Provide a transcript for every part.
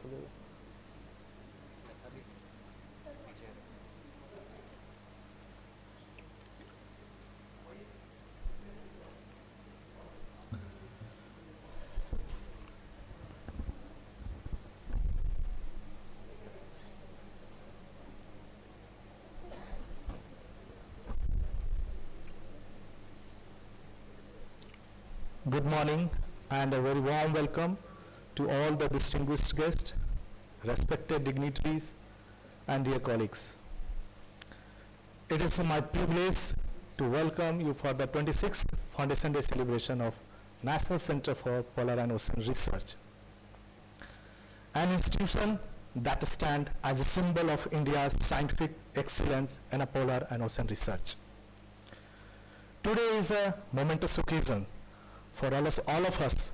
Good morning and a very warm welcome to all the distinguished guests, respected dignitaries and dear colleagues. It is my privilege to welcome you for the 26th Foundation Day celebration of National Center for Polar and Ocean Research, an institution that stands as a symbol of India's scientific excellence in polar and ocean research. Today is a momentous occasion for all of us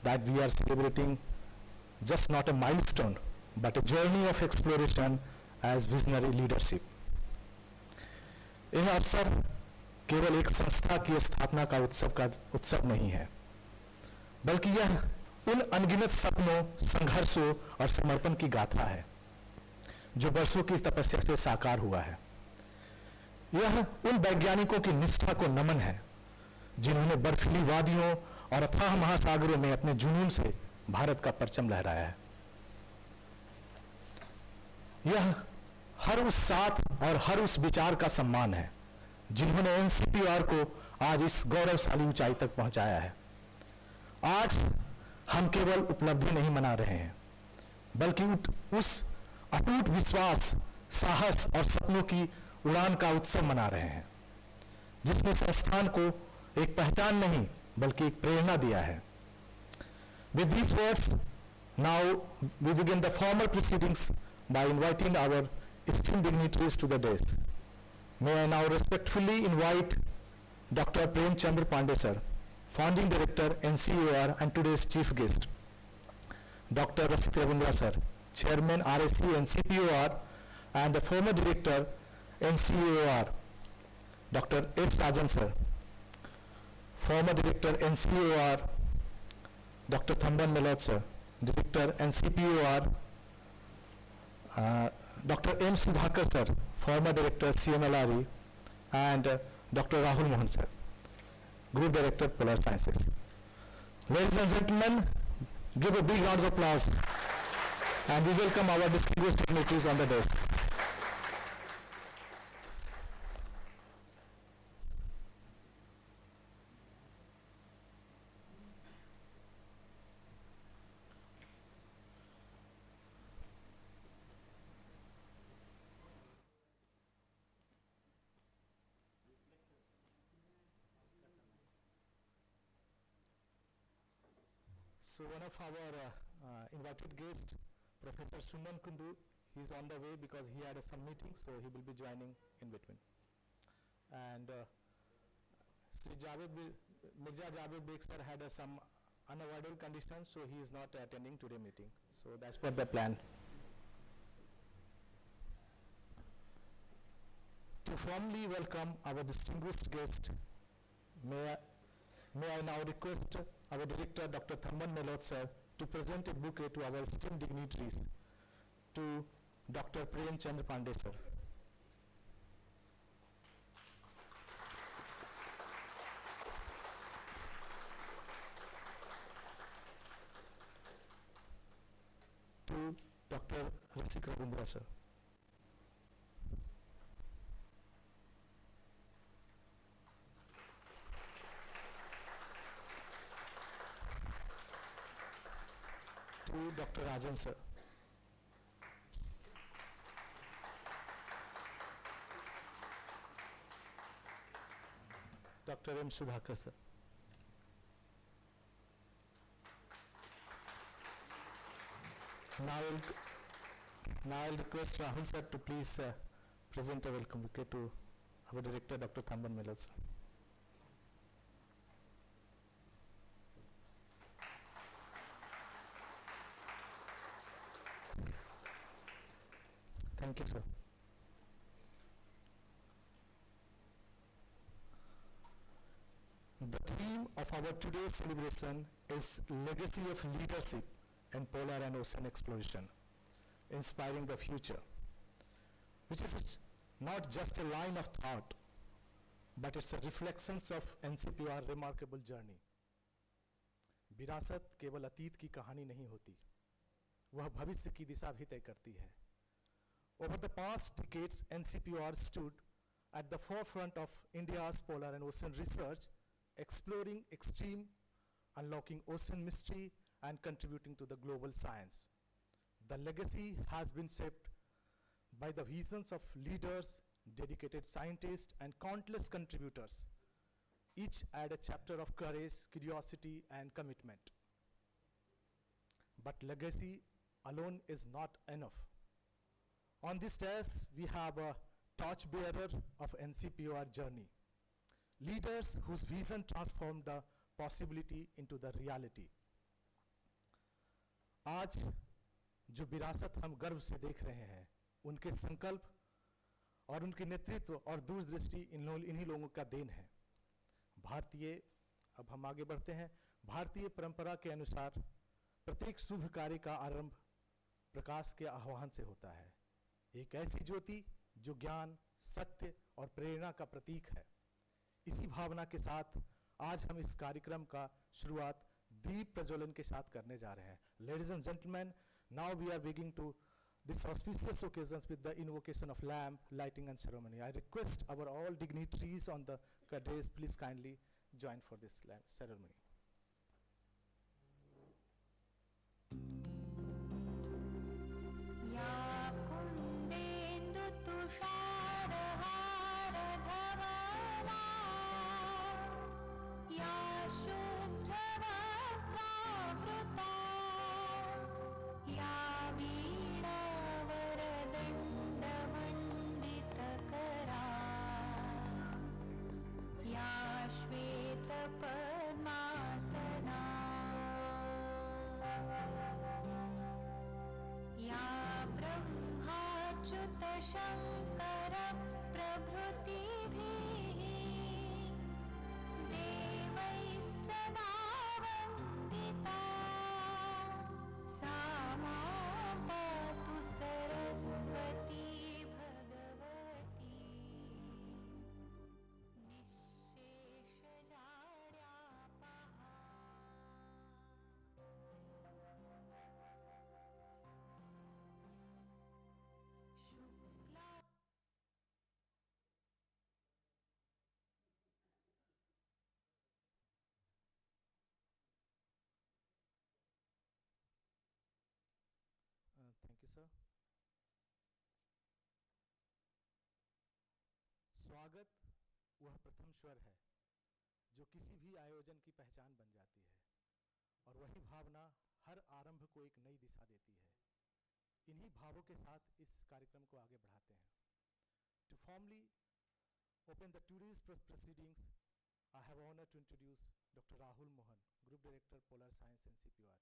that we are celebrating just not a milestone but a journey of exploration as visionary leadership. यह अवसर केवल एक संस्था की स्थापना का उत्सव नहीं है, बल्कि यह उन अनगिनत सपनों, संघर्षों और समर्पण की गाथा है जो वर्षों की तपस्या से साकार हुआ है। यह उन वैज्ञानिकों की निष्ठा को नमन है जिन्होंने बर्फीली वादियों और अथाह महासागरों में अपने जुनून से भारत का परचम लहराया है। यह हर उस साथ और हर उस विचार का सम्मान है जिन्होंने NCPOR को आज इस गौरवशाली ऊंचाई तक पहुंचाया है। आज हम केवल उपलब्धि नहीं मना रहे हैं, बल्कि उस अटूट विश्वास, साहस और सपनों की उड़ान का उत्सव मना रहे हैं जिसने संस्थान को एक पहचान नहीं बल्कि एक प्रेरणा दिया है। With these words, now we begin the formal proceedings by inviting our esteemed dignitaries to the dais. May I now respectfully invite Dr. Prem Chand Pandey sir, Founding Director NCAOR and today's chief guest, Dr. Vasco sir, Chairman RAC NCPOR and the former Director NCAOR, Dr. S. Rajan sir, former Director NCAOR, Dr. Thamban Melot sir, Director NCPOR, Dr. M. Sudhakar sir, former Director CMLRE, and Dr. Rahul Mohan sir, Group Director Polar Sciences. Ladies and gentlemen, give a big round of applause and we welcome our distinguished dignitaries on the dais. So one of our invited guests, Professor Suman Kundu, he's on the way because he had some meeting, so he will be joining in between. And Sri Mirza Javed Beg sir had some unavoidable conditions, so he is not attending today's meeting. So that's what the plan. To formally welcome our distinguished guest, may I now request our Director, Dr. Thamban Melot sir, to present a bouquet to our esteemed dignitaries, to Dr. Prem Chand Pandey sir. To Dr. Rasik Ravindra sir. To Dr. Rajan sir. Dr. M. Sudhakar sir. Now I'll request Rahul sir to please present a welcome bouquet to our Director, Dr. Thamban Melot sir. Thank you, sir. The theme of our today's celebration is Legacy of Leadership in polar and ocean exploration, inspiring the future, which is not just a line of thought, but it's a reflections of NCPOR remarkable journey. विरासत केवल अतीत की कहानी नहीं होती, वह भविष्य की दिशा भी तय करती है. Over the past decades, NCPOR stood at the forefront of India's polar and ocean research, exploring extreme, unlocking ocean mystery, and contributing to the global science. The legacy has been shaped by the visions of leaders, dedicated scientists, and countless contributors. Each add a chapter of courage, curiosity, and commitment. But legacy alone is not enough. On this dais, we have a torchbearer of NCPOR journey. Leaders whose vision transformed the possibility into the reality. आज जो विरासत हम गर्व से देख रहे हैं, उनके संकल्प और उनके नेतृत्व और दूरदृष्टि इन्हीं लोगों का देन है. भारतीय, अब हम आगे बढ़ते हैं. भारतीय परंपरा के अनुसार प्रत्येक शुभ कार्य का आरंभ प्रकाश के आह्वान से होता है. एक ऐसी ज्योति जो ज्ञान, सत्य और प्रेरणा का प्रतीक है. इसी भावना के साथ आज हम इस कार्यक्रम का शुरुआत दीप प्रज्वलन के साथ करने जा रहे हैं. Ladies and gentleman, now we are beginning to this auspicious occasions with the invocation of lamp, lighting and ceremony. I request our all dignitaries on the dais, please kindly join for this ceremony. Thank you, sir. स्वागत वह प्रथम स्वर है जो किसी भी आयोजन की पहचान बन जाती है, और वही भावना हर आरंभ को एक नई दिशा देती है. इन्हीं भावों के साथ इस कार्यक्रम को आगे बढ़ाते हैं. To formally open the today's proceedings, I have honor to introduce Dr. Rahul Mohan, Group Director, Polar Science, NCPOR.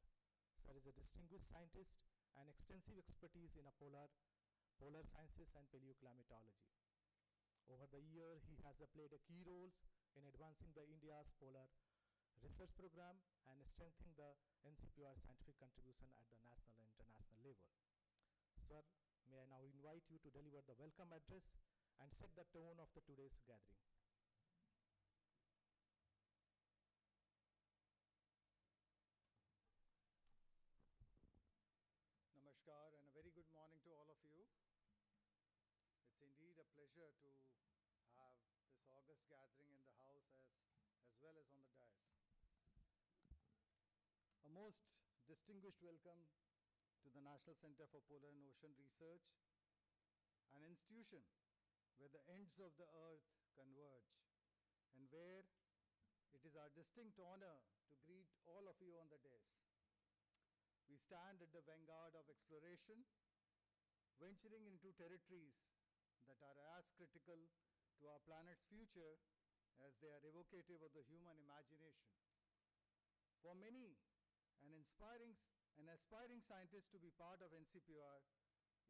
Sir is a distinguished scientist and extensive expertise in polar sciences and paleoclimatology. Over the year, he has played a key roles in advancing the India's polar research program and strengthening the NCPOR scientific contribution at the national and international level. Sir, may I now invite you to deliver the welcome address and set the tone of the today's gathering. Namaskar and a very good morning to all of you. It's indeed a pleasure to have this august gathering in the house as well as on the dais. A most distinguished welcome to the National Center for Polar and Ocean Research, an institution where the ends of the earth converge and where it is our distinct honor to greet all of you on the dais. We stand at the vanguard of exploration, venturing into territories that are as critical to our planet's future as they are evocative of the human imagination. For many, an aspiring scientist to be part of NCPOR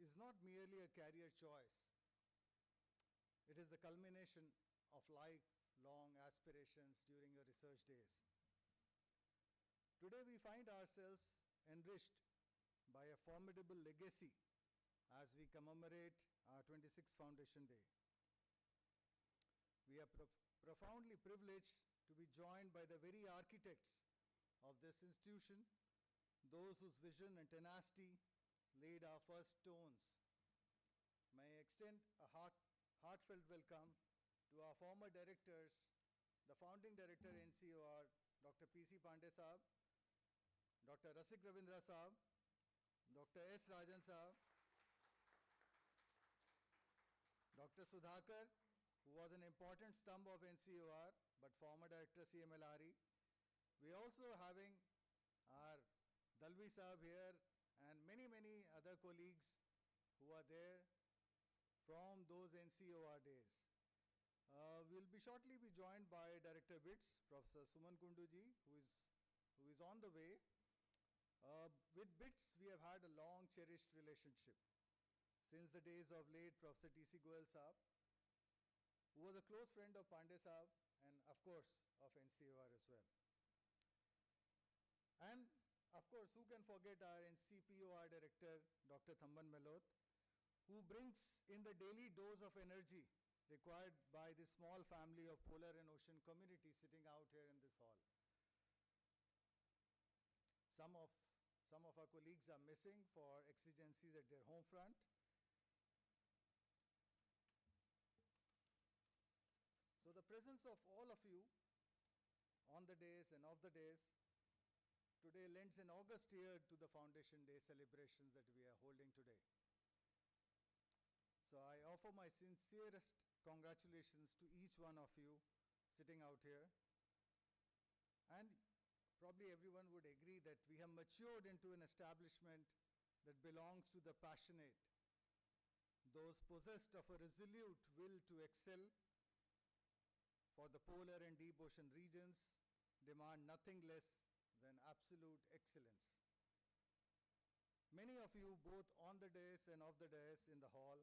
is not merely a career choice. It is the culmination of lifelong aspirations during your research days. Today we find ourselves enriched by a formidable legacy as we commemorate our 26th Foundation Day. We are profoundly privileged to be joined by the very architects of this institution, those whose vision and tenacity laid our first stones. May I extend a heartfelt welcome to our former directors, the founding director NCOR, Dr. P.C. Pandey Sahab, Dr. Rasik Ravindra Sahab, Dr. S. Rajan Sahab, Dr. Sudhakar, who was an important stump of NCOR, but former director CMLRE. We also having our Dalvi Sahab here and many other colleagues who are there from those NCOR days. We'll be shortly be joined by Director BITS, Professor Suman Kunduji, who is on the way. With BITS, we have had a long cherished relationship since the days of late Professor T.C. Goel Sahab, who was a close friend of Pandey Sahab and of course of NCOR as well. And of course, who can forget our NCPOR Director, Dr. Thamban Melot, who brings in the daily dose of energy required by this small family of polar and ocean community sitting out here in this hall. Some of our colleagues are missing for exigencies at their home front. So the presence of all of you on the days and off the days today lends an august year to the Foundation Day celebrations that we are holding today. So I offer my sincerest congratulations to each one of you sitting out here. And probably everyone would agree that we have matured into an establishment that belongs to the passionate, those possessed of a resolute will to excel. For the polar and deep ocean regions demand nothing less than absolute excellence. Many of you, both on the dais and off the dais in the hall,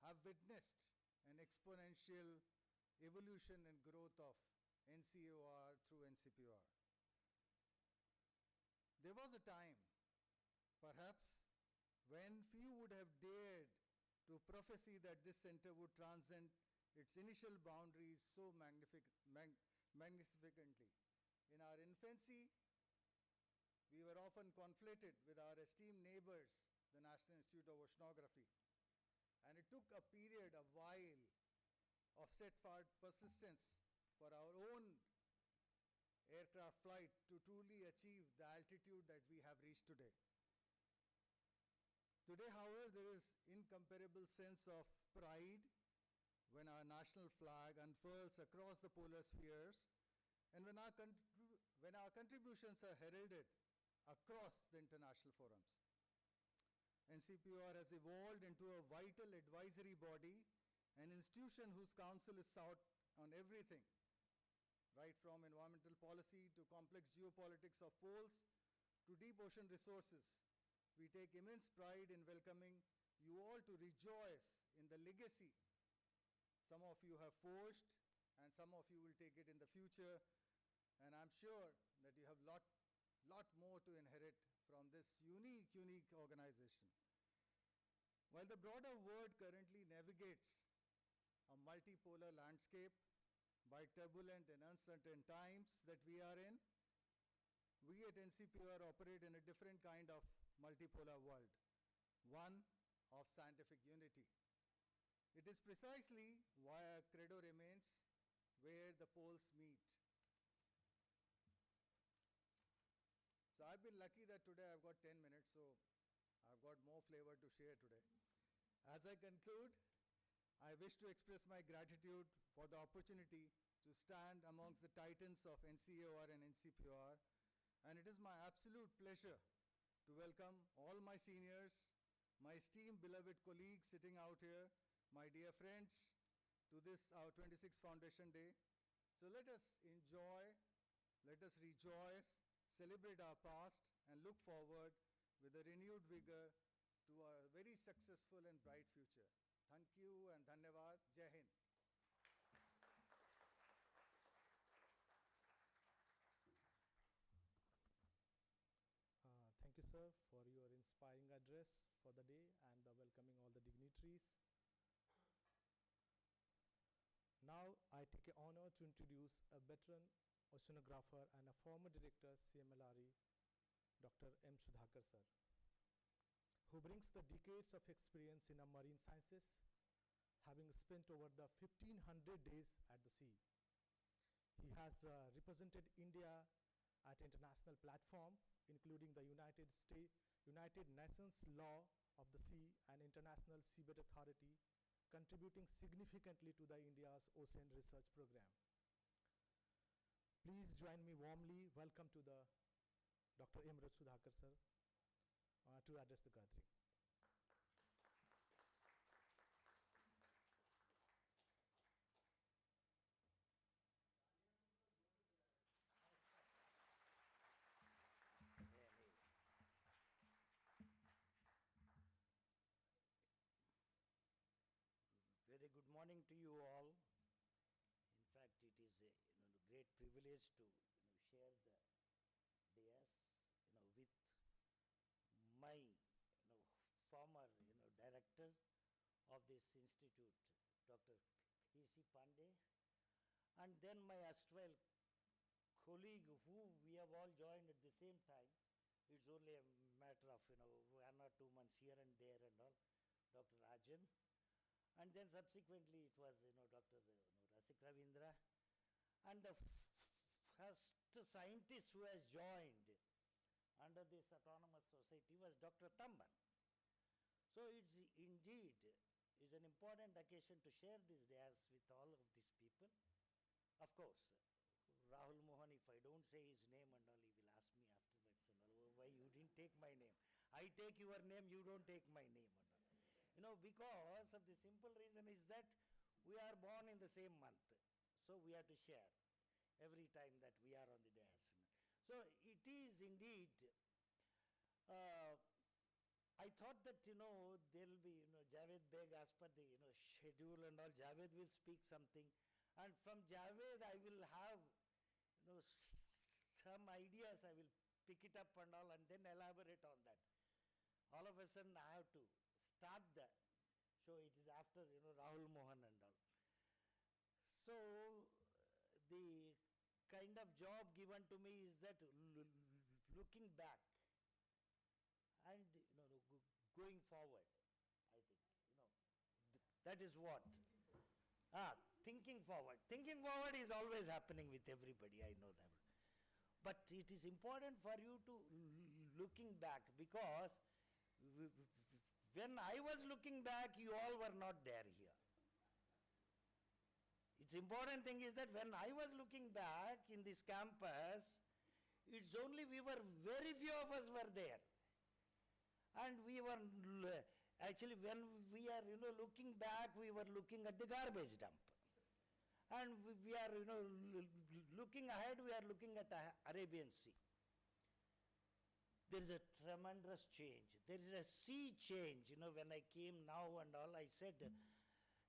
have witnessed an exponential evolution and growth of NCAOR through NCPOR. There was a time, perhaps, when few would have dared to prophesy that this center would transcend its initial boundaries so magnificently. In our infancy, we were often conflated with our esteemed neighbors, the National Institute of Oceanography. And it took a period, a while, of steadfast persistence for our own aircraft flight to truly achieve the altitude that we have reached today. Today, however, there is incomparable sense of pride when our national flag unfurls across the polar spheres and when our contributions are heralded across the international forums. NCPOR has evolved into a vital advisory body, an institution whose counsel is sought on everything, right from environmental policy to complex geopolitics of poles to deep ocean resources. We take immense pride in welcoming you all to rejoice in the legacy some of you have forged and some of you will take it in the future. And I'm sure that you have lot more to inherit from this unique organization. While the broader world currently navigates a multipolar landscape by turbulent and uncertain times that we are in, we at NCPOR operate in a different kind of multipolar world, one of scientific unity. It is precisely why our credo remains where the poles meet. So I've been lucky that today I've got 10 minutes, so I've got more flavor to share today. As I conclude, I wish to express my gratitude for the opportunity to stand amongst the titans of NCAOR and NCPOR, and it is my absolute pleasure to welcome all my seniors, my esteemed beloved colleagues sitting out here, my dear friends, to this our 26th Foundation Day. So let us enjoy, let us rejoice, celebrate our past, and look forward with a renewed vigor to a very successful and bright future. Thank you and dhanyavad. Jai Hind. Thank you, sir, for your inspiration. address for the day and welcoming all the dignitaries. Now I take the honor to introduce a veteran oceanographer and a former director CMLRE, Dr. M. Sudhakar sir, who brings the decades of experience in marine sciences, having spent over the 1500 days at the sea. He has represented India at international platform, including the United Nations Law of the Sea and International Seabed Authority, contributing significantly to the India's ocean research program. Please join me warmly. Welcome to the Dr. M. Sudhakar sir to address the gathering. Very good morning to you all. In fact, it is a great privilege to share the dais with my former director of this institute, Dr. P.C. Pandey, and then my erstwhile colleague who we have all joined at the same time. It's only a matter of 1 or 2 months here and there and all, Dr. Rajan. And then subsequently it was Dr. Rasik Ravindra, and the first scientist who has joined under this autonomous society was Dr. Tamban. So it's indeed is an important occasion to share this dais with all of these people. Of course, Rahul Mohan, if I don't say his name and all, he will ask me afterwards and all, why you didn't take my name. I take your name, you don't take my name and all. Because of the simple reason is that we are born in the same month. So we have to share every time that we are on the dais. So it is indeed, I thought that, there will be, Javed Beg as per the, schedule and all, Javed will speak something. And from Javed I will have, some ideas, I will pick it up and all and then elaborate on that. All of a sudden I have to start the show. It is after Rahul Mohan and all. So the kind of job given to me is that looking back and going forward, I think that is what thinking forward. Thinking forward is always happening with everybody, I know that, but it is important for you to looking back, because when I was looking back, you all were not there here. It's important thing is that when I was looking back in this campus, it's only very few of us were there. And we were, actually when we are, looking back, we were looking at the garbage dump. And we are, looking ahead, we are looking at the Arabian Sea. There is a tremendous change. There is a sea change. When I came now and all, I said,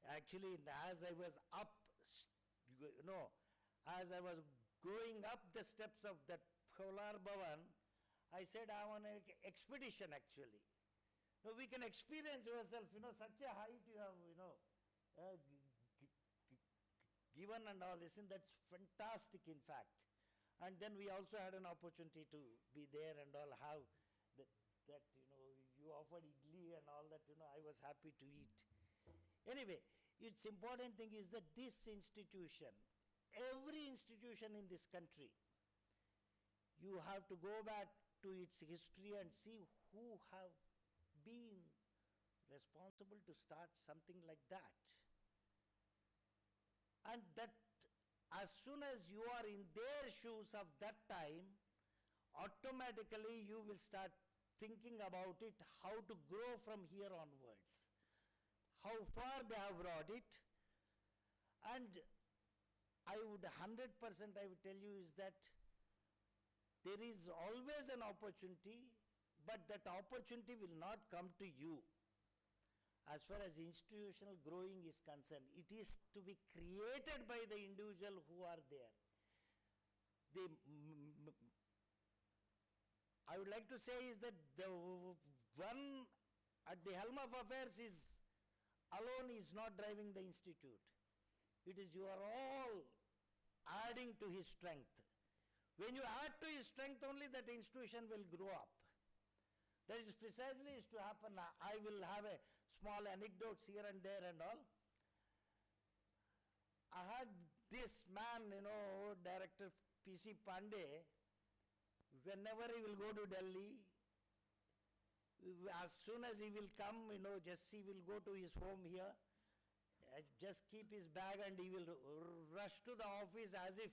actually, as I was up, as I was going up the steps of that Kolar Bhavan, I said, I'm on an expedition actually. We can experience yourself, such a height you have, given and all this, and that's fantastic in fact. And then we also had an opportunity to be there and all, have that you offered idli and all that, I was happy to eat. Anyway, its important thing is that this institution, every institution in this country, you have to go back to its history and see who have been responsible to start something like that. And that as soon as you are in their shoes of that time, automatically you will start thinking about it, how to grow from here onwards, how far they have brought it. And I would 100% I would tell you is that there is always an opportunity, but that opportunity will not come to you. As far as institutional growing is concerned, it is to be created by the individual who are there. I would like to say is that one at the helm of affairs is alone is not driving the institute. It is you are all adding to his strength. When you add to his strength only, that institution will grow up. That is precisely is to happen. I will have a small anecdotes here and there and all. I had this man, Director P.C. Pandey, whenever he will go to Delhi, as soon as he will come, Jesse will go to his home here, just keep his bag and he will rush to the office as if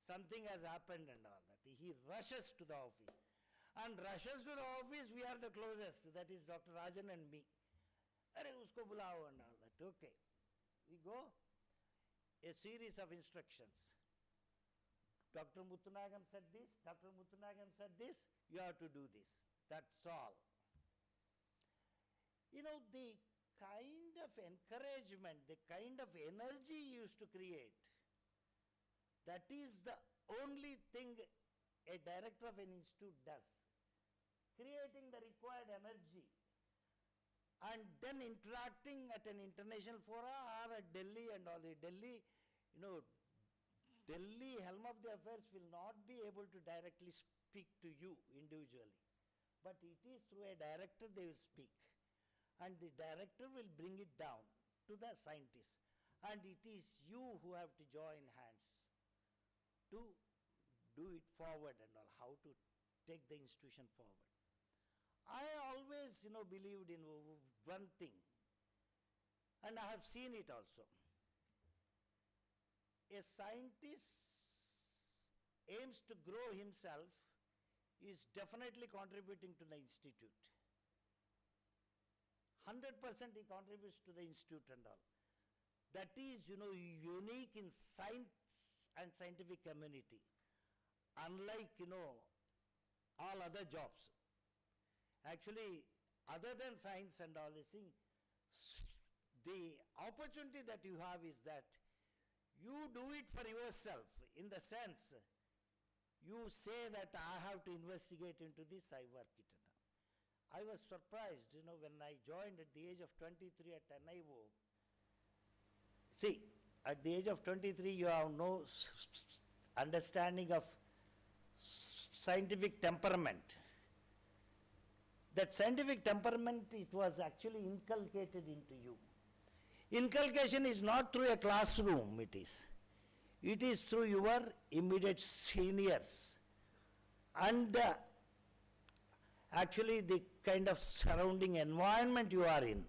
something has happened and all that. He rushes to the office. And rushes to the office, we are the closest, that is Dr. Rajan and me. Arey, usko bulao and all that. Okay. We go. A series of instructions. Dr. Muttunagam said this, Dr. Muttunagam said this, you have to do this. That's all. The kind of encouragement, the kind of energy you used to create, that is the only thing a director of an institute does. Creating the required energy and then interacting at an international fora or at Delhi and all the Delhi, Delhi helm of the affairs will not be able to directly speak to you individually. But it is through a director they will speak. And the director will bring it down to the scientists. And it is you who have to join hands to do it forward and all, how to take the institution forward. I always, believed in one thing, and I have seen it also. A scientist aims to grow himself is definitely contributing to the institute. 100% he contributes to the institute and all. That is, unique in science and scientific community. Unlike, all other jobs. Actually, other than science and all this thing, the opportunity that you have is that you do it for yourself, in the sense, you say that I have to investigate into this, I work it. I was surprised, when I joined at the age of 23 at NIO. See, at the age of 23, you have no understanding of scientific temperament. That scientific temperament, it was actually inculcated into you. Inculcation is not through a classroom, it is. It is through your immediate seniors and actually the kind of surrounding environment you are in.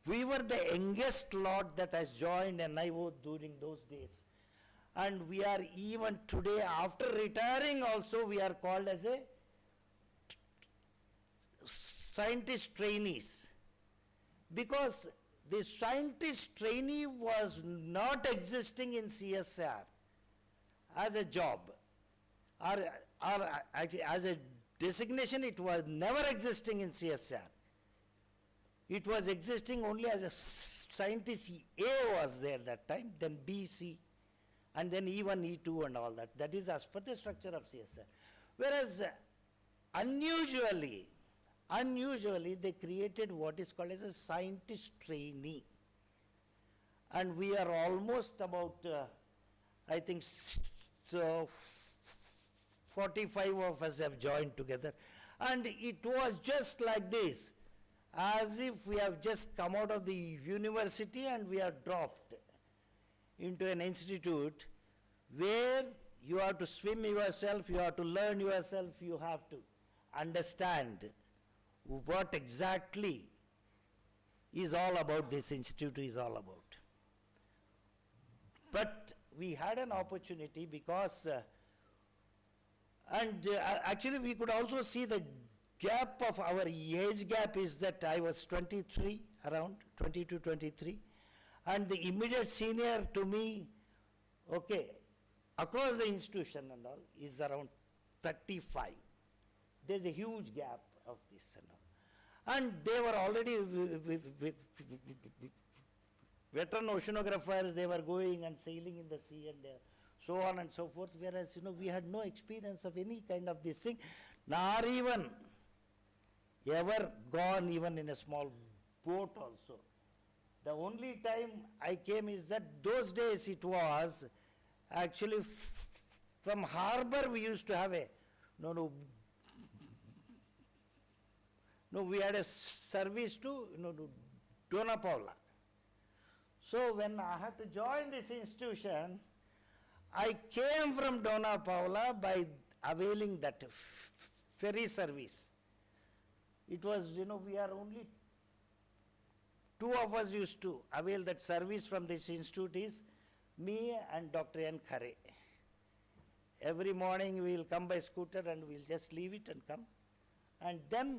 We were the youngest lot that has joined NIO during those days. And we are even today, after retiring also, we are called as a scientist trainees. Because the scientist trainee was not existing in CSR as a job. Or as a designation, it was never existing in CSR. It was existing only as a scientist. A was there that time, then B, C, and then E1, E2 and all that. That is as per the structure of CSR. Whereas unusually, they created what is called as a scientist trainee. And we are almost about, I think, so 45 of us have joined together. And it was just like this, as if we have just come out of the university and we are dropped into an institute where you have to swim yourself, you have to learn yourself, you have to understand what exactly is all about this institute is all about. But we had an opportunity because actually we could also see the gap of our age gap is that I was 23, around 22, 23, and the immediate senior to me, okay, across the institution and all, is around 35. There's a huge gap of this and all. And they were already veteran oceanographers, they were going and sailing in the sea and so on and so forth, whereas, we had no experience of any kind of this thing. nor even ever gone even in a small boat also. The only time I came is that those days it was actually from harbor we used to have we had a service to Dona Paula. So when I had to join this institution, I came from Dona Paula by availing that ferry service. It was, we are only two of us used to avail that service from this institute is me and Dr. N. Khare. Every morning we will come by scooter and we'll just leave it and come. And then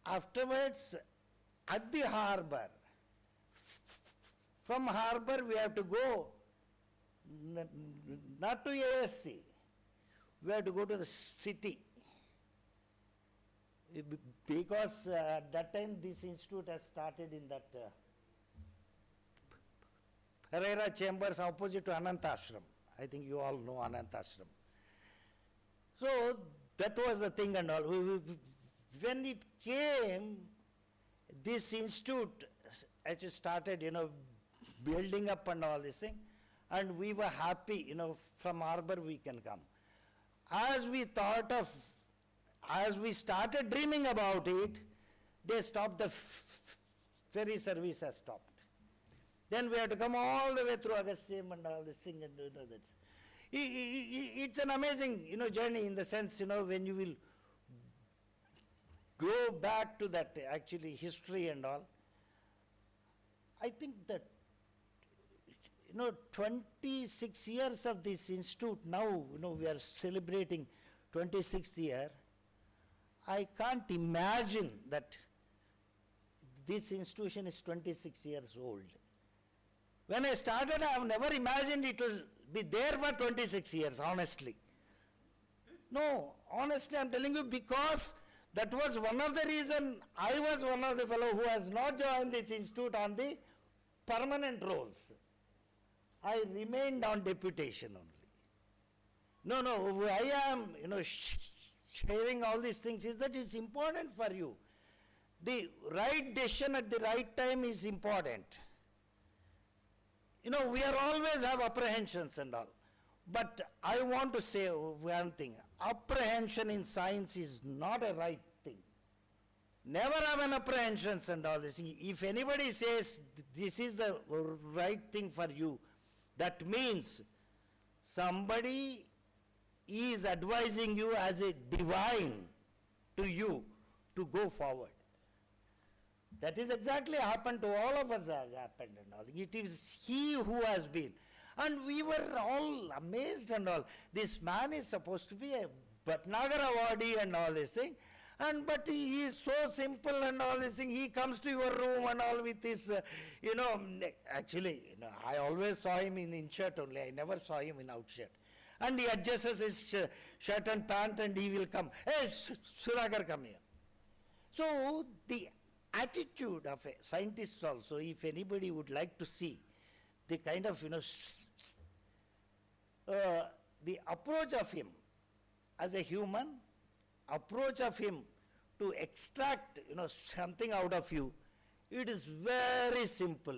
afterwards at the harbor, from harbor we have to go not to ASC, we have to go to the city. Because at that time this institute has started in that Pereira Chambers opposite to Anantashram. I think you all know Anantashram. So that was the thing and all. When it came, this institute actually started, building up and all this thing, and we were happy, from harbor we can come. As we started dreaming about it, they stopped the ferry service has stopped. Then we had to come all the way through Agastya and all this thing and that. It's an amazing, journey in the sense, when you will go back to that actually history and all. I think that, 26 years of this institute now, we are celebrating 26th year. I can't imagine that this institution is 26 years old. When I started, I have never imagined it will be there for 26 years, honestly. No, honestly, I'm telling you, because that was one of the reasons I was one of the fellow who has not joined this institute on the permanent roles. I remained on deputation only. No, I am, sharing all these things is that it's important for you. The right decision at the right time is important. We are always have apprehensions and all. But I want to say one thing. Apprehension in science is not a right thing. Never have an apprehensions and all this. If anybody says this is the right thing for you, that means somebody is advising you as a divine to you to go forward. That is exactly happened to all of us has happened and all. It is he who has been. And we were all amazed and all. This man is supposed to be a Bhatnagar awardee and all this thing. But he is so simple and all this thing. He comes to your room and all with his, actually, I always saw him in in-shirt only. I never saw him in out-shirt. And he adjusts his shirt and pant and he will come. Hey, Suragar, come here. So the attitude of a scientist also, if anybody would like to see the kind of, the approach of him as a human, approach of him to extract, something out of you, it is very simple.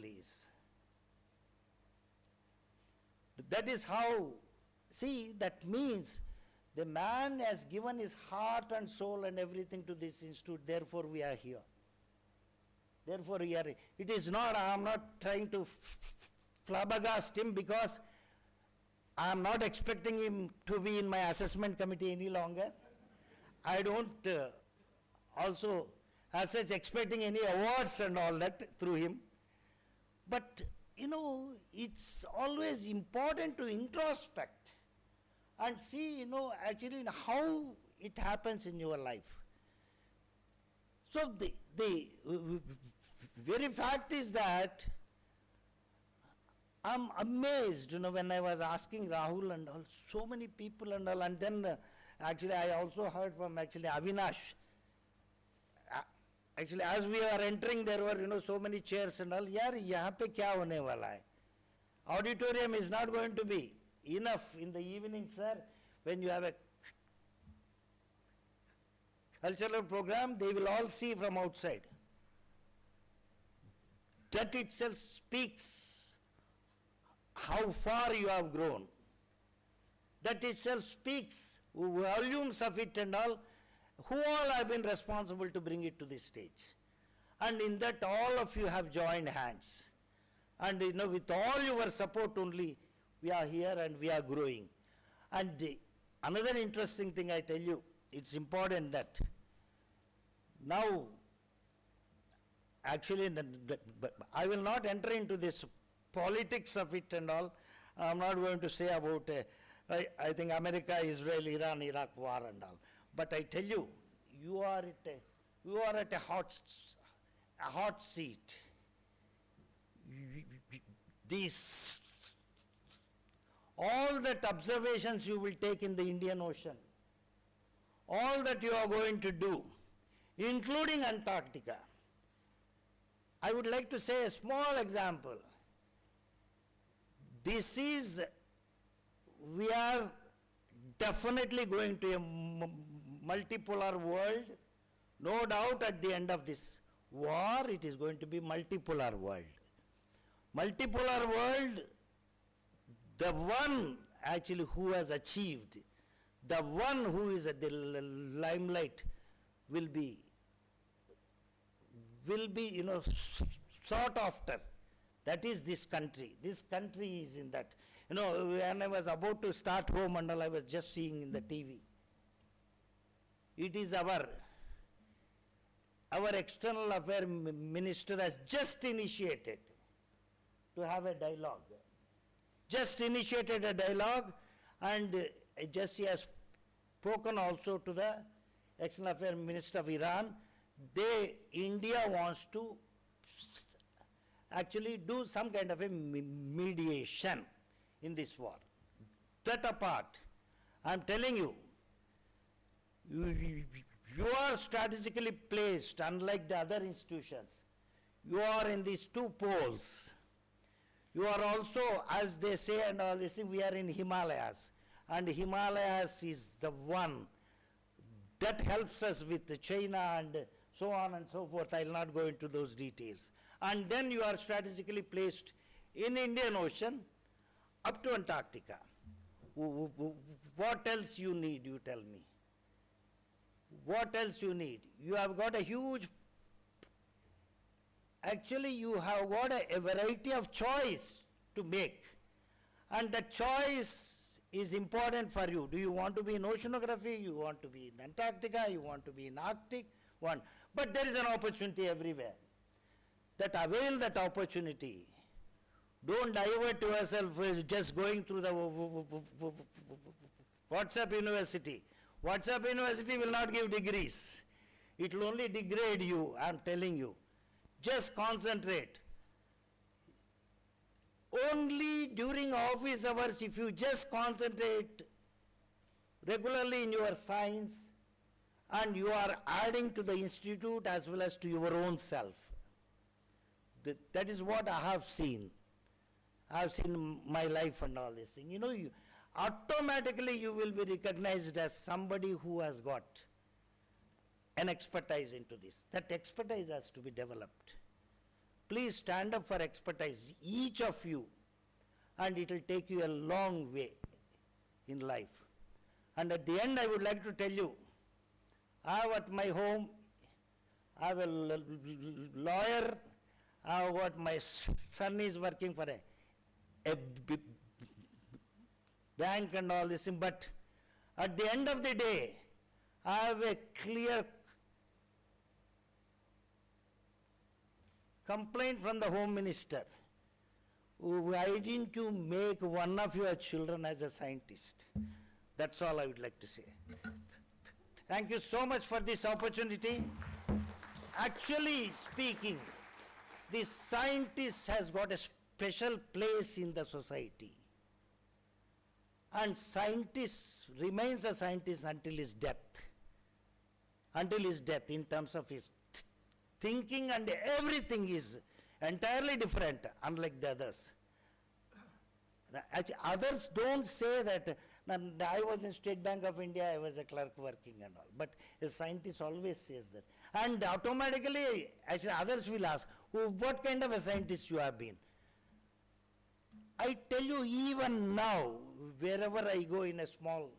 That is how, see, that means the man has given his heart and soul and everything to this institute, therefore we are here. Therefore we are, it is not, I am not trying to flabbergast him because I am not expecting him to be in my assessment committee any longer. I don't also as such expecting any awards and all that through him. But, it's always important to introspect and see, actually how it happens in your life. So the very fact is that I'm amazed, when I was asking Rahul and all, so many people and all, and then actually I also heard from actually Avinash. Actually, as we were entering, there were, so many chairs and all. Yaar, yahan pe kya hone wala hai? Auditorium is not going to be enough in the evening, sir, when you have a cultural program, they will all see from outside. That itself speaks how far you have grown. That itself speaks volumes of it and all, who all have been responsible to bring it to this stage. And in that all of you have joined hands. And with all your support only, we are here and we are growing. And another interesting thing I tell you, it's important that now, actually, I will not enter into this politics of it and all. I'm not going to say about, I think America, Israel, Iran, Iraq war and all. But I tell you, you are at a hot seat. These, all that observations you will take in the Indian Ocean, all that you are going to do, including Antarctica. I would like to say a small example. We are definitely going to a multipolar world. No doubt at the end of this war, it is going to be multipolar world. Multipolar world, the one actually who has achieved, the one who is at the limelight will be sought after. That is this country. This country is in that. When I was about to start home and all, I was just seeing in the TV. It is our external affairs minister has just initiated to have a dialogue. Just initiated a dialogue, and just he has spoken also to the external affairs minister of Iran. India wants to actually do some kind of a mediation in this war. That apart, I'm telling you, you are strategically placed, unlike the other institutions. You are in these two poles. You are also, as they say and all this, we are in Himalayas. And Himalayas is the one that helps us with China and so on and so forth. I will not go into those details. And then you are strategically placed in Indian Ocean up to Antarctica. What else you need, you tell me? What else you need? You have got a huge, actually you have got a variety of choice to make. And the choice is important for you. Do you want to be in oceanography? You want to be in Antarctica? You want to be in Arctic? But there is an opportunity everywhere. Avail that opportunity. Don't divert yourself just going through the WhatsApp University. WhatsApp University will not give degrees. It will only degrade you, I'm telling you. Just concentrate. Only during office hours, if you just concentrate regularly in your science, and you are adding to the institute as well as to your own self. That is what I have seen. I have seen my life and all this thing. Automatically you will be recognized as somebody who has got an expertise into this. That expertise has to be developed. Please stand up for expertise, each of you, and it will take you a long way in life. And at the end, I would like to tell you, I have at my home, I have a lawyer, I have got my son is working for a bank and all this, but at the end of the day, I have a clear complaint from the Home Minister. Why didn't you make one of your children as a scientist? That's all I would like to say. Thank you so much for this opportunity. Actually speaking, the scientist has got a special place in the society. And scientist remains a scientist until his death. Until his death, in terms of his thinking, and everything is entirely different, unlike the others. Others don't say that And I was in State Bank of India, I was a clerk working and all. But a scientist always says that. And automatically, actually others will ask, "Oh, what kind of a scientist you have been?" I tell you, even now, wherever I go in a small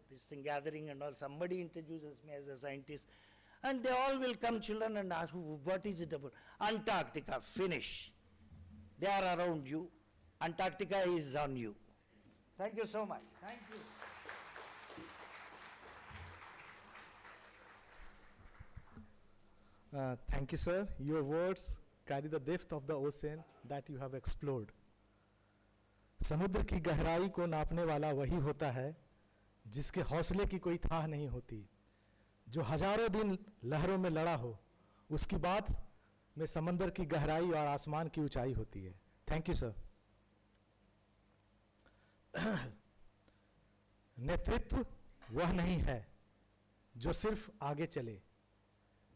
gathering and all, somebody introduces me as a scientist, and they all will come, children, and ask, "What is it about?" Antarctica, finish. They are around you. Antarctica is on you. Thank you so much. Thank you. Thank you, sir. Your words carry the depth of the ocean that you have explored. समुद्र की गहराई को नापने वाला वही होता है जिसके हौसले की कोई थाह नहीं होती, जो हजारों दिन लहरों में लड़ा हो, उसकी बात में समंदर की गहराई और आसमान की ऊंचाई होती है. Thank you sir. नेतृत्व वह नहीं है जो सिर्फ आगे चले,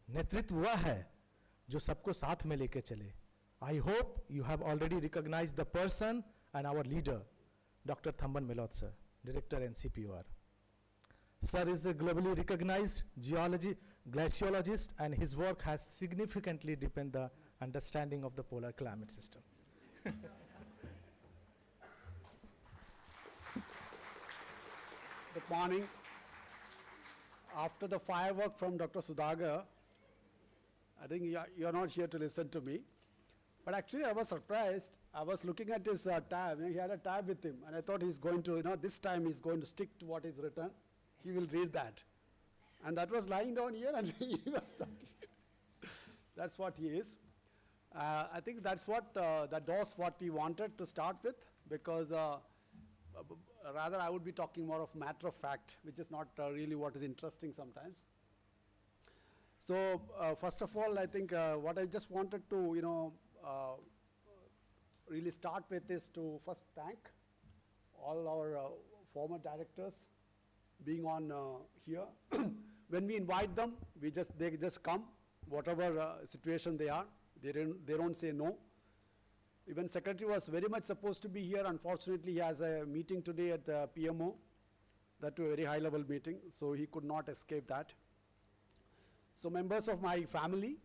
नेतृत्व वह है जो सबको साथ में लेके चले. I hope you have already recognized the person and our leader, Dr. Thamban Melot sir, Director NCPOR. Sir is a globally recognized glaciologist, and his work has significantly deepened the understanding of the polar climate system. Good morning. After the firework from Dr. Sudhagar, I think you're not here to listen to me. But actually, I was surprised. I was looking at his tab. He had a tab with him, and I thought he's going to, this time he's going to stick to what is written. He will read that. And that was lying down here, and he was talking. That's what he is. I think that's what, that was what we wanted to start with, because rather I would be talking more of matter of fact, which is not really what is interesting sometimes. So first of all, I think what I just wanted to, really start with is to first thank all our former directors being on here. When we invite them, they just come, whatever situation they are. They don't say no. Even Secretary was very much supposed to be here. Unfortunately, he has a meeting today at the PMO, that to a very high-level meeting, so he could not escape that. So members of my family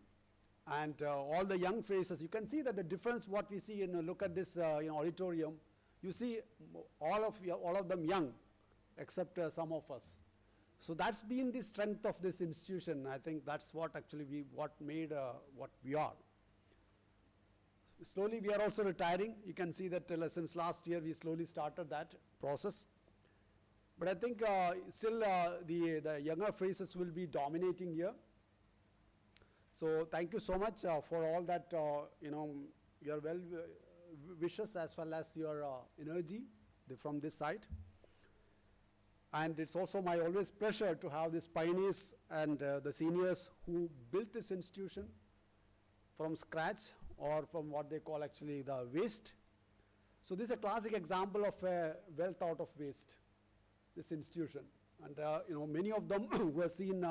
and all the young faces, you can see that the difference what we see look at this auditorium, you see all of them young, except some of us. So that's been the strength of this institution. I think that's what actually what made what we are. Slowly we are also retiring. You can see that since last year we slowly started that process. But I think still the younger faces will be dominating here. So thank you so much for all that, your well wishes as well as your energy from this side. And it's also my always pleasure to have these pioneers and the seniors who built this institution from scratch, or from what they call actually the waste. So this is a classic example of a well thought of waste, this institution. And many of them who have seen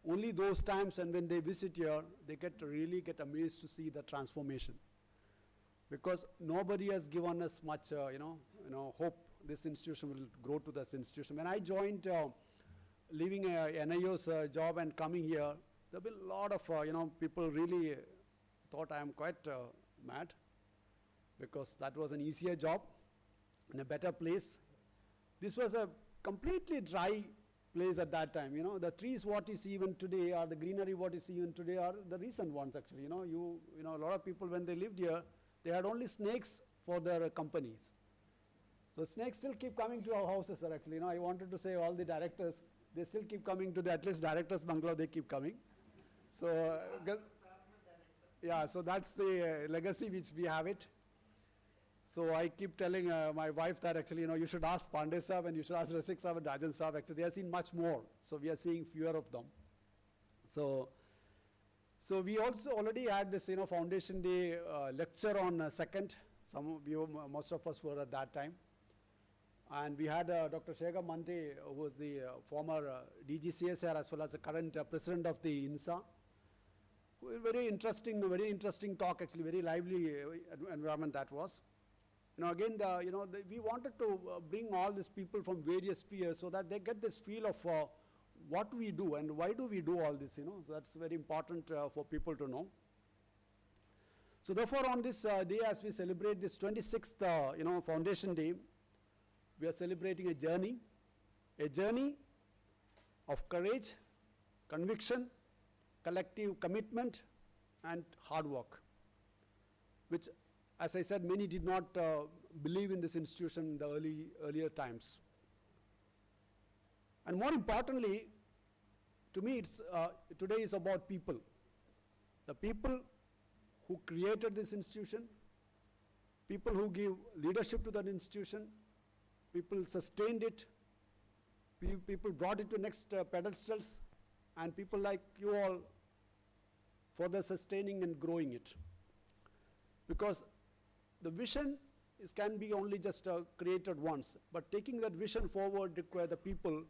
only those times, and when they visit here, they really get amazed to see the transformation. Because nobody has given us much hope this institution will grow to this institution. When I joined, leaving NIO's job and coming here, there have been a lot of people really thought I am quite mad, because that was an easier job in a better place. This was a completely dry place at that time. The trees what you see even today, or the greenery what you see even today, are the recent ones actually. A lot of people when they lived here, they had only snakes for their companies. So snakes still keep coming to our houses, sir, actually. I wanted to say all the directors, they still keep coming to the, at least directors bungalow, they keep coming. So, yeah, so that's the legacy which we have it. So I keep telling my wife that actually, you should ask Pandey Saab and you should ask Rasik Saab and Rajan Saab. Actually, they have seen much more. So we are seeing fewer of them. So we also already had this, Foundation Day lecture on 2nd. Most of us were at that time. And we had Dr. Shekhar Mante, who was the former DGCSR as well as the current president of the INSA. Very interesting talk, actually, very lively environment that was. again, we wanted to bring all these people from various spheres so that they get this feel of what we do and why do we do all this, So that's very important for people to know. So therefore, on this day, as we celebrate this 26th, Foundation Day, we are celebrating a journey of courage, conviction, collective commitment, and hard work, which, as I said, many did not believe in this institution in the earlier times. And more importantly, to me, today is about people. The people who created this institution, people who give leadership to that institution, people sustained it, people brought it to next pedestals, and people like you all further sustaining and growing it. Because the vision can be only just created once, but taking that vision forward requires the people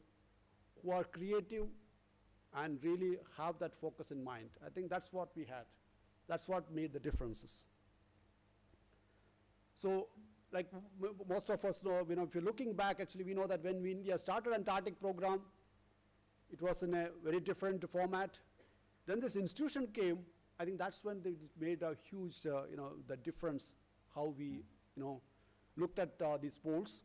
who are creative and really have that focus in mind. I think that's what we had. That's what made the differences. So, like most of us know, if you're looking back, actually we know that when India started Antarctic program, it was in a very different format. Then this institution came. I think that's when they made a huge, the difference how we, looked at these poles.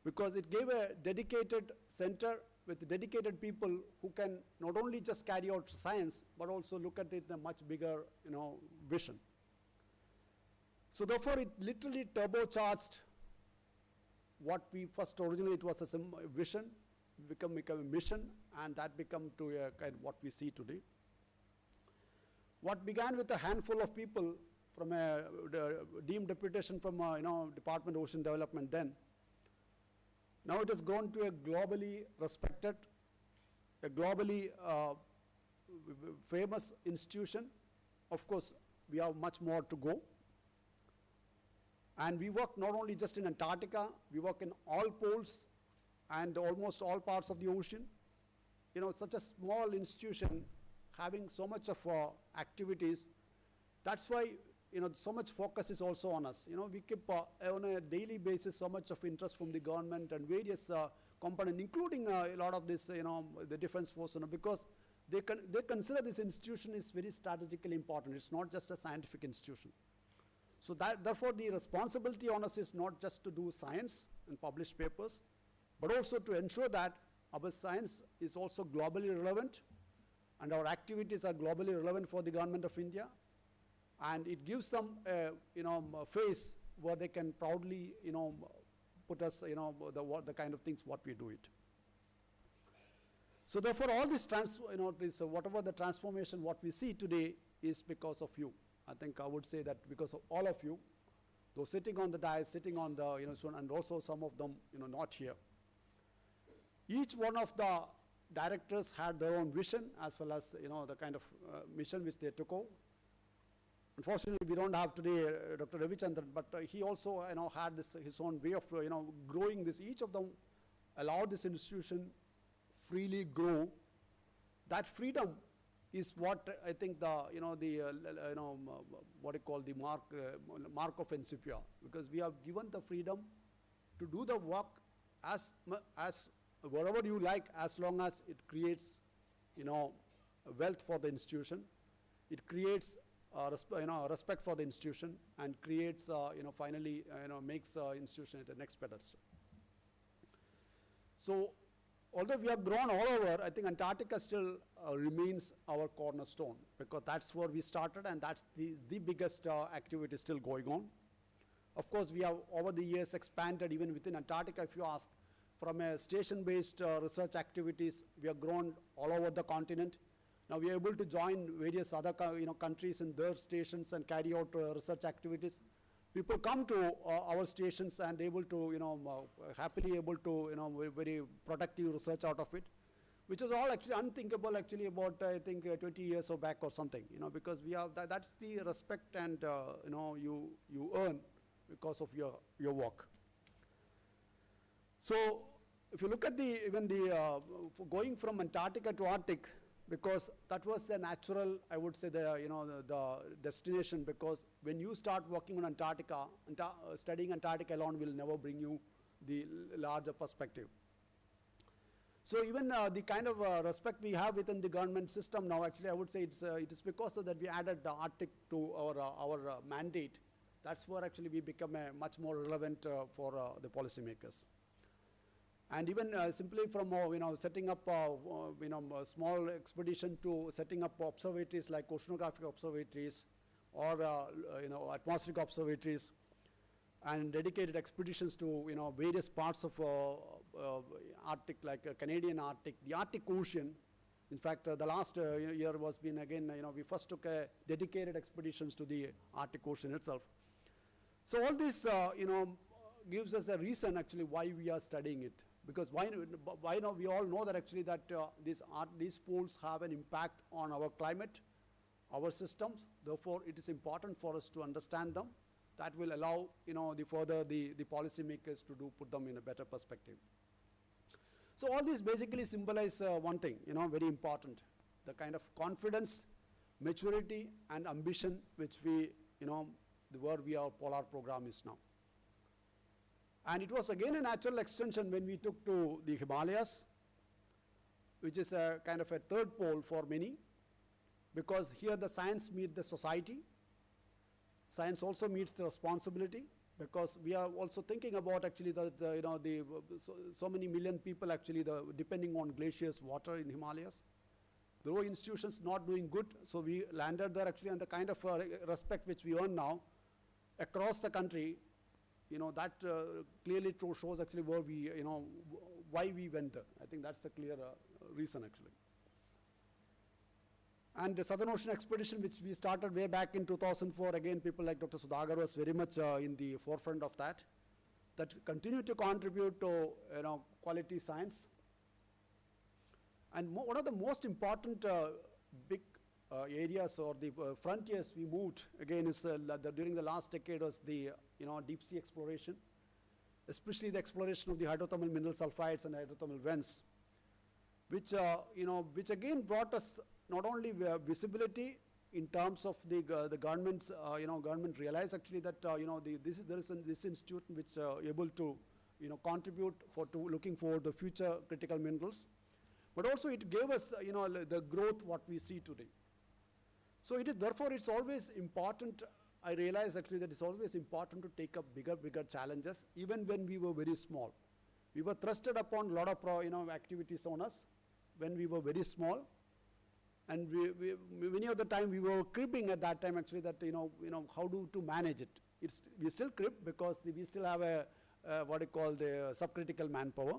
Because it gave a dedicated center with dedicated people who can not only just carry out science, but also look at it in a much bigger, vision. So therefore, it literally turbocharged what we first originally, it was a vision, become a mission, and that become to a kind of what we see today. What began with a handful of people from a deemed deputation from Department of Ocean Development then, now it has grown to a globally respected, a globally famous institution. Of course, we have much more to go. And we work not only just in Antarctica, we work in all poles and almost all parts of the ocean. It's such a small institution having so much of activities. That's why, so much focus is also on us. We keep on a daily basis so much of interest from the government and various components, including a lot of this, the defense force, because they consider this institution is very strategically important. It's not just a scientific institution. So therefore, the responsibility on us is not just to do science and publish papers, but also to ensure that our science is also globally relevant and our activities are globally relevant for the government of India. And it gives them a face where they can proudly, put us, the kind of things what we do it. So therefore, all this, whatever the transformation what we see today is because of you. I think I would say that because of all of you, those sitting on the dais, sitting on the, and also some of them, not here. Each one of the directors had their own vision as well as, the kind of mission which they took over. Unfortunately, we don't have today Dr. Ravichandran, but he also, had his own way of, growing this. Each of them allowed this institution freely grow. That freedom is what I think the, what I call the mark of NCPOR, because we have given the freedom to do the work as wherever you like, as long as it creates, wealth for the institution. It creates respect for the institution and creates, finally, makes institution at the next pedestal. So, although we have grown all over, I think Antarctica still remains our cornerstone, because that's where we started and that's the biggest activity still going on. Of course, we have over the years expanded even within Antarctica, if you ask, from a station-based research activities, we have grown all over the continent. Now we are able to join various other countries in their stations and carry out research activities. People come to our stations and able to, happily able to, very productive research out of it, which is all actually unthinkable actually about, I think, 20 years or back or something, because we have, that's the respect and, you earn because of your work. So if you look at even going from Antarctica to Arctic, because that was the natural, I would say, the destination, because when you start working on Antarctica, studying Antarctica alone will never bring you the larger perspective. So even the kind of respect we have within the government system now, actually I would say it is because of that we added the Arctic to our mandate. That's where actually we become much more relevant for the policymakers. And even simply from setting up a small expedition to setting up observatories like oceanographic observatories or atmospheric observatories, and dedicated expeditions to various parts of Arctic, like Canadian Arctic, the Arctic Ocean. In fact, the last year was been again, we first took dedicated expeditions to the Arctic Ocean itself. So all this, gives us a reason actually why we are studying it. Because why now? We all know that actually that these poles have an impact on our climate, our systems. Therefore, it is important for us to understand them. That will allow the policymakers to put them in a better perspective. So all these basically symbolize one thing, very important: the kind of confidence, maturity, and ambition which we, where our polar program is now. And it was again a natural extension when we took to the Himalayas, which is a kind of a third pole for many, because here the science meets the society. Science also meets the responsibility, because we are also thinking about actually so many million people actually depending on glaciers, water in Himalayas. The Roe institutions not doing good, so we landed there actually, and the kind of respect which we earn now across the country, that clearly shows actually where we, why we went there. I think that's a clear reason actually. And the Southern Ocean Expedition, which we started way back in 2004, again, people like Dr. Sudhakar was very much in the forefront of that continue to contribute to, quality science. And one of the most important big areas or the frontiers we moved, again, is during the last decade was the, deep sea exploration, especially the exploration of the hydrothermal mineral sulfides and hydrothermal vents, which, which again brought us not only visibility in terms of the government's, government realized actually that, there is this institute which able to, contribute to looking for the future critical minerals, but also it gave us, the growth what we see today. So it is, therefore, it's always important. I realize actually that it's always important to take up bigger challenges, even when we were very small. We were thrusted upon a lot of, activities on us when we were very small. And many of the time we were cribbing at that time actually that, how to manage it. We still crib because we still have what you call the subcritical manpower.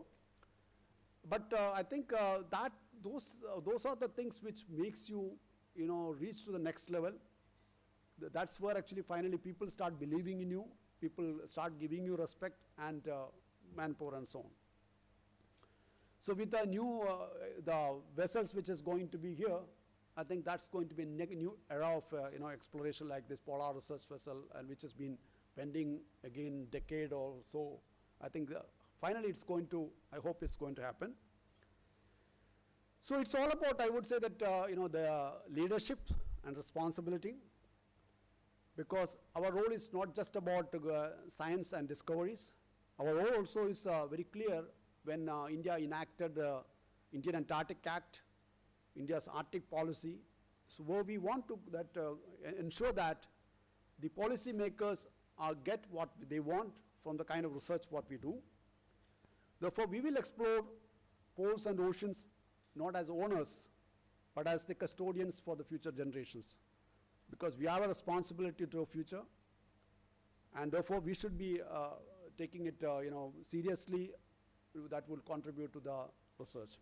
But I think that those are the things which makes you, reach to the next level. That's where actually finally people start believing in you, people start giving you respect and manpower and so on. So with the new the vessels which is going to be here, I think that's going to be a new era of exploration like this polar research vessel, and which has been pending again decade or so. I think finally it's going to, I hope it's going to happen. So it's all about, I would say that, the leadership and responsibility, because our role is not just about science and discoveries. Our role also is very clear when India enacted the Indian Antarctic Act, India's Arctic policy. So where we want to ensure that the policy makers get what they want from the kind of research what we do. Therefore, we will explore poles and oceans not as owners, but as the custodians for the future generations, because we have a responsibility to the future, and therefore we should be taking it seriously. That will contribute to the research.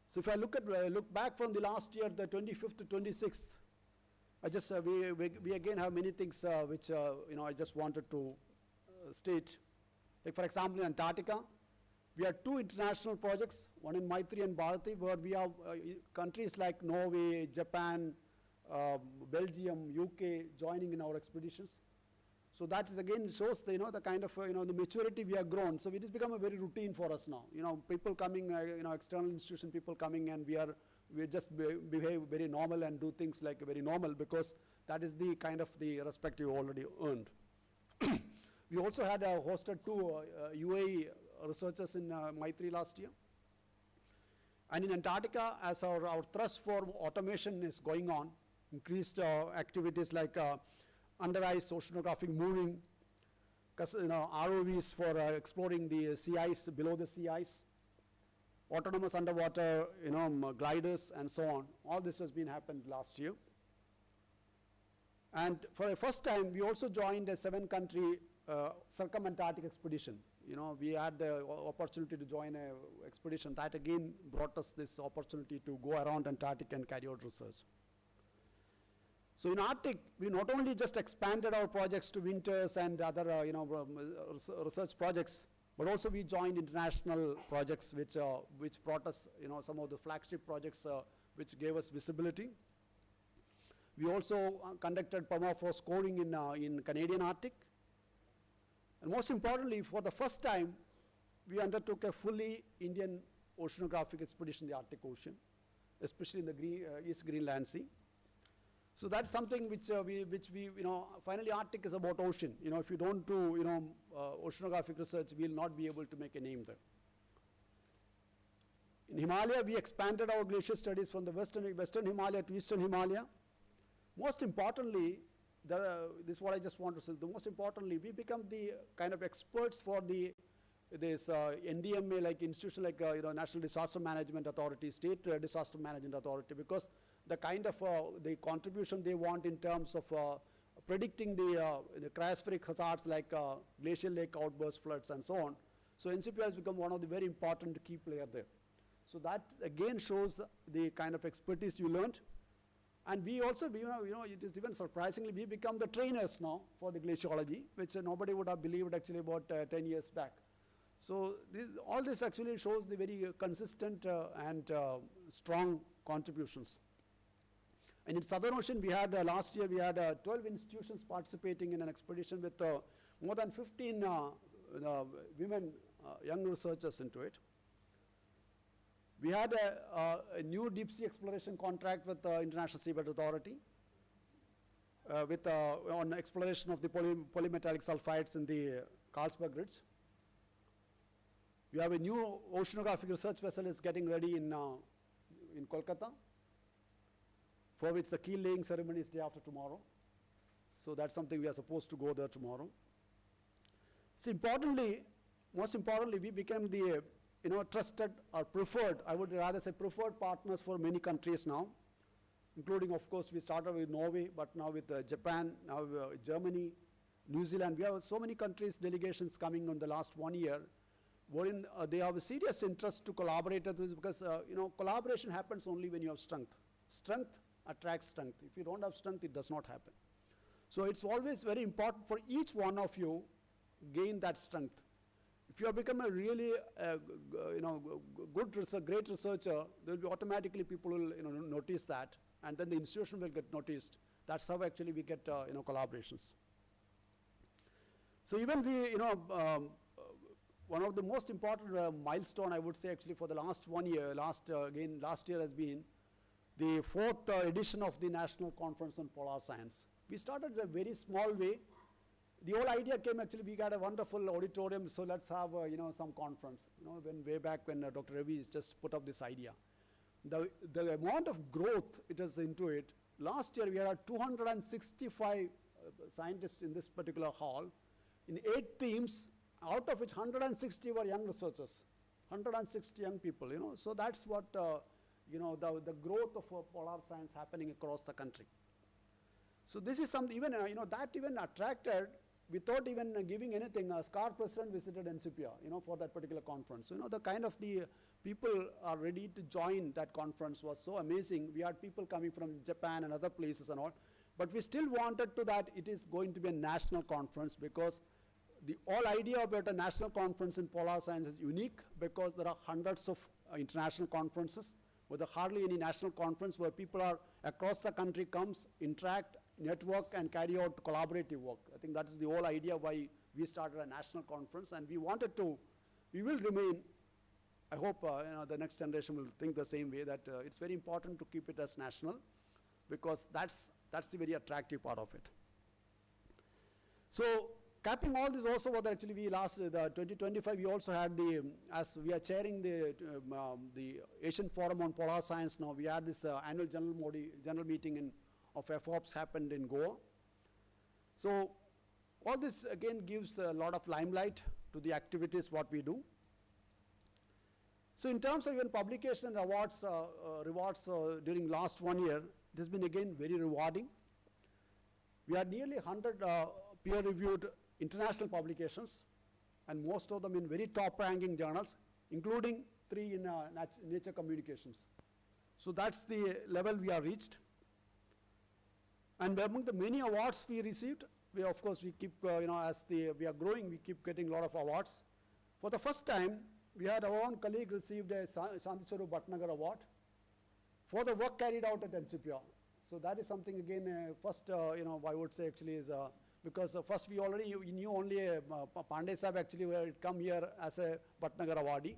So if I look back from the last year, the 25th to 26th, I just we again have many things which I just wanted to state. Like for example, in Antarctica, we have two international projects, one in Maitri and Bharati, where we have countries like Norway, Japan, Belgium, UK joining in our expeditions. So that is again shows the, the kind of, the maturity we have grown. So it has become a very routine for us now. People coming, external institution people coming, and we just behave very normal and do things like very normal, because that is the kind of the respect you already earned. We also had hosted 2 UAE researchers in Maitri last year. And in Antarctica, as our thrust for automation is going on, increased activities like under ice oceanographic mooring, ROVs for exploring the sea ice, below the sea ice, autonomous underwater, gliders and so on. All this has been happened last year. And for the first time, we also joined a 7-country circumantarctic expedition. We had the opportunity to join an expedition. That again brought us this opportunity to go around Antarctica and carry out research. So in Arctic, we not only just expanded our projects to winters and other research projects, but also we joined international projects which brought us some of the flagship projects which gave us visibility. We also conducted permafrost scoring in Canadian Arctic. And most importantly, for the first time, we undertook a fully Indian oceanographic expedition in the Arctic Ocean, especially in the East Greenland Sea. So that's something which we finally Arctic is about ocean. If you don't do, oceanographic research, we'll not be able to make a name there. In Himalaya, we expanded our glacier studies from the Western Himalaya to Eastern Himalaya. Most importantly, this is what I just want to say. The most importantly, we become the kind of experts for this NDMA, like institution like National Disaster Management Authority, State Disaster Management Authority, because the kind of the contribution they want in terms of predicting the cryospheric hazards like glacial lake outburst, floods, and so on. So NCPOR has become one of the very important key players there. So that again shows the kind of expertise you learned. And we also, it is even surprisingly, we become the trainers now for the glaciology, which nobody would have believed actually about 10 years back. So all this actually shows the very consistent and strong contributions. And in Southern Ocean, we had last year, we had 12 institutions participating in an expedition with more than 15 women, young researchers into it. We had a new deep sea exploration contract with the International Seabed Authority on exploration of the polymetallic sulfides in the Carlsberg grids. We have a new oceanographic research vessel is getting ready in Kolkata, for which the keel laying ceremony is day after tomorrow. So that's something we are supposed to go there tomorrow. So most importantly, we became the trusted or preferred, I would rather say preferred partners for many countries now, including, of course, we started with Norway, but now with Japan, now Germany, New Zealand. We have so many countries, delegations coming in the last 1 year, wherein they have a serious interest to collaborate with this, because collaboration happens only when you have strength. Strength attracts strength. If you don't have strength, it does not happen. So it's always very important for each one of you gain that strength. If you have become a really great researcher, there will be automatically people will notice that, and then the institution will get noticed. That's how actually we get collaborations. So even we one of the most important milestone, I would say, actually for the last 1 year, last year has been the 4th edition of the National Conference on Polar Science. We started in a very small way. The whole idea came actually, we got a wonderful auditorium, so let's have some conference. Way back when Dr. Ravi just put up this idea. The amount of growth it is into it. Last year we had 265 scientists in this particular hall in 8 themes, out of which 160 were young researchers, 160 young people. So that's what the growth of polar science happening across the country. So this is something even that even attracted, without even giving anything, SCAR president visited NCPOR, for that particular conference. The kind of the people are ready to join that conference was so amazing. We had people coming from Japan and other places and all, but we still wanted to that it is going to be a national conference, because the whole idea about a national conference in polar science is unique, because there are hundreds of international conferences, but there are hardly any national conference where people are across the country comes, interact, network and carry out collaborative work. I think that is the whole idea why we started a national conference, and we wanted to, we will remain, I hope the next generation will think the same way, that it's very important to keep it as national, because that's the very attractive part of it. So capping all this also, what actually we last, the 2025, we also had the, as we are chairing the Asian Forum on Polar Science now, we had this annual general meeting of FOPS happened in Goa. So all this again gives a lot of limelight to the activities what we do. So in terms of even publication and awards, rewards during last 1 year, it has been again very rewarding. We had nearly 100 peer-reviewed international publications, and most of them in very top-ranking journals, including 3 in Nature Communications. So that's the level we have reached. And among the many awards we received, we of course we keep, as we are growing, we keep getting a lot of awards. For the first time, we had our own colleague received a Shanti Swarup Bhatnagar Award for the work carried out at NCPOR. So that is something again, first, I would say actually is, because first we knew only Pandey Sahib actually had come here as a Bhatnagar awardee,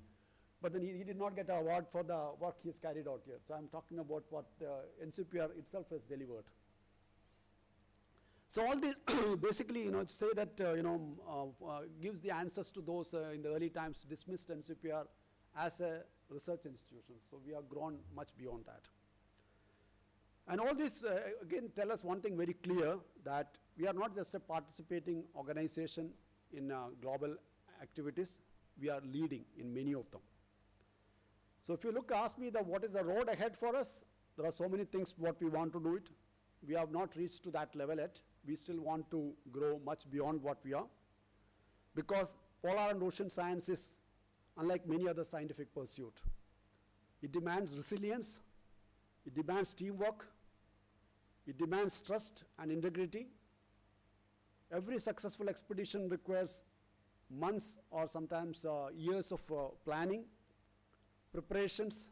but then he did not get an award for the work he has carried out here. So I'm talking about what NCPOR itself has delivered. So all this basically, say that, gives the answers to those in the early times dismissed NCPOR as a research institution. So we have grown much beyond that. And all this, again, tell us one thing very clear, that we are not just a participating organization in global activities, we are leading in many of them. So if you ask me what is the road ahead for us, there are so many things what we want to do it. We have not reached to that level yet. We still want to grow much beyond what we are, because polar and ocean science is unlike many other scientific pursuit. It demands resilience, it demands teamwork, it demands trust and integrity. Every successful expedition requires months or sometimes years of planning, preparations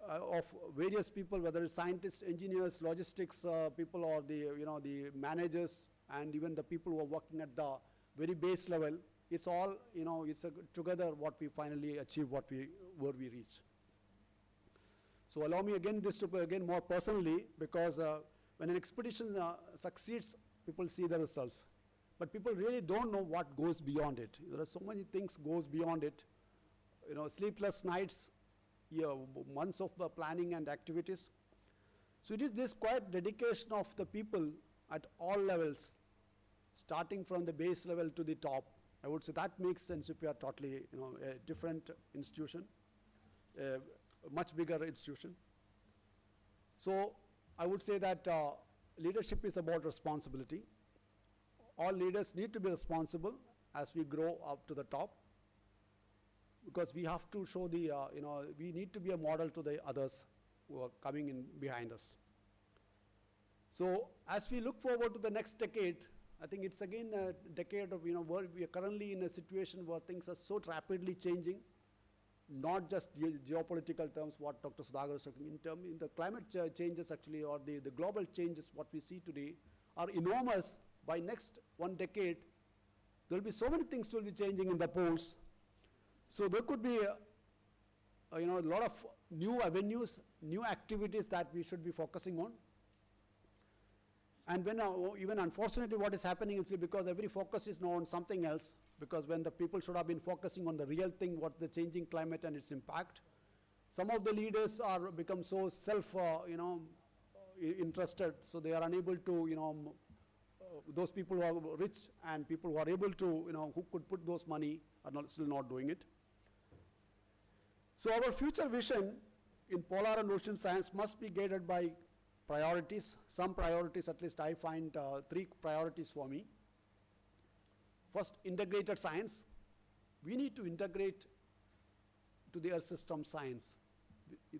of various people, whether it's scientists, engineers, logistics people, or the managers, and even the people who are working at the very base level. It's all, it's together what we finally achieve, where we reach. So allow me again this to again more personally, because when an expedition succeeds, people see the results. But people really don't know what goes beyond it. There are so many things goes beyond it. Sleepless nights, months of planning and activities. So it is this quiet dedication of the people at all levels, starting from the base level to the top. I would say that makes NCPOR totally, a different institution, a much bigger institution. So I would say that leadership is about responsibility. All leaders need to be responsible as we grow up to the top, because we have to show the, we need to be a model to the others who are coming in behind us. So as we look forward to the next decade, I think it's again a decade of, where we are currently in a situation where things are so rapidly changing, not just geopolitical terms, what Dr. Sudhakar is talking, in the climate changes actually, or the global changes, what we see today are enormous. By next 1 decade, there will be so many things will be changing in the poles. So there could be a lot of new avenues, new activities that we should be focusing on. And when even unfortunately what is happening is because every focus is now on something else, because when the people should have been focusing on the real thing, what the changing climate and its impact. Some of the leaders are become so self, interested, so they are unable to, those people who are rich and people who are able to, who could put those money are still not doing it. So our future vision in polar and ocean science must be guided by priorities. Some priorities, at least I find 3 priorities for me. First, integrated science. We need to integrate to the Earth system science.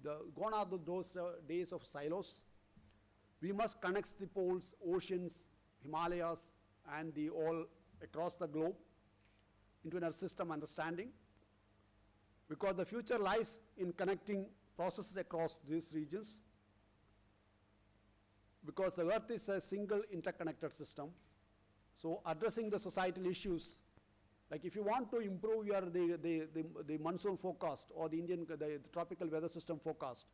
Gone are those days of silos. We must connect the poles, oceans, Himalayas, and all across the globe into an Earth system understanding, because the future lies in connecting processes across these regions. because the Earth is a single interconnected system. So addressing the societal issues, like if you want to improve your the monsoon forecast or the tropical weather system forecast,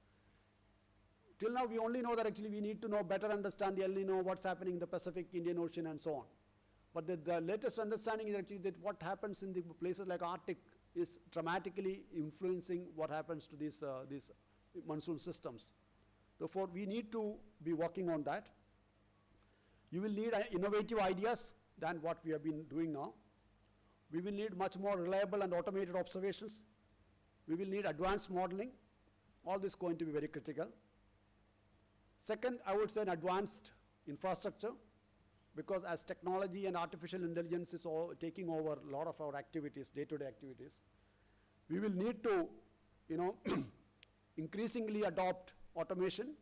till now we only know that actually we need to know better understand the El Nino, what's happening in the Pacific, Indian Ocean and so on. But the latest understanding is actually that what happens in the places like Arctic is dramatically influencing what happens to these monsoon systems. Therefore, we need to be working on that. You will need innovative ideas than what we have been doing now. We will need much more reliable and automated observations. We will need advanced modeling. All this is going to be very critical. Second, I would say an advanced infrastructure, because as technology and artificial intelligence is all taking over a lot of our activities, day-to-day activities, we will need to, increasingly adopt automation,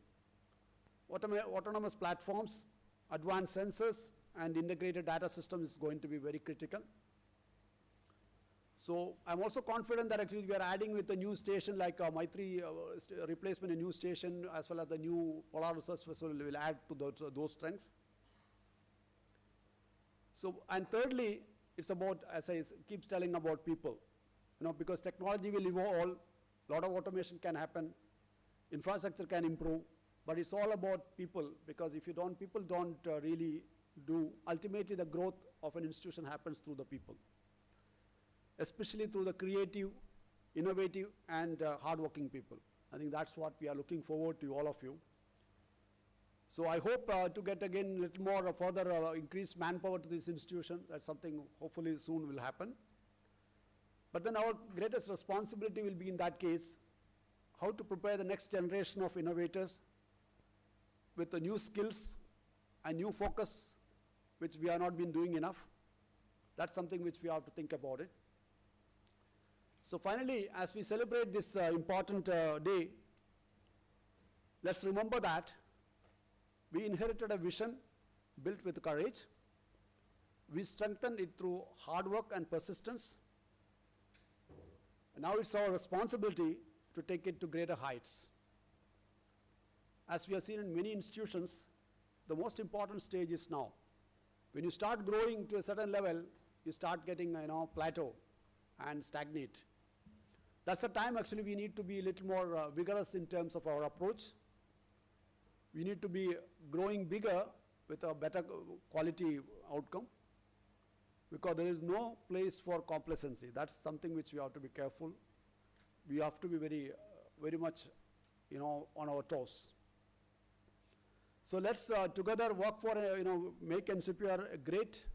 autonomous platforms, advanced sensors, and integrated data systems is going to be very critical. So I'm also confident that actually we are adding with a new station like Maitri replacement, a new station, as well as the new Polar Research Facility will add to those strengths. So, and thirdly, it's about, as I keep telling about people, because technology will evolve, a lot of automation can happen, infrastructure can improve, but it's all about people, because if people don't really do, ultimately the growth of an institution happens through the people, especially through the creative, innovative, and hardworking people. I think that's what we are looking forward to, all of you. So I hope to get again a little more further increased manpower to this institution. That's something hopefully soon will happen. But then our greatest responsibility will be in that case, how to prepare the next generation of innovators with the new skills and new focus, which we have not been doing enough. That's something which we have to think about it. So finally, as we celebrate this important day, let's remember that we inherited a vision built with courage. We strengthened it through hard work and persistence. And now it's our responsibility to take it to greater heights. As we have seen in many institutions, the most important stage is now. When you start growing to a certain level, you start getting, plateau and stagnate. That's the time actually we need to be a little more vigorous in terms of our approach. We need to be growing bigger with a better quality outcome, because there is no place for complacency. That's something which we have to be careful. We have to be very, very much, on our toes. So let's together work for, make NCPOR great,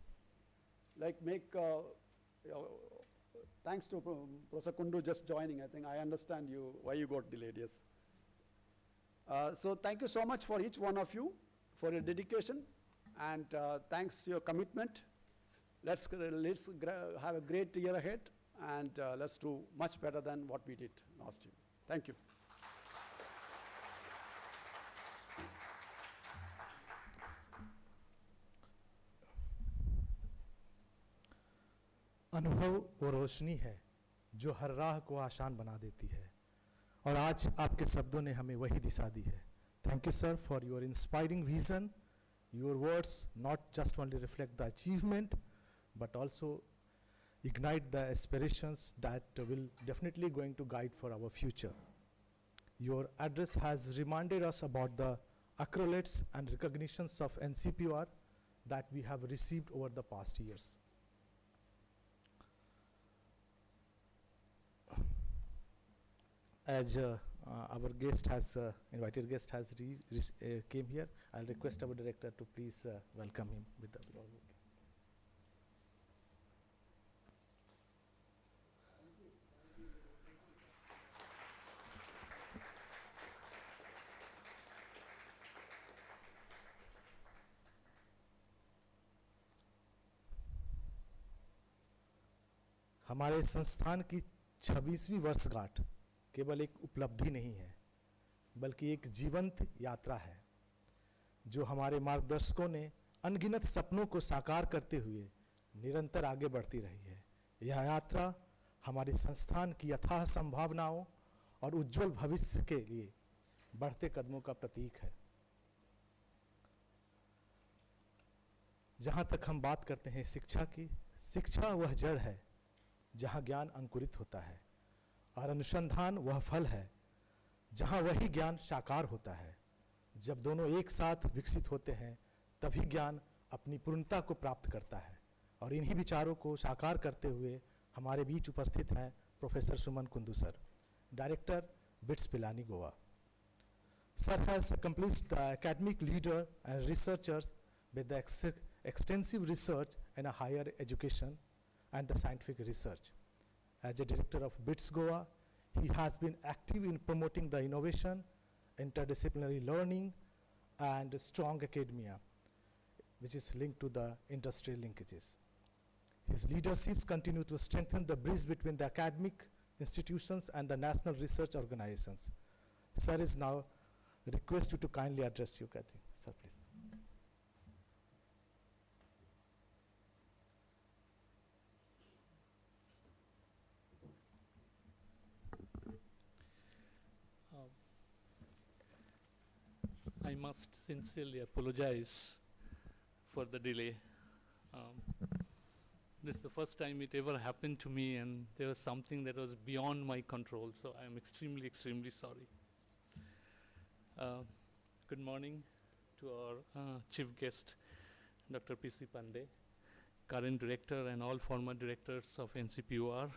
thanks to Professor Kundu just joining. I think I understand why you got delayed, yes. So thank you so much for each one of you for your dedication, and thanks your commitment. Let's have a great year ahead, and let's do much better than what we did last year. Thank you. अनुभव वो रोशनी है जो हर राह को आसान बना देती है, और आज आपके शब्दों ने हमें वही दिशा दी है. Thank you, sir, for your inspiring vision. Your words not just only reflect the achievement, but also ignite the aspirations that will definitely going to guide for our future. Your address has reminded us about the accolades and recognitions of NCPOR that we have received over the past years. As our guest has, invited guest has came here, I'll request our director to please welcome him with the हमारे संस्थान की 26वीं वर्षगांठ केवल एक उपलब्धि नहीं है, बल्कि एक जीवंत यात्रा है जो हमारे मार्गदर्शकों ने अनगिनत सपनों को साकार करते हुए निरंतर आगे बढ़ती रही है. यह यात्रा हमारे संस्थान की अथाह संभावनाओं और उज्जवल भविष्य के लिए बढ़ते कदमों का प्रतीक है. जहाँ तक हम बात करते हैं शिक्षा की, शिक्षा वह जड़ है जहाँ ज्ञान अंकुरित होता है, और अनुसंधान वह फल है जहाँ वही ज्ञान साकार होता है। जब दोनों एक साथ विकसित होते हैं तभी ज्ञान अपनी पूर्णता को प्राप्त करता है। और इन्हीं विचारों को साकार करते हुए हमारे बीच उपस्थित हैं professor Suman Kundu sir, director BITS Pilani Goa. Sir has accomplished the academic leader and researchers with the extensive research in a higher education and the scientific research. As a director of BITS Goa, he has been active in promoting the innovation, interdisciplinary learning, and strong academia, which is linked to the industrial linkages. His leaderships continue to strengthen the bridge between the academic institutions and the national research organizations. Sir is now request you to kindly address you, Kathy. Sir, please. I must sincerely apologize for the delay. This is the first time it ever happened to me, and there was something that was beyond my control, so I am extremely, extremely sorry. Good morning to our chief guest, Dr. P.C. Pandey, current director and all former directors of NCPOR,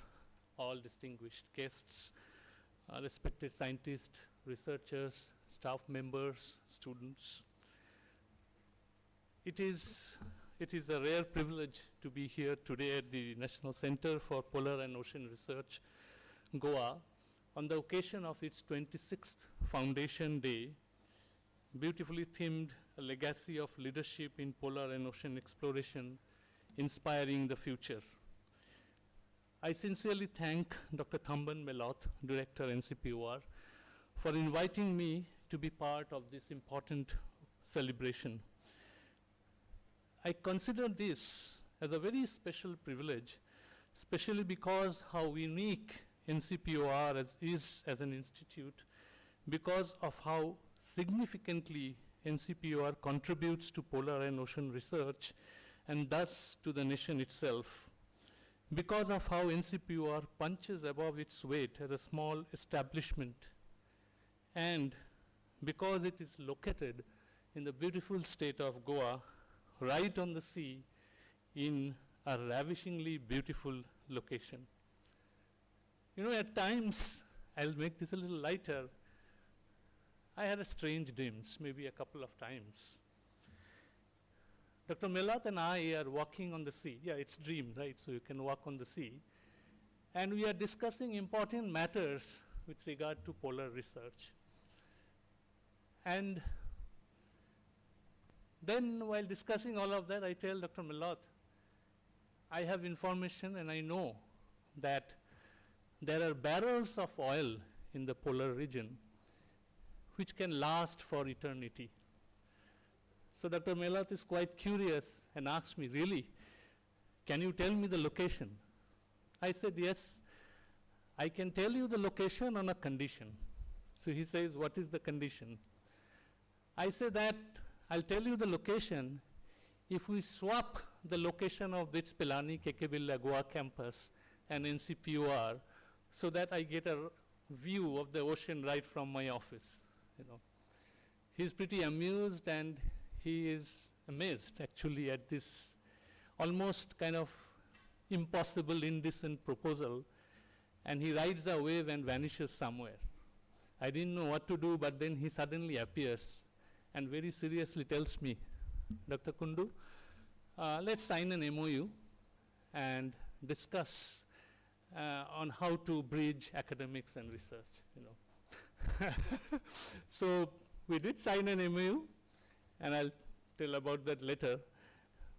all distinguished guests, respected scientists, researchers, staff members, students. It is a rare privilege to be here today at the National Center for Polar and Ocean Research, Goa, on the occasion of its 26th Foundation Day, beautifully themed A Legacy of Leadership in Polar and Ocean Exploration, Inspiring the Future. I sincerely thank Dr. Thamban Melot, Director NCPOR, for inviting me to be part of this important celebration. I consider this as a very special privilege, especially because how unique NCPOR is as an institute, because of how significantly NCPOR contributes to polar and ocean research, and thus to the nation itself, because of how NCPOR punches above its weight as a small establishment, and because it is located in the beautiful state of Goa, right on the sea, in a ravishingly beautiful location. You know, at times, I'll make this a little lighter, I had a strange dreams, maybe a couple of times. Dr. Melot and I are walking on the sea. Yeah, it's dream, right? So you can walk on the sea. And we are discussing important matters with regard to polar research. And then while discussing all of that, I tell Dr. Melot, I have information and I know that there are barrels of oil in the polar region which can last for eternity. So Dr. Melot is quite curious and asks me, really, can you tell me the location? I said, yes, I can tell you the location on a condition. So he says, what is the condition? I say that I'll tell you the location if we swap the location of BITS Pilani Kekevilla Goa campus and NCPOR so that I get a view of the ocean right from my office. You know, he's pretty amused and he is amazed actually at this almost kind of impossible, indecent proposal, and he rides a wave and vanishes somewhere. I didn't know what to do, but then he suddenly appears and very seriously tells me, Dr. Kundu, let's sign an MOU and discuss on how to bridge academics and research, you know. So we did sign an MOU, and I'll tell about that later.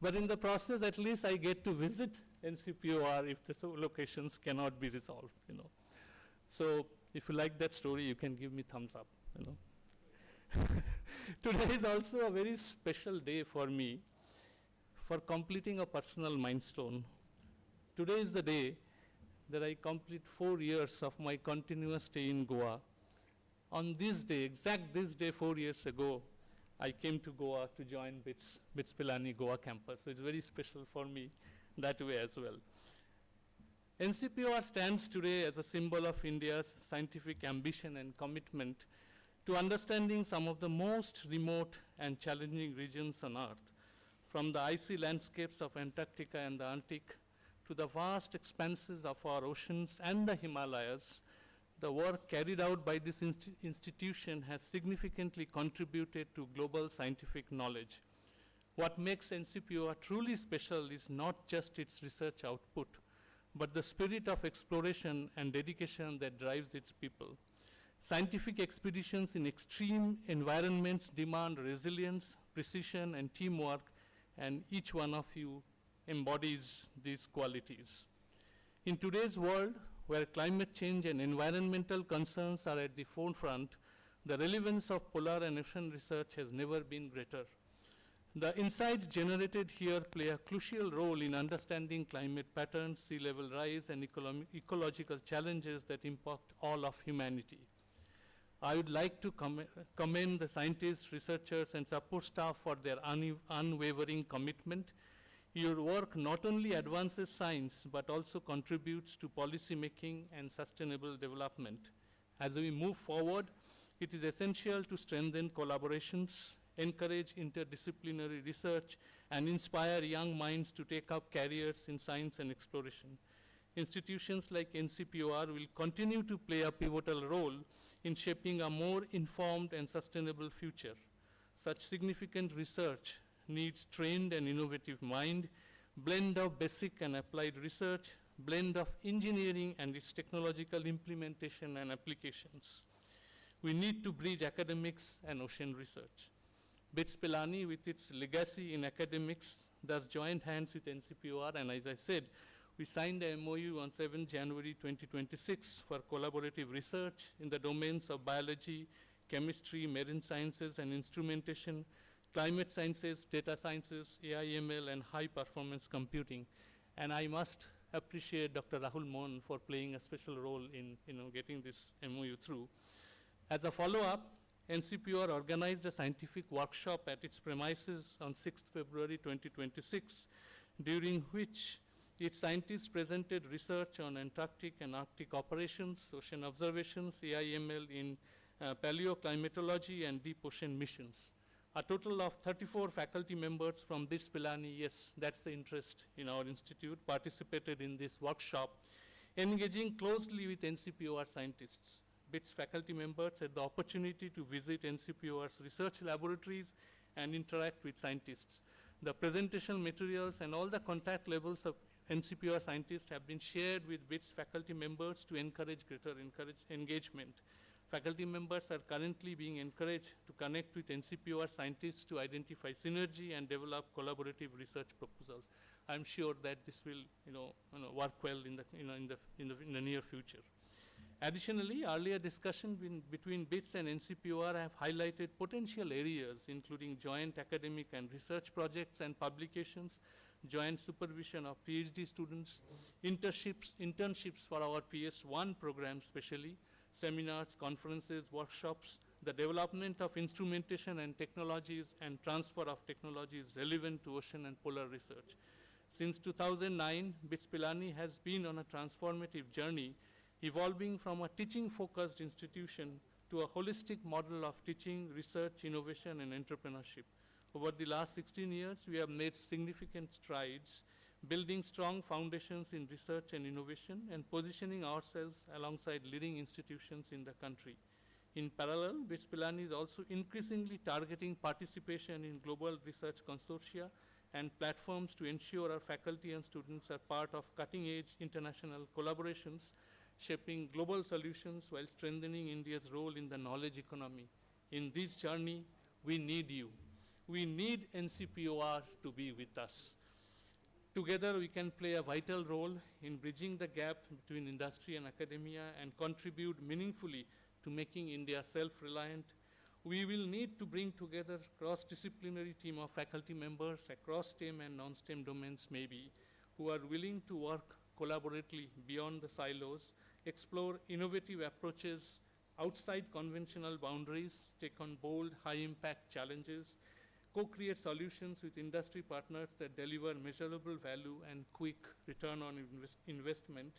But in the process, at least I get to visit NCPOR if the locations cannot be resolved, you know. So if you like that story, you can give me thumbs up, you know. Today is also a very special day for me for completing a personal milestone. Today is the day that I complete 4 years of my continuous stay in Goa. On this day, exact this day 4 years ago, I came to Goa to join BITS Pilani Goa campus. So it's very special for me that way as well. NCPOR stands today as a symbol of India's scientific ambition and commitment to understanding some of the most remote and challenging regions on Earth, from the icy landscapes of Antarctica and the Arctic to the vast expanses of our oceans and the Himalayas. The work carried out by this institution has significantly contributed to global scientific knowledge. What makes NCPOR truly special is not just its research output, but the spirit of exploration and dedication that drives its people. Scientific expeditions in extreme environments demand resilience, precision, and teamwork, and each one of you embodies these qualities. In today's world, where climate change and environmental concerns are at the forefront, the relevance of polar and ocean research has never been greater. The insights generated here play a crucial role in understanding climate patterns, sea level rise, and ecological challenges that impact all of humanity. I would like to commend the scientists, researchers, and support staff for their unwavering commitment. Your work not only advances science, but also contributes to policy making and sustainable development. As we move forward, it is essential to strengthen collaborations, encourage interdisciplinary research, and inspire young minds to take up careers in science and exploration. Institutions like NCPOR will continue to play a pivotal role in shaping a more informed and sustainable future. Such significant research needs trained and innovative mind, blend of basic and applied research, blend of engineering and its technological implementation and applications. We need to bridge academics and ocean research. BITS Pilani, with its legacy in academics, thus joined hands with NCPOR, and as I said, we signed a MOU on 7 January 2026 for collaborative research in the domains of biology, chemistry, marine sciences and instrumentation, climate sciences, data sciences, AI/ML, and high-performance computing. And I must appreciate Dr. Rahul Mohan for playing a special role in getting this MOU through. As a follow-up, NCPOR organized a scientific workshop at its premises on 6th February 2026, during which its scientists presented research on Antarctic and Arctic operations, ocean observations, AI/ML in paleoclimatology, and deep ocean missions. A total of 34 faculty members from BITS Pilani, yes, that's the interest in our institute, participated in this workshop, engaging closely with NCPOR scientists. BITS faculty members had the opportunity to visit NCPOR's research laboratories and interact with scientists. The presentation materials and all the contact levels of NCPOR scientists have been shared with BITS faculty members to encourage greater engagement. Faculty members are currently being encouraged to connect with NCPOR scientists to identify synergy and develop collaborative research proposals. I'm sure that this will work well in the near future. Additionally, earlier discussion between BITS and NCPOR have highlighted potential areas, including joint academic and research projects and publications, joint supervision of PhD students, internships for our PS1 program especially, seminars, conferences, workshops, the development of instrumentation and technologies, and transfer of technologies relevant to ocean and polar research. Since 2009, BITS Pilani has been on a transformative journey, evolving from a teaching-focused institution to a holistic model of teaching, research, innovation, and entrepreneurship. Over the last 16 years, we have made significant strides, building strong foundations in research and innovation, and positioning ourselves alongside leading institutions in the country. In parallel, BITS Pilani is also increasingly targeting participation in global research consortia and platforms to ensure our faculty and students are part of cutting-edge international collaborations, shaping global solutions while strengthening India's role in the knowledge economy. In this journey, we need you. We need NCPOR to be with us. Together, we can play a vital role in bridging the gap between industry and academia and contribute meaningfully to making India self-reliant. We will need to bring together a cross-disciplinary team of faculty members across STEM and non-STEM domains maybe, who are willing to work collaboratively beyond the silos, explore innovative approaches outside conventional boundaries, take on bold, high-impact challenges, co-create solutions with industry partners that deliver measurable value and quick return on investment,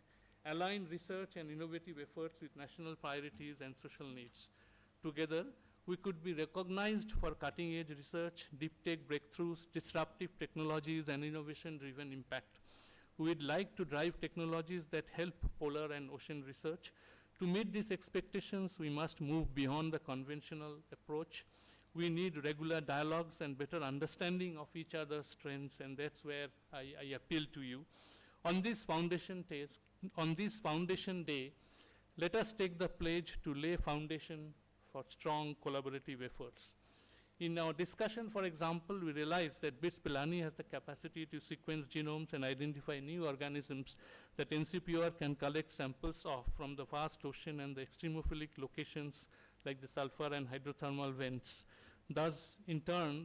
align research and innovative efforts with national priorities and social needs. Together, we could be recognized for cutting-edge research, deep tech breakthroughs, disruptive technologies, and innovation-driven impact. We would like to drive technologies that help polar and ocean research. To meet these expectations, we must move beyond the conventional approach. We need regular dialogues and better understanding of each other's strengths, and that's where I appeal to you. On this foundation day, let us take the pledge to lay foundation for strong collaborative efforts. In our discussion, for example, we realized that BITS Pilani has the capacity to sequence genomes and identify new organisms that NCPOR can collect samples of from the vast ocean and the extremophilic locations like the sulfur and hydrothermal vents. Thus,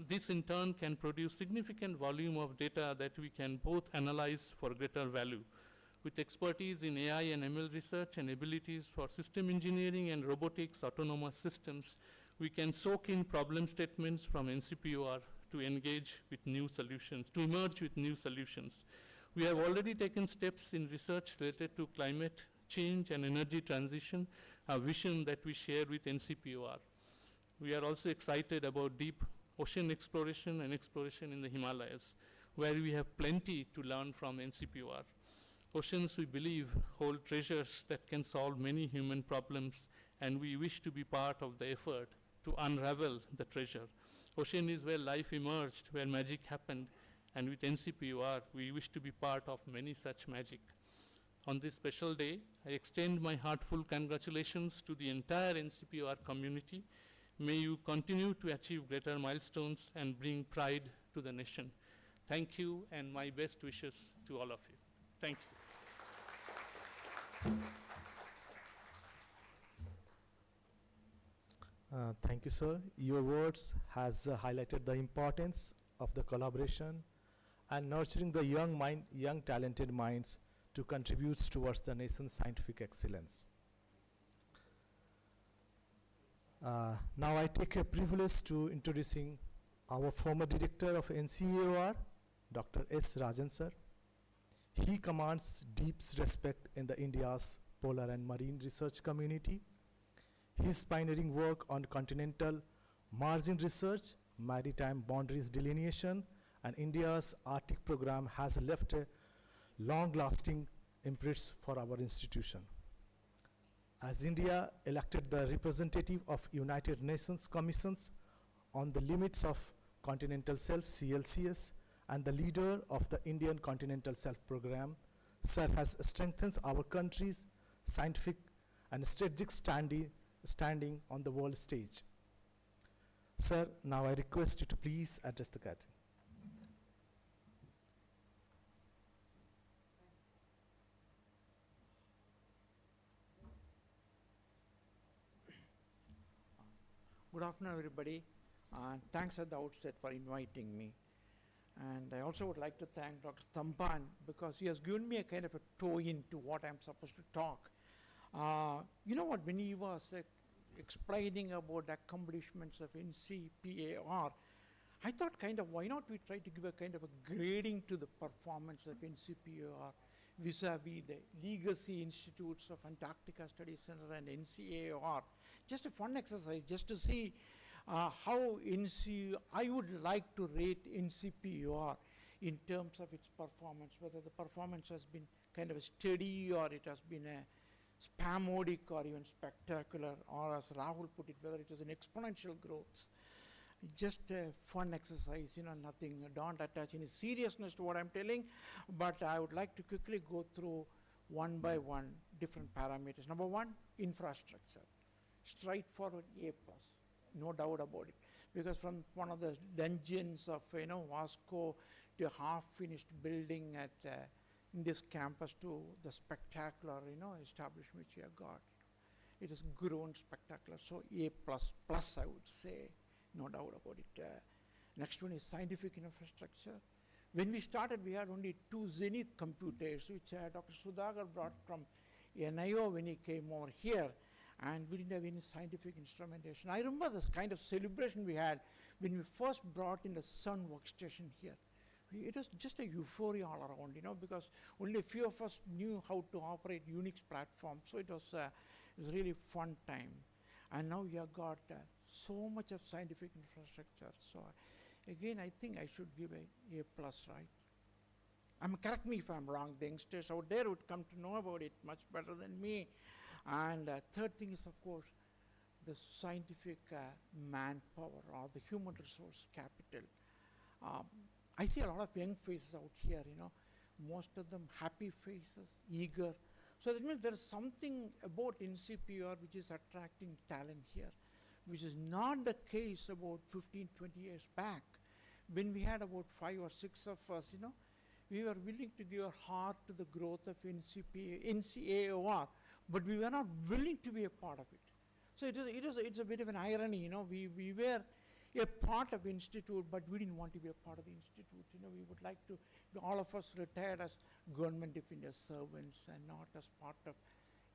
this in turn can produce significant volume of data that we can both analyze for greater value. With expertise in AI and ML research and abilities for system engineering and robotics, autonomous systems, we can soak in problem statements from NCPOR to engage with new solutions, to emerge with new solutions. We have already taken steps in research related to climate change and energy transition, a vision that we share with NCPOR. We are also excited about deep ocean exploration and exploration in the Himalayas, where we have plenty to learn from NCPOR. Oceans, we believe, hold treasures that can solve many human problems, and we wish to be part of the effort to unravel the treasure. Ocean is where life emerged, where magic happened, and with NCPOR, we wish to be part of many such magic. On this special day, I extend my heartfelt congratulations to the entire NCPOR community. May you continue to achieve greater milestones and bring pride to the nation. Thank you, and my best wishes to all of you. Thank you. Thank you, sir. Your words has highlighted the importance of the collaboration and nurturing the young talented minds to contribute towards the nation's scientific excellence. Now I take a privilege to introducing our former director of NCAOR, Dr. S. Rajan sir. He commands deep respect in the India's polar and marine research community. His pioneering work on continental margin research, maritime boundaries delineation, and India's Arctic program has left a long-lasting imprint for our institution. As India elected the representative of United Nations Commissions on the Limits of Continental Shelf, CLCS, and the leader of the Indian Continental Shelf Program, sir has strengthened our country's scientific and strategic standing on the world stage. Sir, now I request you to please address the gathering. Good afternoon, everybody. Thanks at the outset for inviting me. And I also would like to thank Dr. Thampan because he has given me a kind of a toe into what I'm supposed to talk. You know what, when he was explaining about the accomplishments of NCPOR, I thought kind of why not we try to give a kind of a grading to the performance of NCPOR vis-a-vis the Legacy Institutes of Antarctica Study Center and NCAOR. Just a fun exercise, just to see how I would like to rate NCPOR in terms of its performance, whether the performance has been kind of steady or it has been a spasmodic or even spectacular, or as Rahul put it, whether it is an exponential growth. Just a fun exercise, nothing, don't attach any seriousness to what I'm telling, but I would like to quickly go through one by one different parameters. Number one, infrastructure. Straightforward A+, no doubt about it. Because from one of the dungeons of, Vasco to a half-finished building at in this campus to the spectacular, establishment which we have got. It has grown spectacular, so A++, I would say. No doubt about it. Next one is scientific infrastructure. When we started, we had only 2 Zenith computers, which Dr. Sudhakar brought from NIO when he came over here. and we didn't have any scientific instrumentation. I remember this kind of celebration we had when we first brought in the Sun workstation here. It was just a euphoria all around, because only a few of us knew how to operate Unix platform. So it was really fun time. And now we have got so much of scientific infrastructure. So again, I think I should give a plus, right? Correct me if I'm wrong. The youngsters out there would come to know about it much better than me. And third thing is, of course, the scientific manpower or the human resource capital. I see a lot of young faces out here, most of them happy faces, eager. So that means there is something about NCPOR which is attracting talent here, which is not the case about 15, 20 years back, when we had about 5 or 6 of us, we were willing to give our heart to the growth of NCAOR, but we were not willing to be a part of it. So it's a bit of an irony, we were a part of institute, but we didn't want to be a part of the institute. We would like to, all of us retired as government of India servants and not as part of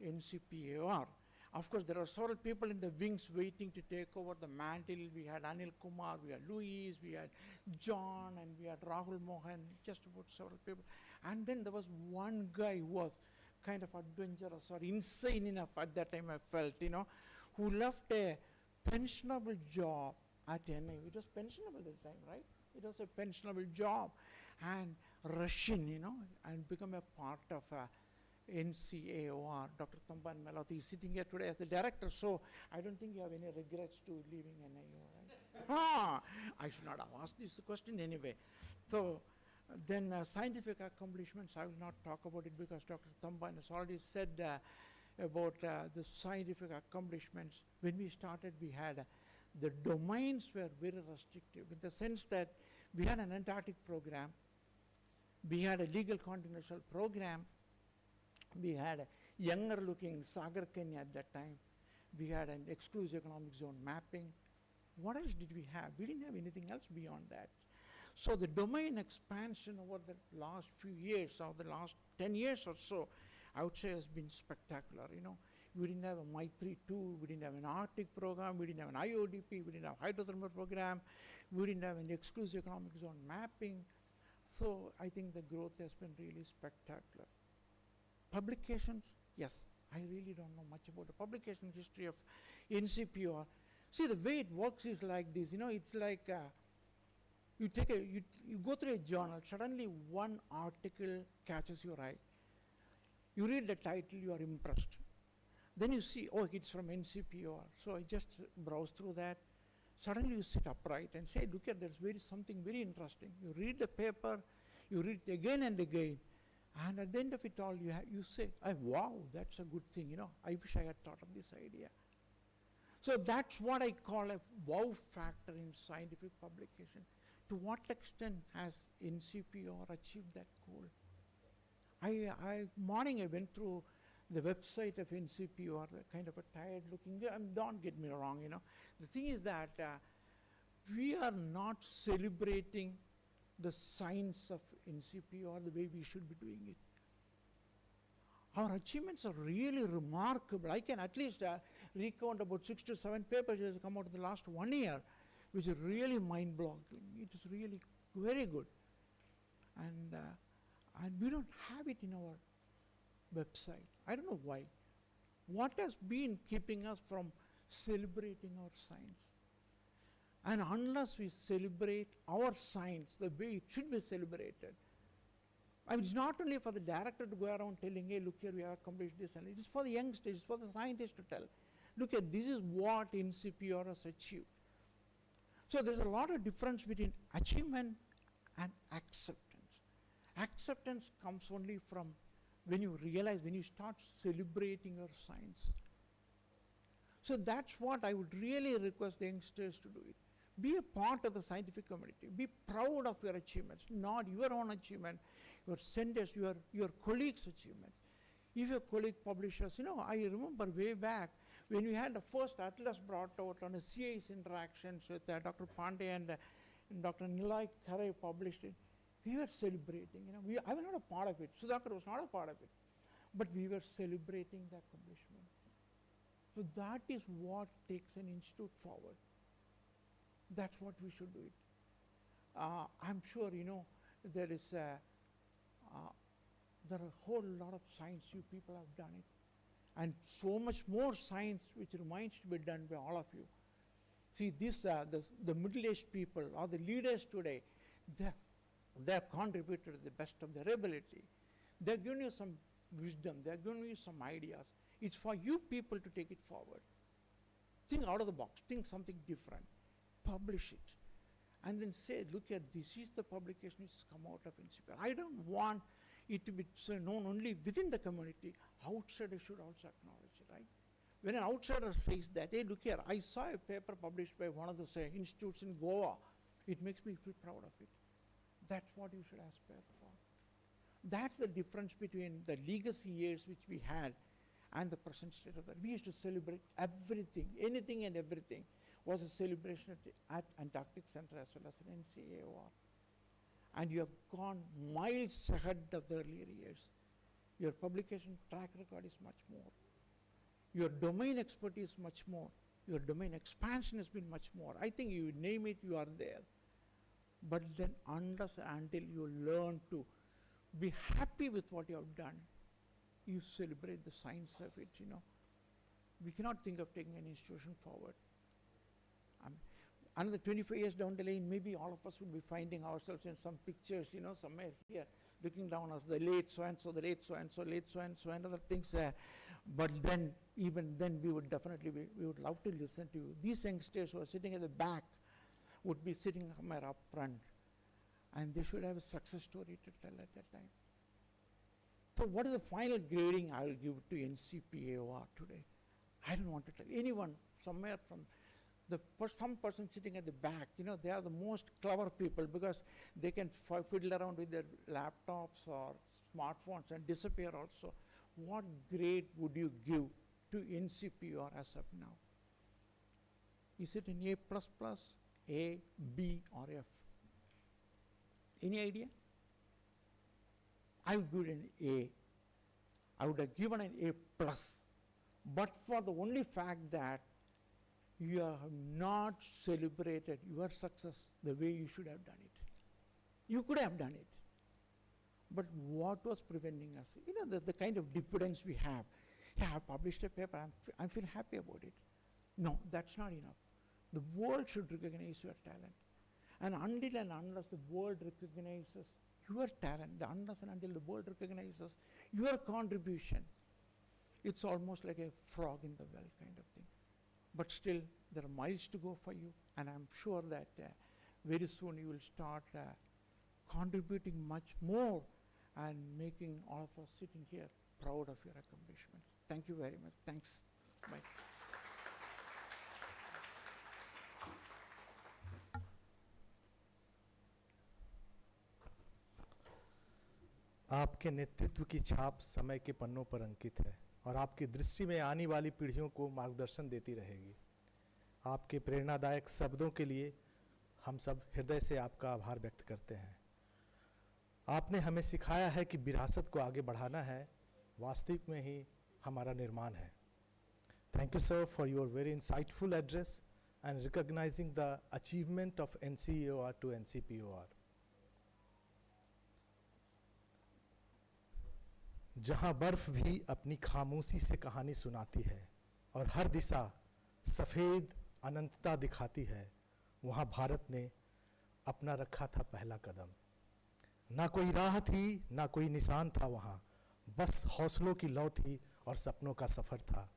NCPOR. Of course, there are several people in the wings waiting to take over the mantle. We had Anil Kumar, we had Louis, we had John, and we had Rahul Mohan, just about several people. And then there was one guy who was kind of adventurous or insane enough at that time, I felt, who left a pensionable job at NI. It was pensionable this time, right? It was a pensionable job, and Russian, and become a part of NCAOR. Dr. Tampan Melati is sitting here today as the director, so I don't think you have any regrets to leaving NIO, right? I should not have asked this question anyway. So then scientific accomplishments, I will not talk about it because Dr. Tampan has already said about the scientific accomplishments. When we started, we had the domains were very restrictive in the sense that we had an Antarctic program, we had a legal continental program, we had a younger looking Sagar Kenya at that time, we had an exclusive economic zone mapping. What else did we have? We didn't have anything else beyond that. So the domain expansion over the last few years, or the last 10 years or so, I would say has been spectacular. We didn't have a Maitri 2, we didn't have an Arctic program, we didn't have an IODP, we didn't have a hydrothermal program, we didn't have an exclusive economic zone mapping. So I think the growth has been really spectacular. Publications, yes, I really don't know much about the publication history of NCPOR. See, the way it works is like this, it's like you go through a journal, suddenly one article catches your eye. You read the title, you are impressed. Then you see, oh, it's from NCPOR. So I just browse through that. Suddenly you sit upright and say, look at, there's something very interesting. You read the paper, you read it again and again. And at the end of it all, you say, wow, that's a good thing. I wish I had thought of this idea. So that's what I call a wow factor in scientific publication. To what extent has NCPOR achieved that goal? Morning I went through the website of NCPOR, kind of a tired looking, don't get me wrong, The thing is that we are not celebrating the science of NCPOR the way we should be doing it. Our achievements are really remarkable. I can at least recount about 6 to 7 papers that have come out in the last 1 year, which is really mind-boggling. It is really very good. And we don't have it in our website. I don't know why. What has been keeping us from celebrating our science? And unless we celebrate our science the way it should be celebrated, it's not only for the director to go around telling, hey, look here, we have accomplished this, and it is for the youngsters, it's for the scientists to tell. Look at, this is what NCPOR has achieved. So there's a lot of difference between achievement and acceptance. Acceptance comes only from when you realize, when you start celebrating your science. So that's what I would really request the youngsters to do it. Be a part of the scientific community. Be proud of your achievements, not your own achievement, your centers, your colleagues' achievements. If your colleague publishes, I remember way back when we had the first atlas brought out on a CIS interactions with Dr. Pandey and Dr. Nilay Khare published it. We were celebrating, I was not a part of it. Sudhakar was not a part of it. But we were celebrating the accomplishment. So that is what takes an institute forward. That's what we should do it. I'm sure, you know, there are a whole lot of science you people have done it. And so much more science which remains to be done by all of you. See, the middle-aged people or the leaders today, they have contributed to the best of their ability. They're giving you some wisdom, they're giving you some ideas. It's for you people to take it forward. Think out of the box, think something different, publish it. And then say, look at this is the publication which has come out of NCPOR. I don't want it to be known only within the community. Outsiders should also acknowledge it, right? When an outsider says that, hey, look here, I saw a paper published by one of the institutes in Goa, it makes me feel proud of it. That's what you should aspire for. That's the difference between the legacy years which we had and the present state of that. We used to celebrate everything, anything and everything was a celebration at Antarctic Center as well as at NCAOR. And you have gone miles ahead of the earlier years. Your publication track record is much more. Your domain expertise much more. Your domain expansion has been much more. I think you name it, you are there. But then unless and until you learn to be happy with what you have done, you celebrate the science of it, you know. We cannot think of taking an institution forward. Another 25 years down the lane, maybe all of us will be finding ourselves in some pictures, you know, somewhere here, looking down as the late so-and-so, the late so-and-so, late so-and-so, and other things. But then, even then, we would definitely we would love to listen to you. These youngsters who are sitting at the back would be sitting somewhere up front, and they should have a success story to tell at that time. So what is the final grading I will give to NCPOR today? I don't want to tell anyone somewhere from some person sitting at the back, you know, they are the most clever people because they can fiddle around with their laptops or smartphones and disappear also. What grade would you give to NCPOR as of now? Is it an A++, A, B, or F? Any idea? I would give it an A. I would have given an A+, but for the only fact that you have not celebrated your success the way you should have done it. You could have done it. But what was preventing us? You know, the kind of diffidence we have. Yeah, I published a paper, I feel happy about it. No, that's not enough. The world should recognize your talent. And until and unless the world recognizes your talent, unless and until the world recognizes your contribution, it's almost like a frog in the well kind of thing. But still, there are miles to go for you, and I'm sure that very soon you will start contributing much more and making all of us sitting here proud of your accomplishment. Thank you very much. Thanks. Bye. आपके नेतृत्व की छाप समय के पन्नों पर अंकित है और आपकी दृष्टि में आने वाली पीढ़ियों को मार्गदर्शन देती रहेगी। आपके प्रेरणादायक शब्दों के लिए हम सब हृदय से आपका आभार व्यक्त करते हैं। आपने हमें सिखाया है कि विरासत को आगे बढ़ाना है, वास्तविक में ही हमारा निर्माण है। Thank you, sir, for your very insightful address and recognizing the achievement of NCAOR to NCPOR. जहां बर्फ भी अपनी खामोशी से कहानी सुनाती है और हर दिशा सफ़ेद अनंतता दिखाती है, वहां भारत ने अपना रखा था पहला कदम। ना कोई राह थी, ना कोई निशान था वहां, बस हौसलों की लौ थी और सपनों का सफ़र था।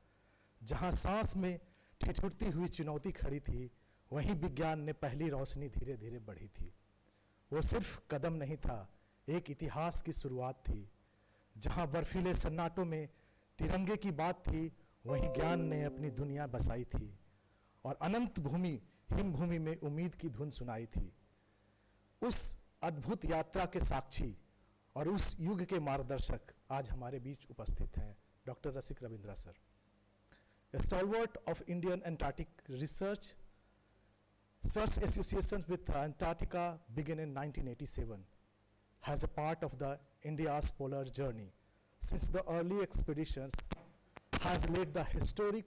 जहां सांस में ठिठुरती हुई चुनौती खड़ी थी, वहीं विज्ञान ने पहली रोशनी धीरे धीरे बढ़ी थी। वो सिर्फ कदम नहीं था, एक इतिहास की शुरुआत थी। जहां बर्फीले सन्नाटों में तिरंगे की बात थी, वहीं ज्ञान ने अपनी दुनिया बसाई थी और अनंत भूमि हिम भूमि में उम्मीद की धुन सुनाई थी। उस अद्भुत यात्रा के साक्षी और उस युग के मार्गदर्शक आज हमारे बीच उपस्थित हैं, doctor Rasik Ravindra sir. Stalwart of Indian Antarctic research. Such associations with Antarctica began in 1987 as a part of the India's polar journey. Since the early expeditions has laid the historic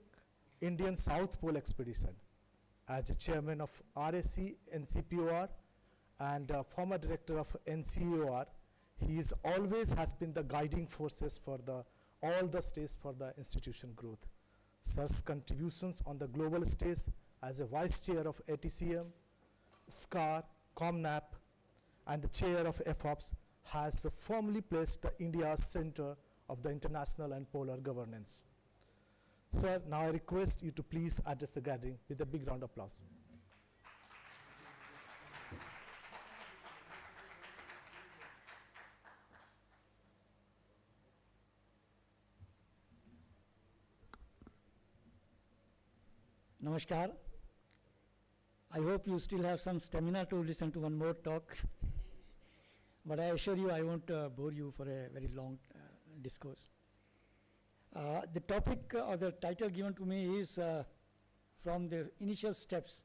Indian South Pole Expedition. As the chairman of RAC NCPOR and former director of NCAOR, he is always has been the guiding forces for all the states for the institution growth. Sir's contributions on the global stage as a vice chair of ATCM, SCAR, COMNAP, and the chair of FOPS has firmly placed the India's center of the international and polar governance. Sir, now I request you to please address the gathering with a big round of applause. Namaskar. I hope you still have some stamina to listen to one more talk. But I assure you I won't bore you for a very long discourse. The topic or the title given to me is from the initial steps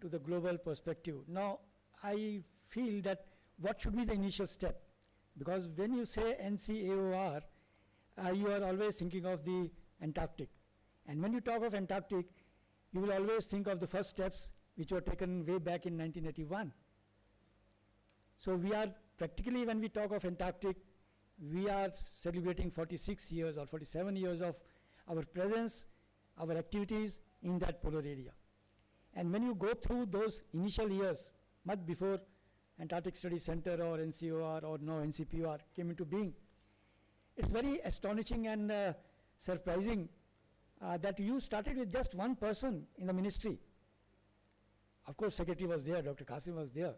to the global perspective. Now, I feel that what should be the initial step? Because when you say NCAOR, you are always thinking of the Antarctic. And when you talk of Antarctic, you will always think of the first steps which were taken way back in 1981. So we are practically, when we talk of Antarctic, we are celebrating 46 years or 47 years of our presence, our activities in that polar area. And when you go through those initial years, much before Antarctic Study Center or NCOR or now NCPOR came into being, it's very astonishing and surprising that you started with just one person in the ministry. Of course, secretary was there, Dr. Qasim was there.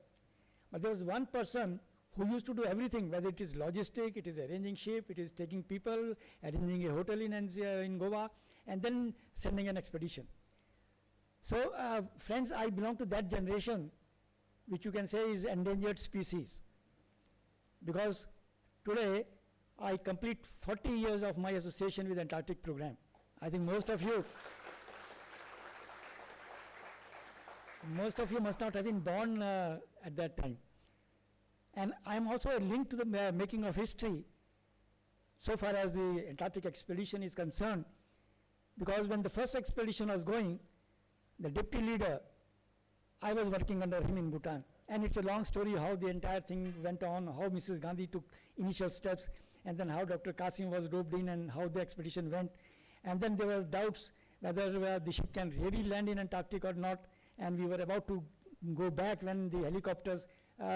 But there was one person who used to do everything, whether it is logistic, it is arranging ship, it is taking people, arranging a hotel in Goa, and then sending an expedition. So, friends, I belong to that generation, which you can say is endangered species. Because today, I complete 40 years of my association with Antarctic program. I think most of you must not have been born at that time. And I'm also linked to the making of history so far as the Antarctic expedition is concerned, because when the first expedition was going, the deputy leader, I was working under him in Bhutan. And it's a long story how the entire thing went on, how Mrs. Gandhi took initial steps, and then how Dr. Qasim was roped in and how the expedition went. And then there were doubts whether the ship can really land in Antarctic or not. And we were about to go back when the helicopters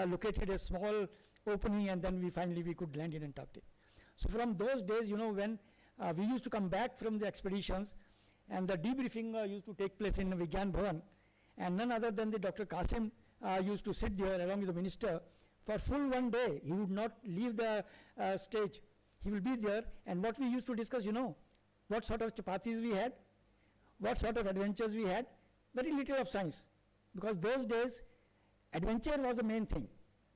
located a small opening, and then we could land in Antarctic. So from those days, you know, when we used to come back from the expeditions, and the debriefing used to take place in Vigyan Bhavan, and none other than the Dr. Qasim used to sit there along with the minister for full 1 day. He would not leave the stage. He will be there, and what we used to discuss, you know, what sort of chapatis we had, what sort of adventures we had, very little of science. Because those days, adventure was the main thing.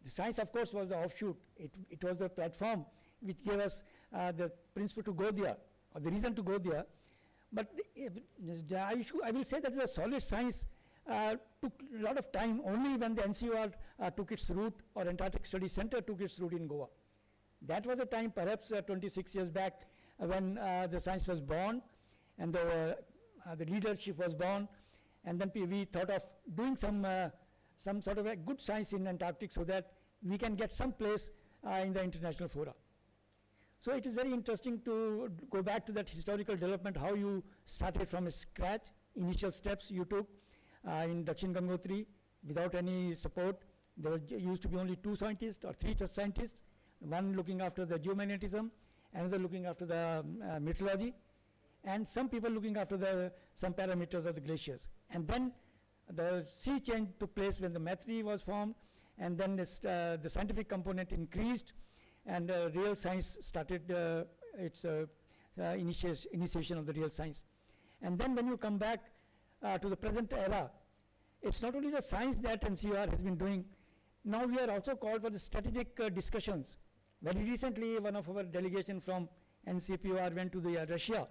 The science, of course, was the offshoot. It was the platform which gave us the principle to go there, or the reason to go there. But I will say that the solid science took a lot of time only when the NCOR took its route, or Antarctic Study Center took its route in Goa. That was a time, perhaps 26 years back, when the science was born, and the leadership was born, and then we thought of doing some sort of a good science in Antarctic so that we can get some place in the international fora. So it is very interesting to go back to that historical development, how you started from scratch, initial steps you took in Dakshin Gangotri without any support. There used to be only 2 scientists or 3 scientists, one looking after the geomagnetism, another looking after the meteorology, and some people looking after some parameters of the glaciers. And then the sea change took place when the METRI was formed, and then the scientific component increased, and real science started its initiation of the real science. And then when you come back to the present era, it's not only the science that NCOR has been doing. Now we are also called for the strategic discussions. Very recently, one of our delegation from NCPOR went to Russia.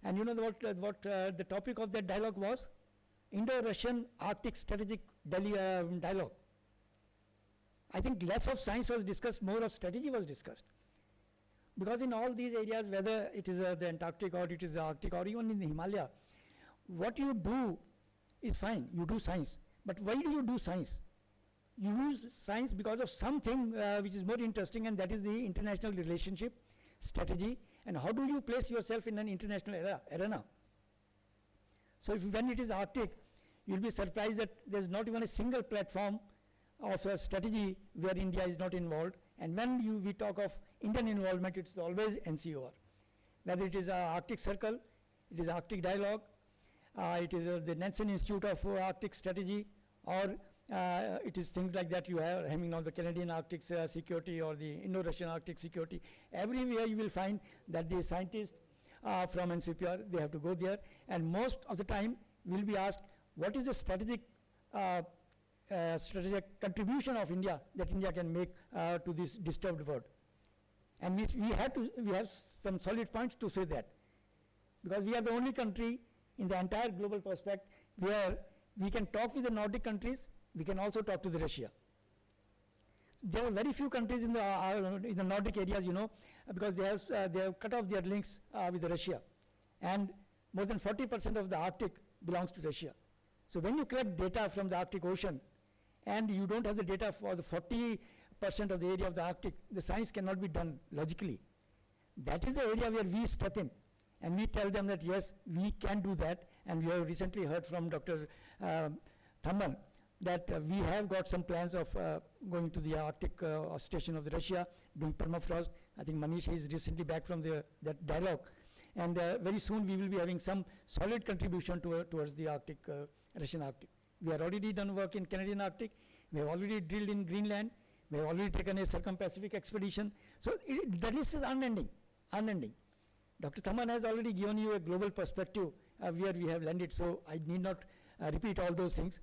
And you know what the topic of that dialogue was? Indo-Russian Arctic Strategic Dialogue. I think less of science was discussed, more of strategy was discussed. Because in all these areas, whether it is the Antarctic or it is the Arctic or even in the Himalaya, what you do is fine, you do science. But why do you do science? You use science because of something which is more interesting, and that is the international relationship, strategy, and how do you place yourself in an international arena. So when it is Arctic, you'll be surprised that there's not even a single platform of a strategy where India is not involved. And when we talk of Indian involvement, it's always NCOR. Whether it is Arctic Circle, it is Arctic Dialogue, it is the Nansen Institute of Arctic Strategy, or it is things like that you are having now the Canadian Arctic Security or the Indo-Russian Arctic Security. Everywhere you will find that the scientists from NCPOR, they have to go there, and most of the time will be asked, what is the strategic contribution of India that India can make to this disturbed world? And we have some solid points to say that, because we are the only country in the entire global prospect where we can talk with the Nordic countries, we can also talk to the Russia. There are very few countries in the Nordic areas, you know, because they have cut off their links with the Russia, and more than 40% of the Arctic belongs to Russia. So when you collect data from the Arctic Ocean, and you don't have the data for the 40% of the area of the Arctic, the science cannot be done logically. That is the area where we step in, and we tell them that yes, we can do that. And we have recently heard from Dr. Thamman that we have got some plans of going to the Arctic station of the Russia, doing permafrost. I think Manish is recently back from that dialogue. And very soon we will be having some solid contribution towards the Arctic, Russian Arctic. We have already done work in Canadian Arctic. We have already drilled in Greenland. We have already taken a circum-Pacific expedition. So the list is unending. Dr. Thamman has already given you a global perspective where we have landed, so I need not repeat all those things.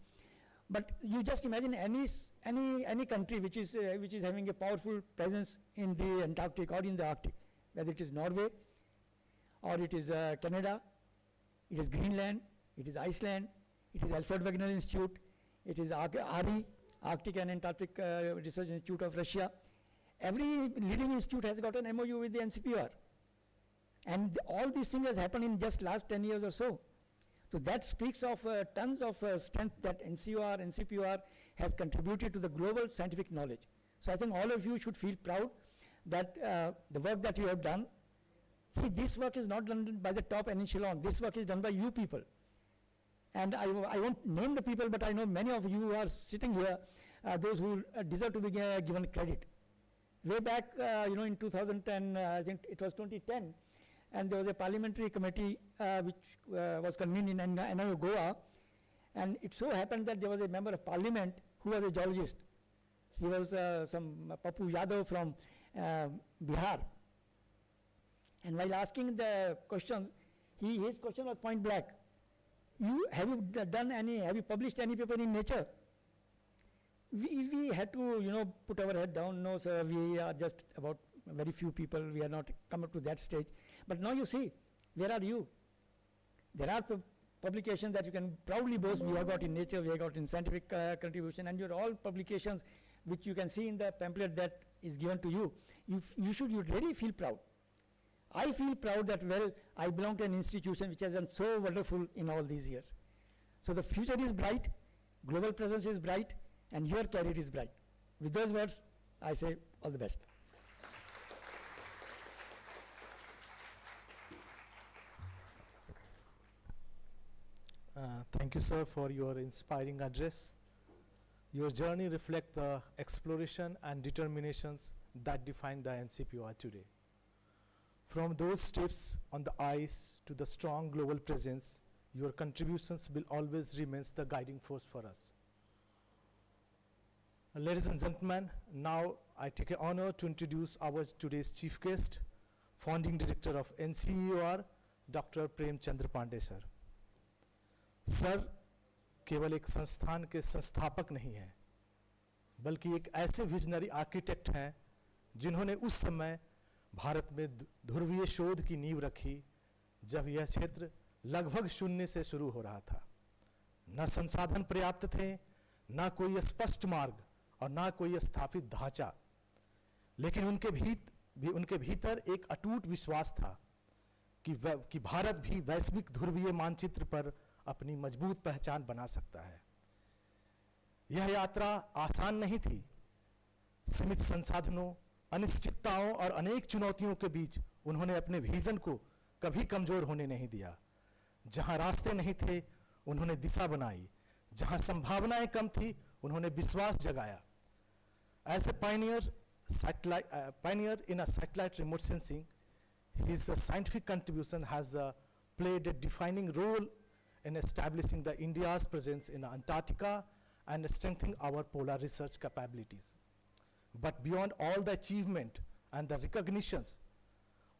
But you just imagine any country which is having a powerful presence in the Antarctic or in the Arctic, whether it is Norway, or it is Canada, it is Greenland, it is Iceland, it is Alfred Wegener Institute, it is ARI, Arctic and Antarctic Research Institute of Russia. Every leading institute has got an MOU with the NCPOR. And all these things has happened in just last 10 years or so. So that speaks of tons of strength that NCPOR has contributed to the global scientific knowledge. So I think all of you should feel proud that the work that you have done. See, this work is not done by the top echelon. This work is done by you people. And I won't name the people, but I know many of you who are sitting here, those who deserve to be given credit. Way back, in 2010, I think it was 2010, and there was a parliamentary committee which was convened in NIO Goa, and it so happened that there was a member of parliament who was a geologist. He was some Papu Yadav from Bihar. And while asking the questions, his question was point blank. Have you published any paper in Nature? We had to, put our head down. No, sir, we are just about very few people. We are not come up to that stage. But now you see, where are you? There are publications that you can proudly boast. We have got in Nature, we have got in Scientific Contribution, and your all publications, which you can see in the pamphlet that is given to you. You really feel proud. I feel proud that, well, I belong to an institution which has done so wonderful in all these years. So the future is bright, global presence is bright, and your career is bright. With those words, I say all the best. Thank you, sir, for your inspiring address. Your journey reflects the exploration and determinations that define the NCPOR today. From those steps on the ice to the strong global presence, your contributions will always remain the guiding force for us. Ladies and gentlemen, now I take an honor to introduce our today's chief guest, founding director of NCEOR, Dr. Prem Chand Pandey, sir. Sir केवल एक संस्थान के संस्थापक नहीं हैं, बल्कि एक ऐसे विजनरी आर्किटेक्ट हैं जिन्होंने उस समय भारत में ध्रुवीय शोध की नींव रखी जब यह क्षेत्र लगभग शून्य से शुरू हो रहा था। न संसाधन पर्याप्त थे, न कोई स्पष्ट मार्ग और न कोई स्थापित ढांचा, लेकिन उनके भी उनके भीतर एक अटूट विश्वास था कि भारत भी वैश्विक ध्रुवीय मानचित्र पर अपनी मजबूत पहचान बना सकता है। यह यात्रा आसान नहीं थी। सीमित संसाधनों, अनिश्चितताओं और अनेक चुनौतियों के बीच उन्होंने अपने विजन को कभी कमजोर होने नहीं दिया। जहां रास्ते नहीं थे, उन्होंने दिशा बनाई। जहां संभावनाएं कम थी, उन्होंने विश्वास जगाया। As a pioneer in a satellite remote sensing, his scientific contribution has played a defining role in establishing India's presence in Antarctica and strengthening our polar research capabilities. But beyond all the achievement and the recognitions,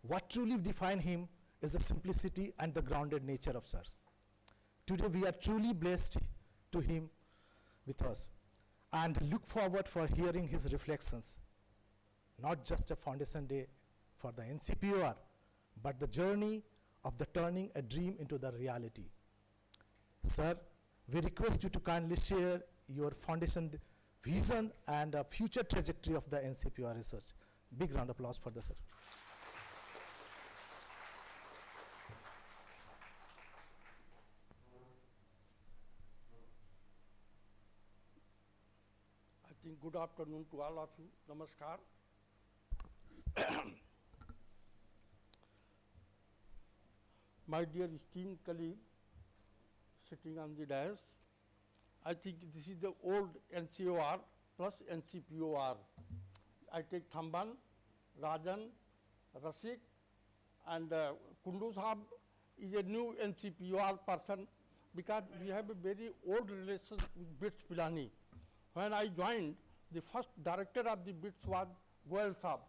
what truly defines him is the simplicity and the grounded nature of sir. Today we are truly blessed to him with us and look forward for hearing his reflections, not just a foundation day for the NCPOR, but the journey of the turning a dream into the reality. Sir, we request you to kindly share your foundation vision and future trajectory of the NCPOR research. Big round of applause for the sir. I think good afternoon to all of you. Namaskar. My dear esteemed colleague sitting on the dais, I think this is the old NCOR plus NCPOR. I take Thamban, Rajan, Rasik, and Kundu Sahab is a new NCPOR person because we have a very old relation with BITS Pilani. When I joined, the first director of the BITS was Goel Sahab,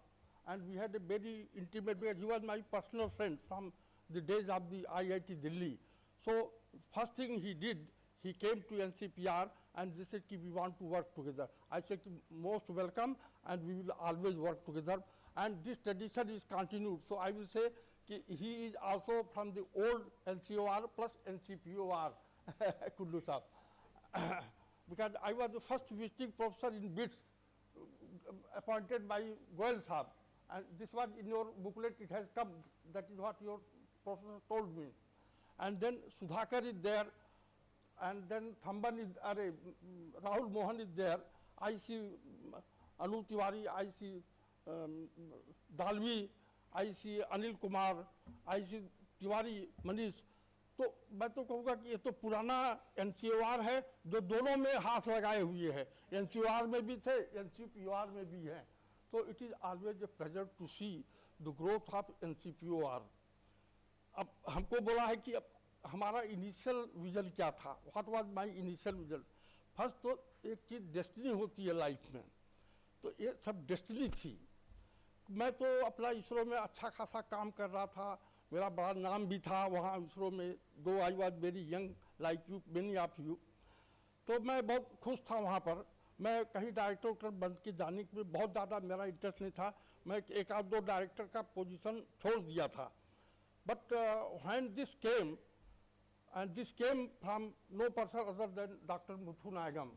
and we had a very intimate, because he was my personal friend from the days of the IIT Delhi. So first thing he did, he came to NCPR and they said, we want to work together. I said, most welcome, and we will always work together. And this tradition is continued. So I will say he is also from the old NCOR plus NCPOR, Kundu Sahab. Because I was the first visiting professor in BITS, appointed by Goel Sahab. And this was in your booklet, it has come, that is what your professor told me. And then Sudhakar is there, and then Thamban is, Rahul Mohan is there. I see Anu Tiwari, I see Dalvi, I see Anil Kumar, I see Tiwari, Manish. तो मैं तो कहूँगा कि ये तो पुराना NCOR है जो दोनों में हाथ लगाए हुए है, NCOR में भी थे, NCPOR में भी है. So it is always a pleasure to see the growth of NCPOR. अब हमको बोला है कि अब हमारा इनिशियल विजन क्या था, what was my initial vision. First तो एक चीज़ डेस्टिनी होती है लाइफ में, तो ये सब डेस्टिनी थी. मैं तो अपना इसरो में अच्छा खासा काम कर रहा था, मेरा बड़ा नाम भी था वहाँ इसरो में, दो I was very young like you many of you. तो मैं बहुत खुश था वहाँ पर. मैं कहीं डायरेक्टर बन के जाने में बहुत ज़्यादा मेरा इंटरेस्ट नहीं था. मैं एक आध दो डायरेक्टर का पोजीशन छोड़ दिया था. But when this came, and this came from no person other than Dr. Muthu Nagam.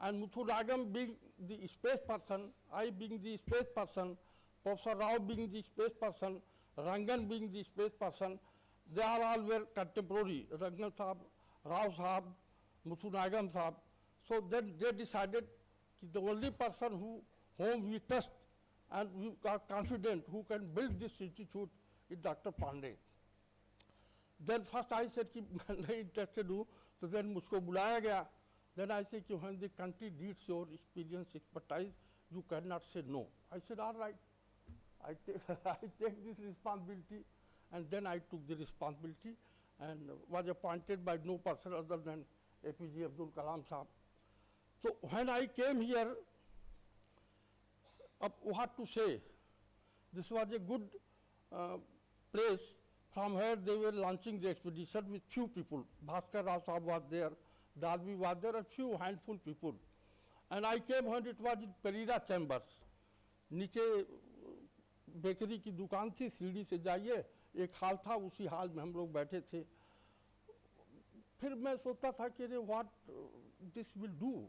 And Muthu Nagam being the space person, I being the space person, Professor Rao being the space person, Rangan being the space person, they are all were contemporary, Rangan Sahab, Rao Sahab, Muthu Nagam Sahab. So then they decided that the only person whom we trust and we are confident who can build this institute is Dr. Pandey. Then first I said कि मैं नहीं interested हूँ, तो then मुझको बुलाया गया. Then I said कि when the country needs your experience, expertise, you cannot say no. I said all right, I take this responsibility, and then I took the responsibility and was appointed by no person other than APJ Abdul Kalam Sahab. So when I came here, what to say, this was a good place from where they were launching the expedition with few people. Vasco Rao Sahab was there, Dalvi was there, a few handful people. And I came when it was in Pereira Chambers. नीचे bakery की दुकान थी, सीढ़ी से जाइए, एक हाल था, उसी हाल में हम लोग बैठे थे. फिर मैं सोचता था कि what this will do,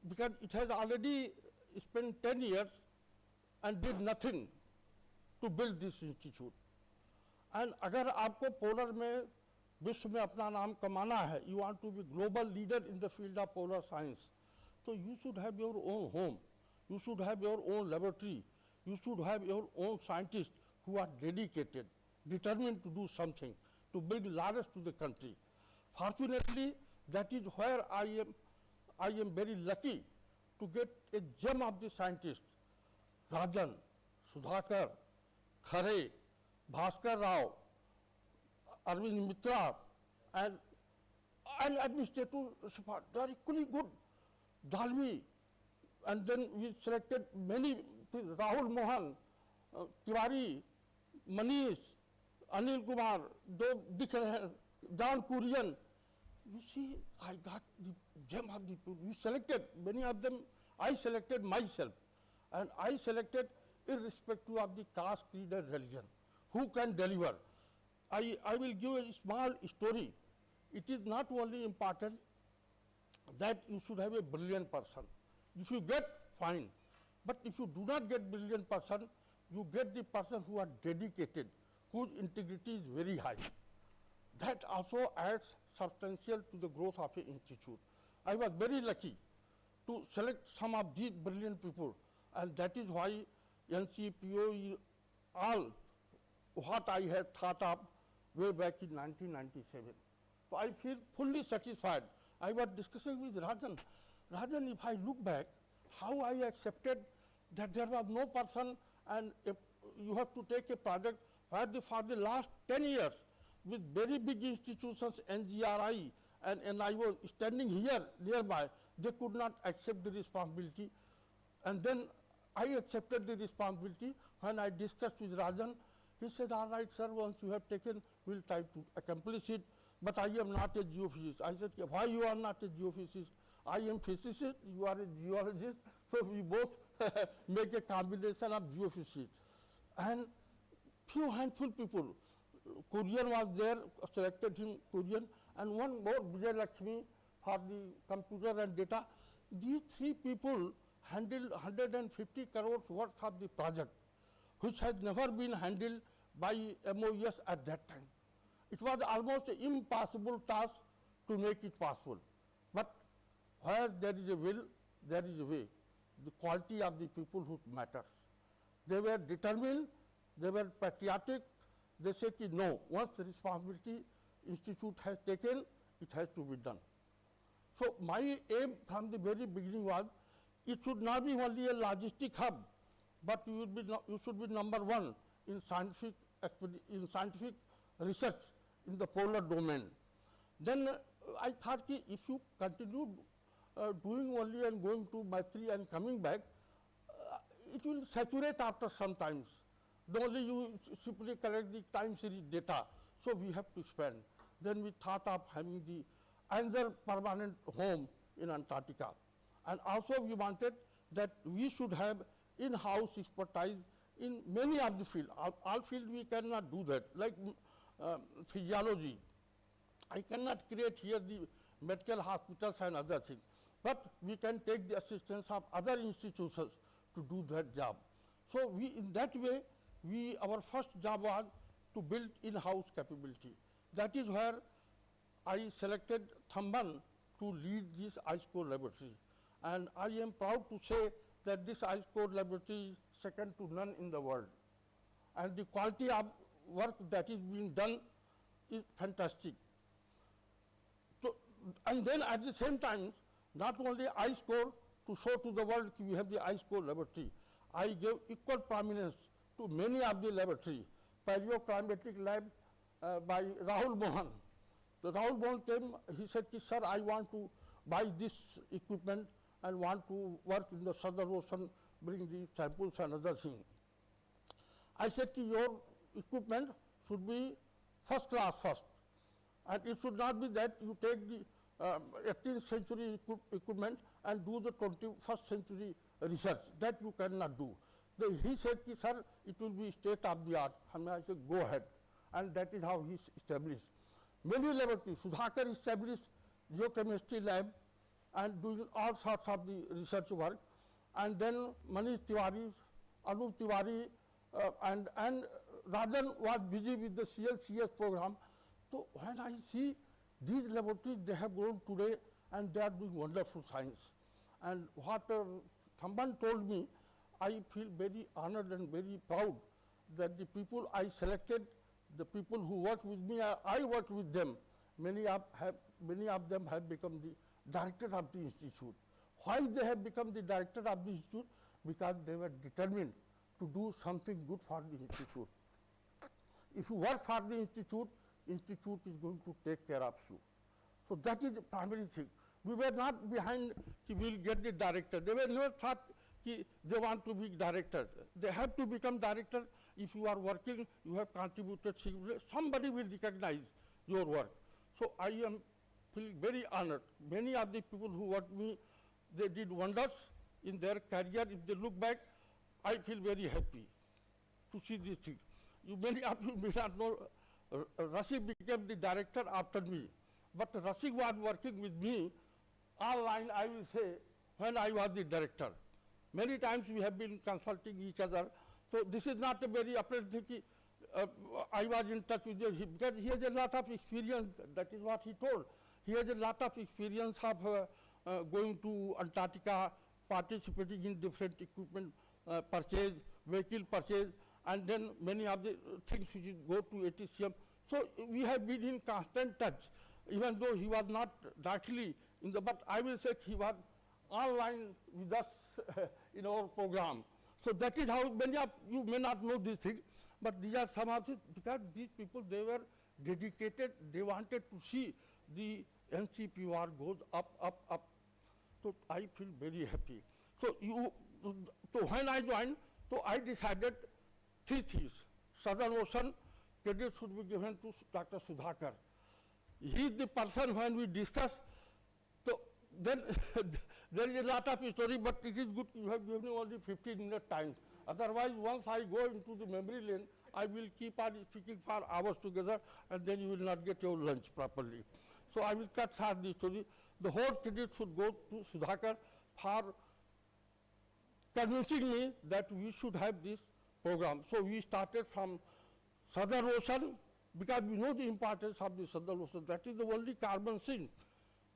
because it has already spent 10 years and did nothing to build this institute. And अगर आपको polar में विश्व में अपना नाम कमाना है, you want to be global leader in the field of polar science, so you should have your own home, you should have your own laboratory, you should have your own scientists who are dedicated, determined to do something, to bring laurels to the country. Fortunately, that is where I am very lucky to get a gem of the scientists, Rajan, Sudhakar, Khare, Bhaskar Rao, Arvind Mitra, and administrative support. They are equally good. Dalvi, and then we selected many, Rahul Mohan, Tiwari, Manish, Anil Kumar, John Kurian. You see, I got the gem of the people. We selected, many of them, I selected myself. And I selected irrespective of the caste, creed and religion. Who can deliver? I will give a small story. It is not only important that you should have a brilliant person. If you get, fine. But if you do not get brilliant person, you get the person who are dedicated, whose integrity is very high. That also adds substantial to the growth of an institute. I was very lucky to select some of these brilliant people, and that is why NCPOR, all what I had thought of way back in 1997. So I feel fully satisfied. I was discussing with Rajan. Rajan, if I look back, how I accepted that there was no person, and if you have to take a project where for the last 10 years, with very big institutions, NGRI, and I was standing here nearby, they could not accept the responsibility. And then I accepted the responsibility. When I discussed with Rajan, he said, all right, sir, once you have taken, we'll try to accomplish it. But I am not a geophysicist. I said, why you are not a geophysicist? I am physicist, you are a geologist, so we both make a combination of geophysicists. And few handful people, Kurian was there, selected him, Kurian, and one more, Vijay Lakshmi, for the computer and data. These three people handled 150 crores worth of the project, which has never been handled by MOES at that time. It was almost an impossible task to make it possible. But where there is a will, there is a way. The quality of the people who matters. They were determined, they were patriotic. They say ki no, once the responsibility institute has taken, it has to be done. So my aim from the very beginning was, it should not be only a logistic hub, but you should be number one in scientific research in the polar domain. Then I thought ki if you continue doing only and going to Maitri and coming back, it will saturate after some times. Only you simply collect the time series data, so we have to expand. Then we thought of having the another permanent home in Antarctica. And also we wanted that we should have in-house expertise in many of the fields. All fields we cannot do that, like physiology. I cannot create here the medical hospitals and other things, but we can take the assistance of other institutions to do that job. So we, in that way, our first job was to build in-house capability. That is where I selected Thamban to lead this ice core laboratory. And I am proud to say that this ice core laboratory is second to none in the world. And the quality of work that is being done is fantastic. So, and then at the same time, not only ice core, to show to the world we have the ice core laboratory, I gave equal prominence to many of the laboratories. Paleoclimatic lab by Rahul Mohan. The Rahul Mohan came, he said, sir, I want to buy this equipment and want to work in the Southern Ocean, bring the samples and other things. I said, your equipment should be first class first. And it should not be that you take the 18th century equipment and do the 21st century research. That you cannot do. He said, sir, it will be state of the art. And I said, go ahead. And that is how he established. Many laboratories, Sudhakar established geochemistry lab and doing all sorts of the research work. And then Manish Tiwari Anup Tiwari and Rajan was busy with the CLCS program. So when I see these laboratories, they have grown today and they are doing wonderful science. And what Thamban told me, I feel very honored and very proud that the people I selected, the people who work with me, I work with them. Many of them have become the director of the institute. Why they have become the director of the institute? Because they were determined to do something good for the institute. If you work for the institute, institute is going to take care of you. So that is the primary thing. We were not behind we will get the director. They were never thought they want to be director. They have to become director. If you are working, you have contributed significantly, somebody will recognize your work. So I am feeling very honored. Many of the people who worked me, they did wonders in their career. If they look back, I feel very happy to see these things. Many of you may not know, Rasik became the director after me. But Rasik was working with me online, I will say, when I was the director. Many times we have been consulting each other. So this is not a very apparent thing. I was in touch with him because he has a lot of experience. That is what he told. He has a lot of experience of going to Antarctica, participating in different equipment purchase, vehicle purchase, and then many of the things which go to ATCM. So we have been in constant touch, even though he was not directly in the, but I will say he was online with us in our program. So that is how many of you may not know these things, but these are some of it, because these people, they were dedicated, they wanted to see the NCPOR goes up, up, up. So I feel very happy. So when I joined, so I decided 3 things. Southern Ocean, credit should be given to Dr. Sudhakar. He is the person when we discuss, so then there is a lot of story, but it is good you have given me only 15-minute time. Otherwise, once I go into the memory lane, I will keep on speaking for hours together, and then you will not get your lunch properly. So I will cut short the story. The whole credit should go to Sudhakar for convincing me that we should have this program. So we started from Southern Ocean, because we know the importance of the Southern Ocean. That is the only carbon sink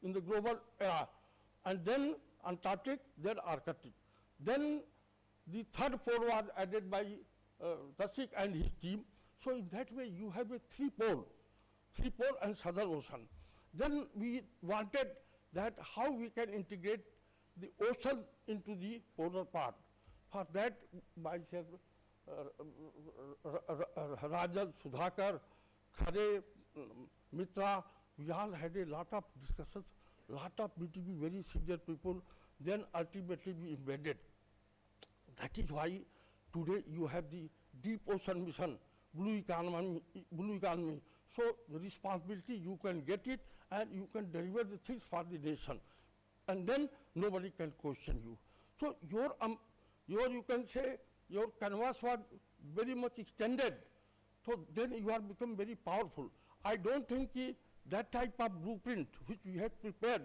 in the global era. And then Antarctic, then Arctic. Then the 3rd pole was added by Rasik and his team. So in that way, you have a 3-pole and Southern Ocean. Then we wanted that how we can integrate the ocean into the polar part. For that, myself, Rajan, Sudhakar, Khare, Mitra, we all had a lot of discussions, lot of meeting with very senior people, then ultimately we embedded. That is why today you have the deep ocean mission, blue economy. So the responsibility, you can get it and you can deliver the things for the nation. And then nobody can question you. So your you can say, your canvas was very much extended. So then you are become very powerful. I don't think that type of blueprint which we had prepared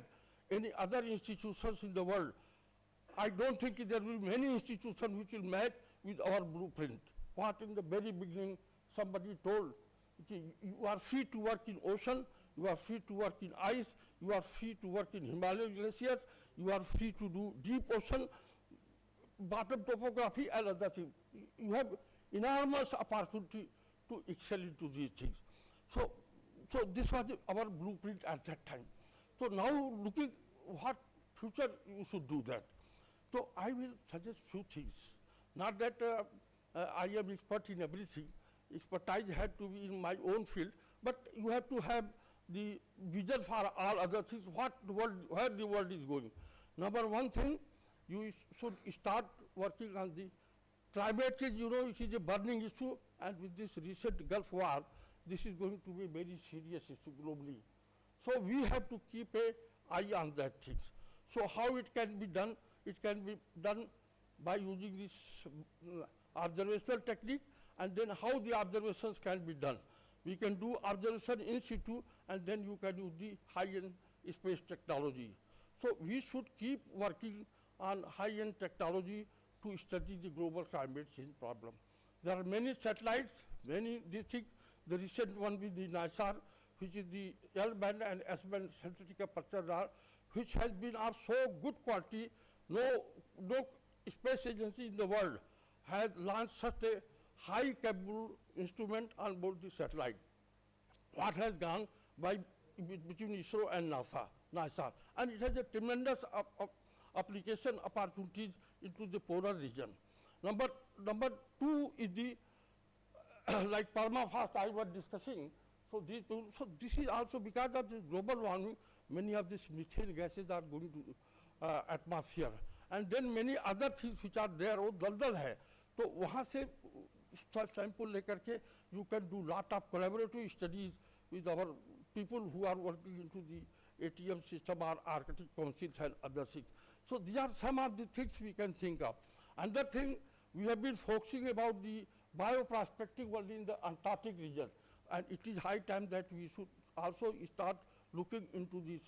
any other institutions in the world, I don't think there will be many institutions which will match with our blueprint. What in the very beginning somebody told, you are free to work in ocean, you are free to work in ice, you are free to work in Himalayan glaciers, you are free to do deep ocean, bottom topography and other things. You have enormous opportunity to excel into these things. So this was our blueprint at that time. So now looking what future you should do that. So I will suggest few things. Not that I am expert in everything. Expertise had to be in my own field, but you have to have the vision for all other things, what the world, where the world is going. Number one thing, you should start working on the climate change. You know, it is a burning issue, and with this recent Gulf War, this is going to be a very serious issue globally. So we have to keep an eye on that things. So how it can be done? It can be done by using this observational technique, and then how the observations can be done. We can do observation in situ, and then you can use the high-end space technology. So we should keep working on high-end technology to study the global climate change problem. There are many satellites, many these things. The recent one with the NISAR, which is the L-band and S-band synthetic aperture radar, which has been of so good quality. No space agency in the world has launched such a high capable instrument on board the satellite. What has gone by between ISRO and NISAR, and it has a tremendous application opportunities into the polar region. Number two is the like permafrost I was discussing. So this is also because of the global warming. Many of these methane gases are going to atmosphere, and then many other things which are there. वो दलदल है, तो वहाँ से sample लेकर के you can do lot of collaborative studies with our people who are working into the ATM system or Arctic councils and other things. So these are some of the things we can think of. Another thing, we have been focusing about the bioprospecting world in the Antarctic region, and it is high time that we should also start looking into this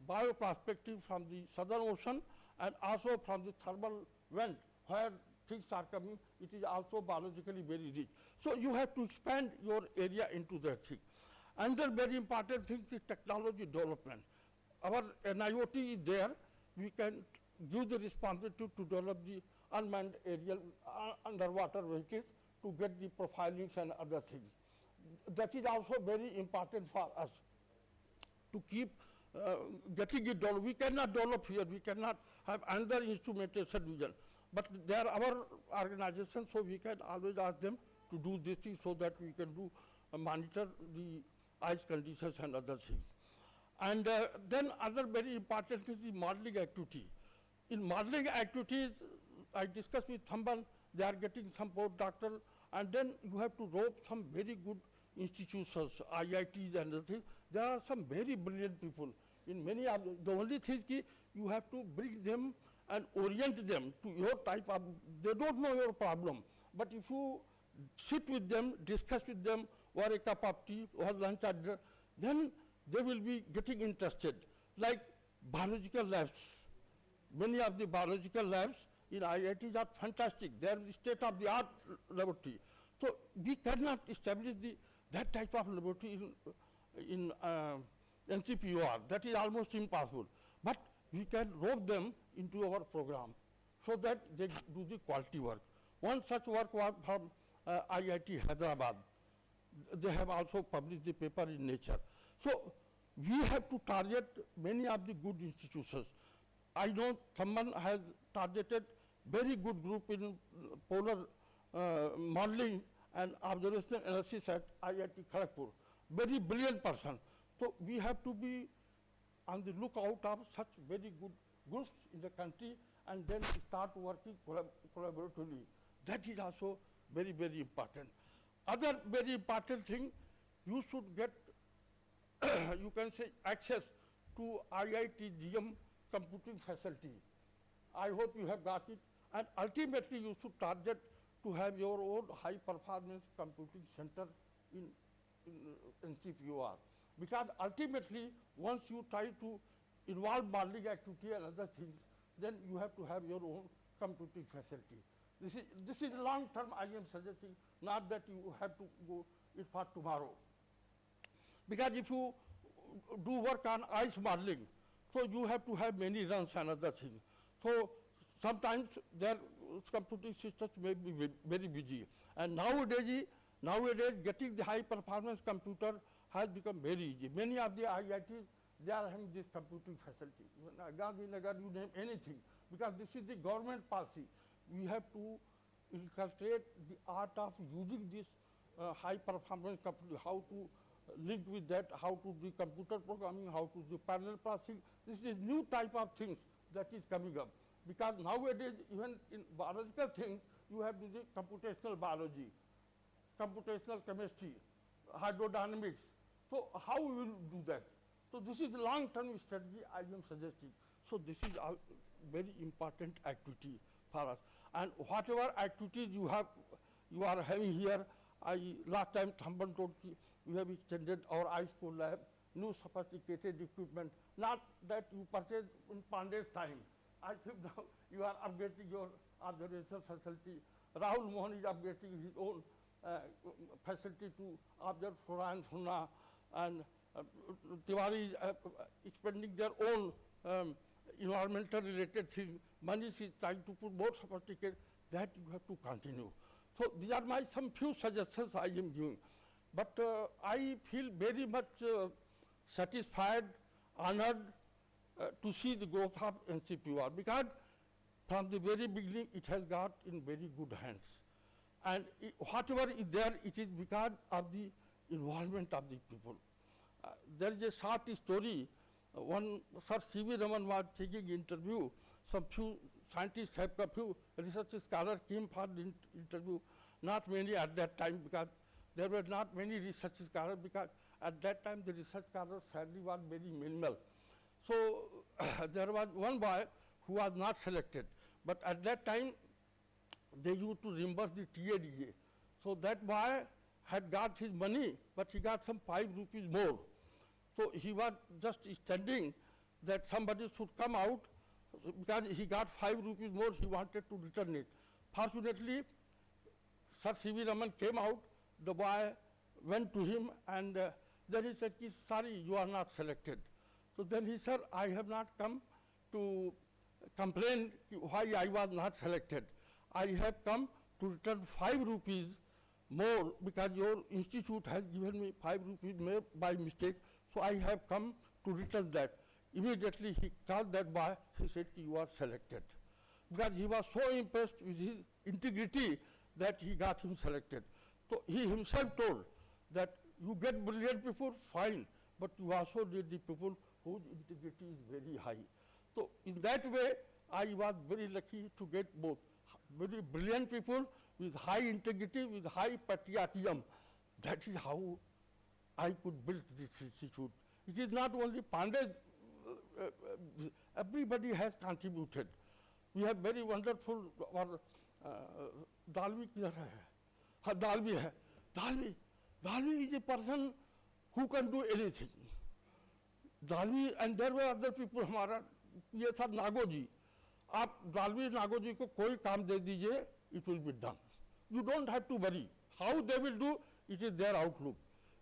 bioprospecting from the Southern Ocean and also from the thermal vent where things are coming. It is also biologically very rich. So you have to expand your area into that thing. Another very important thing is technology development. Our NIOT is there. We can give the responsibility to develop the unmanned aerial underwater vehicles to get the profilings and other things. That is also very important for us to keep getting it developed. We cannot develop here. We cannot have another instrumentation vision. But they are our organization, so we can always ask them to do this thing so that we can do monitor the ice conditions and other things. And then other very important is the modeling activity. In modeling activities, I discussed with Thamban, they are getting some postdoctoral, and then you have to rope some very good institutions, IITs and other things. There are some very brilliant people. In many of the only thing is you have to bring them and orient them to your type of, they don't know your problem. But if you sit with them, discuss with them, or a cup of tea, or lunch or dinner, then they will be getting interested. Like biological labs. Many of the biological labs in IITs are fantastic. They are the state-of-the-art laboratory. So we cannot establish that type of laboratory in NCPOR. That is almost impossible. But we can rope them into our program so that they do the quality work. One such work was from IIT Hyderabad. They have also published the paper in Nature. So we have to target many of the good institutions. I know someone has targeted very good group in polar modeling and observation analysis at IIT Kharagpur. Very brilliant person. So we have to be on the lookout of such very good groups in the country and then start working collaboratively. That is also very, very important. Other very important thing, you should get, you can say, access to IIT GM computing facility. I hope you have got it. And ultimately, you should target to have your own high performance computing center in NCPOR. Because ultimately, once you try to involve modeling activity and other things, then you have to have your own computing facility. This is long term I am suggesting, not that you have to go it for tomorrow. Because if you do work on ice modeling, so you have to have many runs and other things. So sometimes their computing systems may be very busy. And nowadays getting the high performance computer has become very easy. Many of the IITs, they are having this computing facility. Gandhinagar, you name anything, because this is the government policy. We have to inculcate the art of using this high performance computing, how to link with that, how to do computer programming, how to do parallel processing. This is new type of things that is coming up. Because nowadays, even in biological things, you have to do computational biology, computational chemistry, hydrodynamics. So how we will do that? So this is the long-term strategy I am suggesting. So this is a very important activity for us. And whatever activities you are having here, last time Thamban told me, we have extended our iSchool lab, new sophisticated equipment, not that you purchase in Pandey's time. I think now you are upgrading your observation facility. Rahul Mohan is upgrading his own facility to observe flora and fauna, and Tiwari is expanding their own environmental related thing. Manish is trying to put more sophisticated. That you have to continue. So these are my some few suggestions I am giving. But I feel very much satisfied, honored to see the growth of NCPOR, because from the very beginning it has got in very good hands. And whatever is there, it is because of the involvement of the people. There is a short story. One Sir C.V. Raman was taking interview. Some few scientists have a few research scholars came for the interview. Not many at that time, because there were not many research scholars, because at that time the research scholars' salary was very minimal. So there was one boy who was not selected, but at that time they used to reimburse the TADA. So that boy had got his money, but he got some 5 rupees more. So he was just standing that somebody should come out, because he got 5 rupees more, he wanted to return it. Fortunately, Sir C.V. Raman came out, the boy went to him, and then he said, sorry, you are not selected. So then he said, I have not come to complain why I was not selected. I have come to return 5 rupees more, because your institute has given me 5 rupees more by mistake, so I have come to return that. Immediately he called that boy, he said, you are selected. Because he was so impressed with his integrity that he got him selected. So he himself told that you get brilliant people, fine, but you also need the people whose integrity is very high. So in that way, I was very lucky to get both very brilliant people with high integrity, with high patriotism. That is how I could build this institute. It is not only Pandey, everybody has contributed. We have very wonderful, Dalvi किधर है? Dalvi है. Dalvi is a person who can do anything. Dalvi, and there were other people, हमारा ये था नागो जी. आप डालवी नागो जी को कोई काम दे दीजिए, it will be done. You don't have to worry. How they will do, it is their outlook.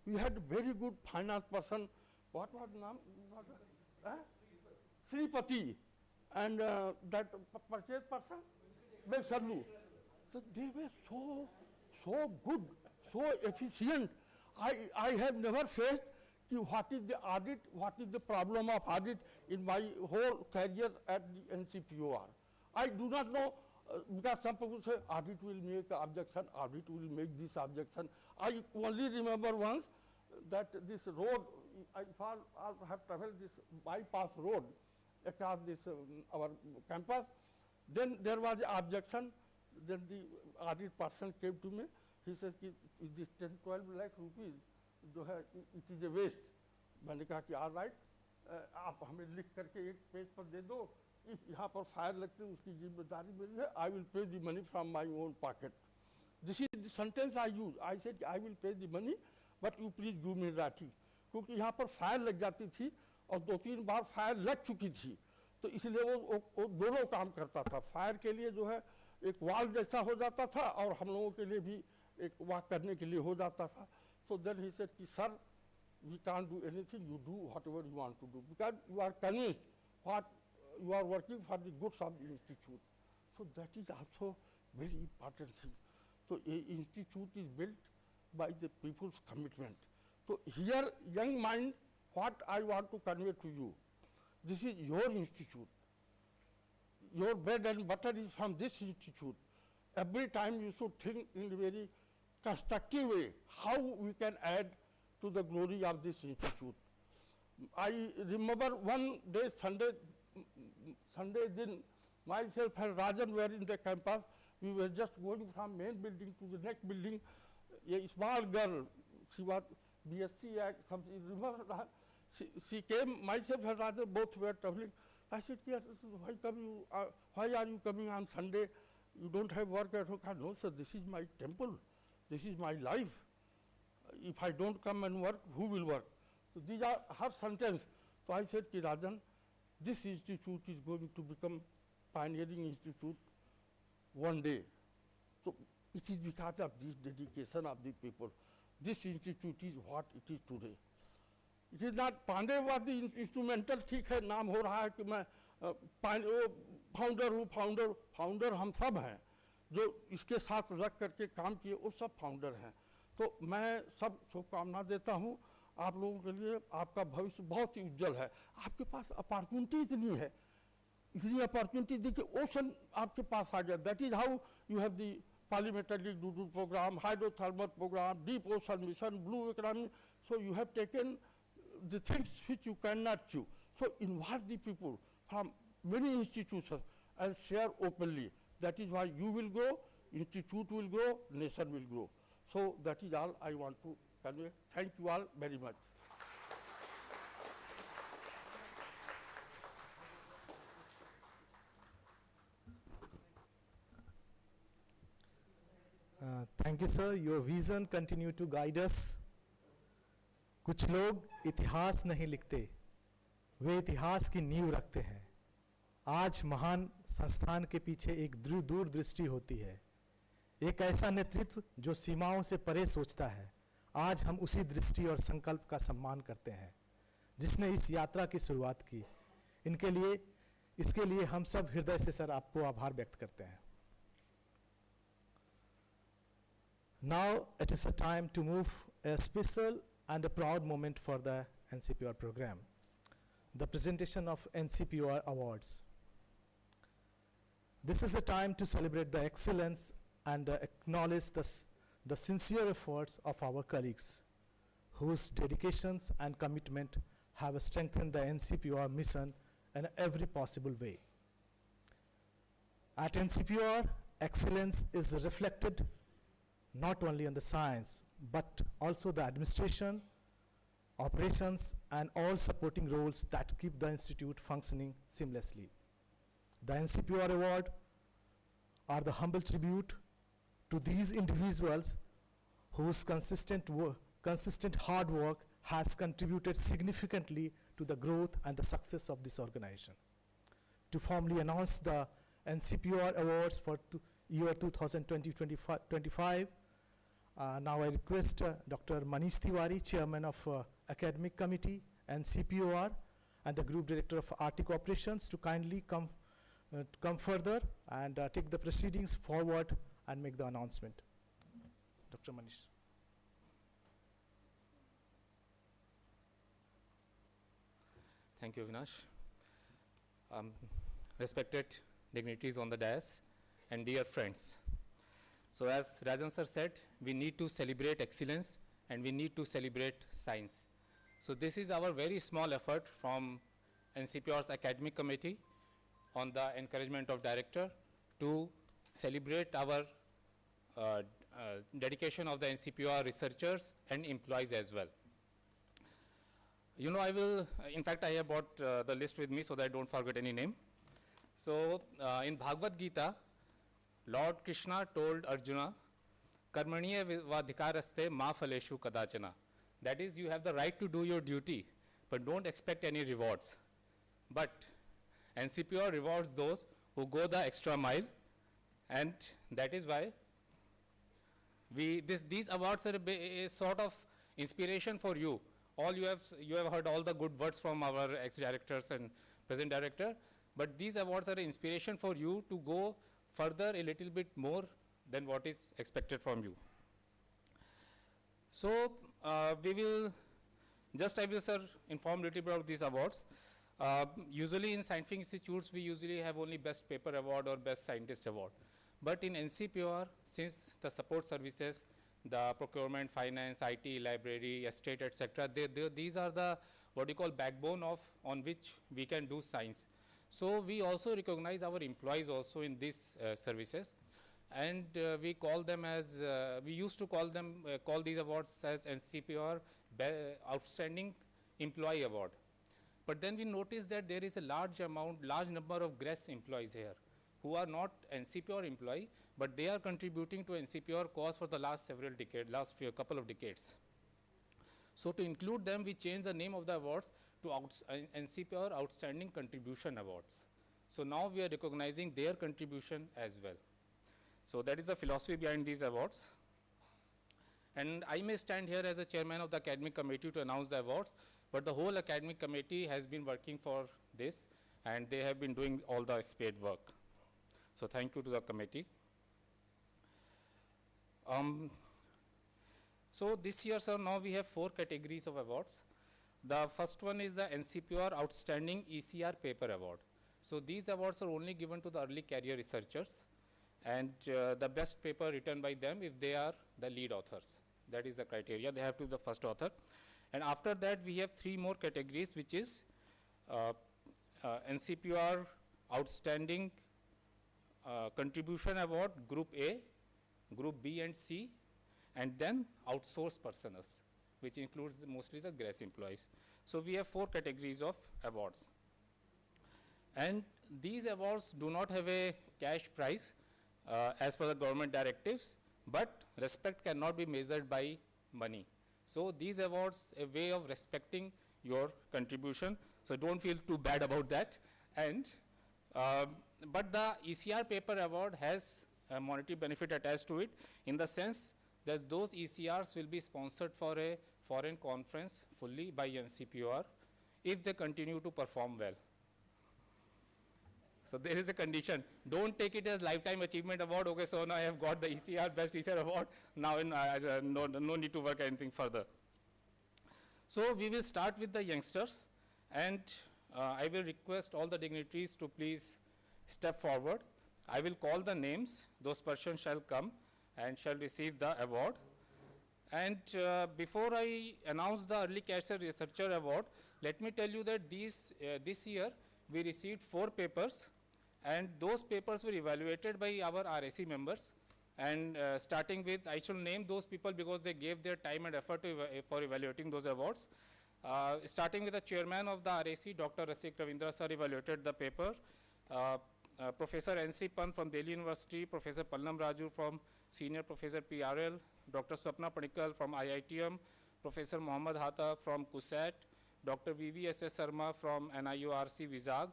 We had very good finance person. What was the name? Sripati. And that purchase person, Begsallu. So they were so good, so efficient. I have never faced what is the audit, what is the problem of audit in my whole career at the NCPOR. I do not know, because some people say audit will make objection, audit will make this objection. I only remember once that this road, I have traveled this bypass road across this our campus. Then there was an objection. Then the audit person came to me. He says, this 10-12 lakh rupees, it is a waste. मैंने कहा कि all right, आप हमें लिख करके एक page पर दे दो. If यहाँ पर फायर लगते उसकी जिम्मेदारी मेरी है. I will pay the money from my own pocket. This is the sentence I use. I said I will pay the money, but you please give me writing. क्योंकि यहाँ पर फायर लग जाती थी और 2-3 बार फायर लग चुकी थी, तो इसलिए वो दोनों काम करता था. फायर के लिए जो है एक वाल जैसा हो जाता था और हम लोगों के लिए भी एक वॉक करने के लिए हो जाता था. So then he said कि sir, we can't do anything, you do whatever you want to do, because you are convinced what you are working for the goods of the institute. So that is also very important thing. So an institute is built by the people's commitment. So here, young mind, what I want to convey to you, this is your institute. Your bread and butter is from this institute. Every time you should think in a very constructive way how we can add to the glory of this institute. I remember one day, Sunday then, myself and Rajan were in the campus. We were just going from main building to the next building. A small girl, she was BSc Act, something, remember, she came, myself and Rajan both were traveling. I said, yes, why are you coming on Sunday? You don't have work at home? No, sir, this is my temple. This is my life. If I don't come and work, who will work? So these are her sentence. So I said, Rajan, this institute is going to become pioneering institute one day. So it is because of this dedication of the people. This institute is what it is today. It is not Pandey was the instrumental, ठीक है नाम हो रहा है कि मैं founder हूँ, founder हम सब हैं जो इसके साथ लग करके काम किए, वो सब फाउंडर हैं. तो मैं सब शुभकामना देता हूँ आप लोगों के लिए. आपका भविष्य बहुत ही उज्जवल है. आपके पास अपॉर्चुनिटी इतनी है, इसलिए अपॉर्चुनिटी देखिए, ओशन आपके पास आ गया. That is how you have the parliamentary doodle program, hydrothermal program, deep ocean mission, blue economy. So you have taken the things which you cannot chew. So involve the people from many institutions and share openly. That is why you will grow, institute will grow, nation will grow. So that is all I want to convey. Thank you all very much. Thank you, sir. Your vision continue to guide us. कुछ लोग इतिहास नहीं लिखते, वे इतिहास की नींव रखते हैं. आज महान संस्थान के पीछे एक दूरदृष्टि होती है, एक ऐसा नेतृत्व जो सीमाओं से परे सोचता है. आज हम उसी दृष्टि और संकल्प का सम्मान करते हैं जिसने इस यात्रा की शुरुआत की. इसके लिए हम सब हृदय से सर आपको आभार व्यक्त करते हैं. Now it is a time to move a special and a proud moment for the NCPOR program, the presentation of NCPOR awards. This is a time to celebrate the excellence and acknowledge the sincere efforts of our colleagues whose dedications and commitment have strengthened the NCPOR mission in every possible way. At NCPOR, excellence is reflected not only in the science, but also the administration, operations, and all supporting roles that keep the institute functioning seamlessly. The NCPOR award are the humble tribute to these individuals whose consistent hard work has contributed significantly to the growth and the success of this organization. To formally announce the NCPOR awards for year 2020-25, now I request Dr. Manish Tiwari, Chairman of Academic Committee, NCPOR, and the Group Director of Arctic Operations to kindly come further and take the proceedings forward and make the announcement. Dr. Manish. Thank you, Avinash. Respected dignitaries on the dais and dear friends. So as Rajan sir said, we need to celebrate excellence and we need to celebrate science. So this is our very small effort from NCPOR's academic committee on the encouragement of director to celebrate our dedication of the NCPOR researchers and employees as well. You know, I will, in fact, I have brought the list with me so that I don't forget any name. So in Bhagavad Gita, Lord Krishna told Arjuna, Karmaniya vadhikaraste ma phaleshu kadachana. That is, you have the right to do your duty, but don't expect any rewards. But NCPOR rewards those who go the extra mile, and that is why these awards are a sort of inspiration for you. You have heard all the good words from our ex-directors and present director, but these awards are an inspiration for you to go further a little bit more than what is expected from you. So I will, sir, inform a little bit about these awards. Usually in scientific institutes, we usually have only best paper award or best scientist award. But in NCPOR, since the support services, the procurement, finance, IT, library, estate, etc., these are the what you call backbone on which we can do science. So we also recognize our employees also in these services, and we call them as we used to call these awards as NCPOR Outstanding Employee Award. But then we noticed that there is a large number of GRES employees here who are not NCPOR employee, but they are contributing to NCPOR cause for the last couple of decades. So to include them, we changed the name of the awards to NCPOR Outstanding Contribution Awards. So now we are recognizing their contribution as well. So that is the philosophy behind these awards. And I may stand here as a chairman of the academic committee to announce the awards, but the whole academic committee has been working for this, and they have been doing all the spade work. So thank you to the committee. So this year, sir, now we have 4 categories of awards. The first one is the NCPOR Outstanding ECR Paper Award. So these awards are only given to the early career researchers, and the best paper written by them if they are the lead authors. That is the criteria. They have to be the first author. And after that, we have 3 more categories, which is NCPOR Outstanding Contribution Award, Group A, Group B and C, and then outsourced personals, which includes mostly the GRACE employees. So we have 4 categories of awards. And these awards do not have a cash prize as per the government directives, but respect cannot be measured by money. So these awards a way of respecting your contribution. So don't feel too bad about that. And but the ECR paper award has a monetary benefit attached to it, in the sense that those ECRs will be sponsored for a foreign conference fully by NCPOR if they continue to perform well. So there is a condition. Don't take it as lifetime achievement award. Okay, so now I have got the ECR, best ECR award. Now no need to work anything further. So we will start with the youngsters, and I will request all the dignitaries to please step forward. I will call the names. Those persons shall come and shall receive the award. And before I announce the Early Career Researcher Award, let me tell you that this year we received 4 papers, and those papers were evaluated by our RAC members. And starting with, I shall name those people because they gave their time and effort for evaluating those awards. Starting with the chairman of the RAC, Dr. Rasik Ravindra sir evaluated the paper. Professor NC Pan from Delhi University, Professor Pallam Raju from Senior Professor PRL, Dr. Swapna Panikal from IITM, Professor Mohammad Hata from CUSAT, Dr. VVSS Sarma from NIORC Vizag,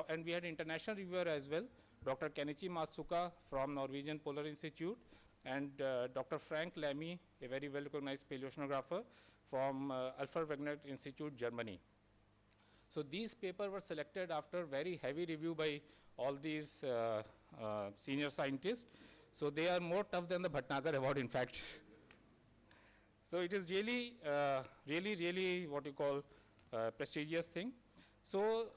and we had international reviewer as well, Dr. Kenichi Matsuka from Norwegian Polar Institute, and Dr. Frank Lamy, a very well recognized paleoceanographer from Alfred Wegener Institute, Germany. So these papers were selected after very heavy review by all these senior scientists. So they are more tough than the Bhatnagar Award, in fact. So it is really, really what you call prestigious thing. So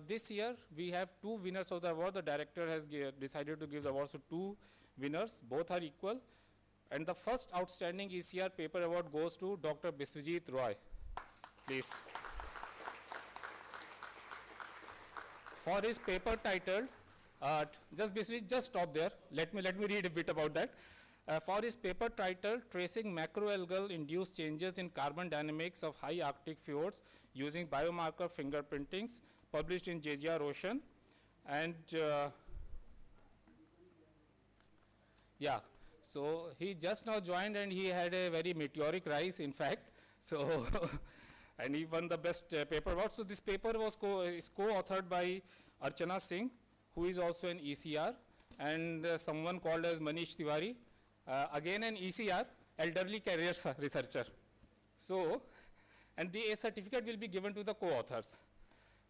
this year we have 2 winners of the award. The director has decided to give the awards to 2 winners. Both are equal. And the first outstanding ECR paper award goes to Dr. Biswajit Roy. Please. For his paper titled, just stop there. Let me read a bit about that. For his paper titled Tracing Macroalgal Induced Changes in Carbon Dynamics of High Arctic Fjords Using Biomarker Fingerprintings, published in JGR Ocean. And yeah, so he just now joined and he had a very meteoric rise, in fact. So and he won the best paper award. So this paper was co-authored by Archana Singh, who is also an ECR, and someone called as Manish Tiwari, again an ECR, elderly career researcher. So, and the certificate will be given to the co-authors.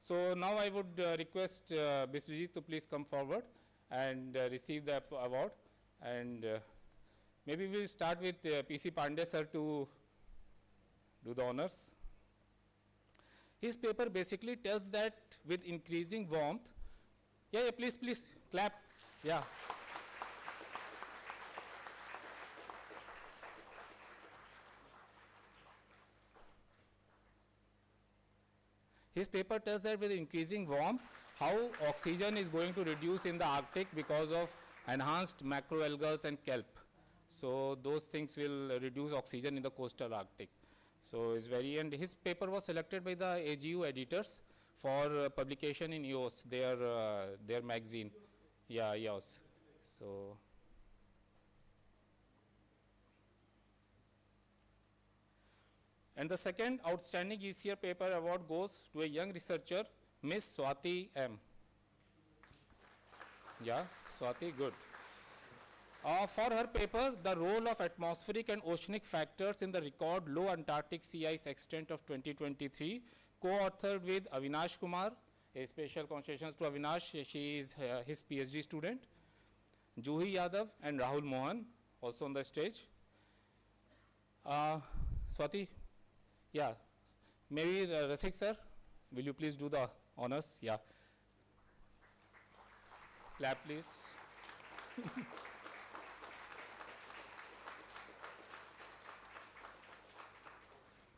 So now I would request Biswajit to please come forward and receive the award. And maybe we'll start with PC Pandey sir to do the honors. His paper basically tells that with increasing warmth, yeah, please clap, yeah. His paper tells that with increasing warmth, how oxygen is going to reduce in the Arctic because of enhanced macroalgals and kelp. So those things will reduce oxygen in the coastal Arctic. So it's and his paper was selected by the AGU editors for publication in EOS, their magazine. Yeah, EOS. So and the second outstanding ECR paper award goes to a young researcher, Miss Swati M. Yeah, Swati, good. For her paper, The Role of Atmospheric and Oceanic Factors in the Record Low Antarctic Sea Ice Extent of 2023, co-authored with Avinash Kumar, a special congratulations to Avinash, she is his PhD student, Juhi Yadav and Rahul Mohan, also on the stage. Swati, yeah, maybe Rasik sir, will you please do the honors? Yeah. Clap please.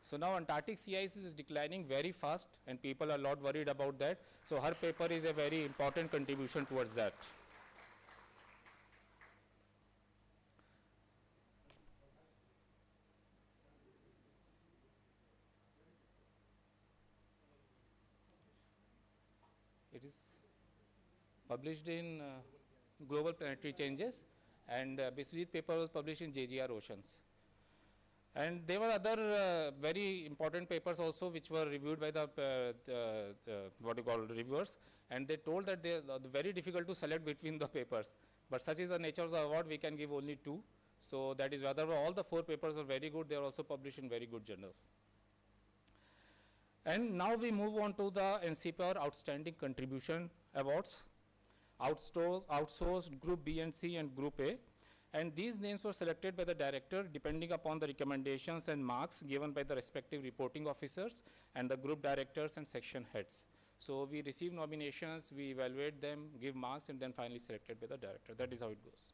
So now Antarctic sea ice is declining very fast and people are a lot worried about that. So her paper is a very important contribution towards that. It is published in Global Planetary Changes, and Biswajit paper was published in JGR Oceans. And there were other very important papers also which were reviewed by the what you call reviewers, and they told that they are very difficult to select between the papers. But such is the nature of the award, we can give only 2. So that is whether all the 4 papers are very good, they are also published in very good journals. And now we move on to the NCPOR Outstanding Contribution Awards, outsourced Group B and C and Group A. And these names were selected by the director depending upon the recommendations and marks given by the respective reporting officers and the group directors and section heads. So we receive nominations, we evaluate them, give marks, and then finally selected by the director. That is how it goes.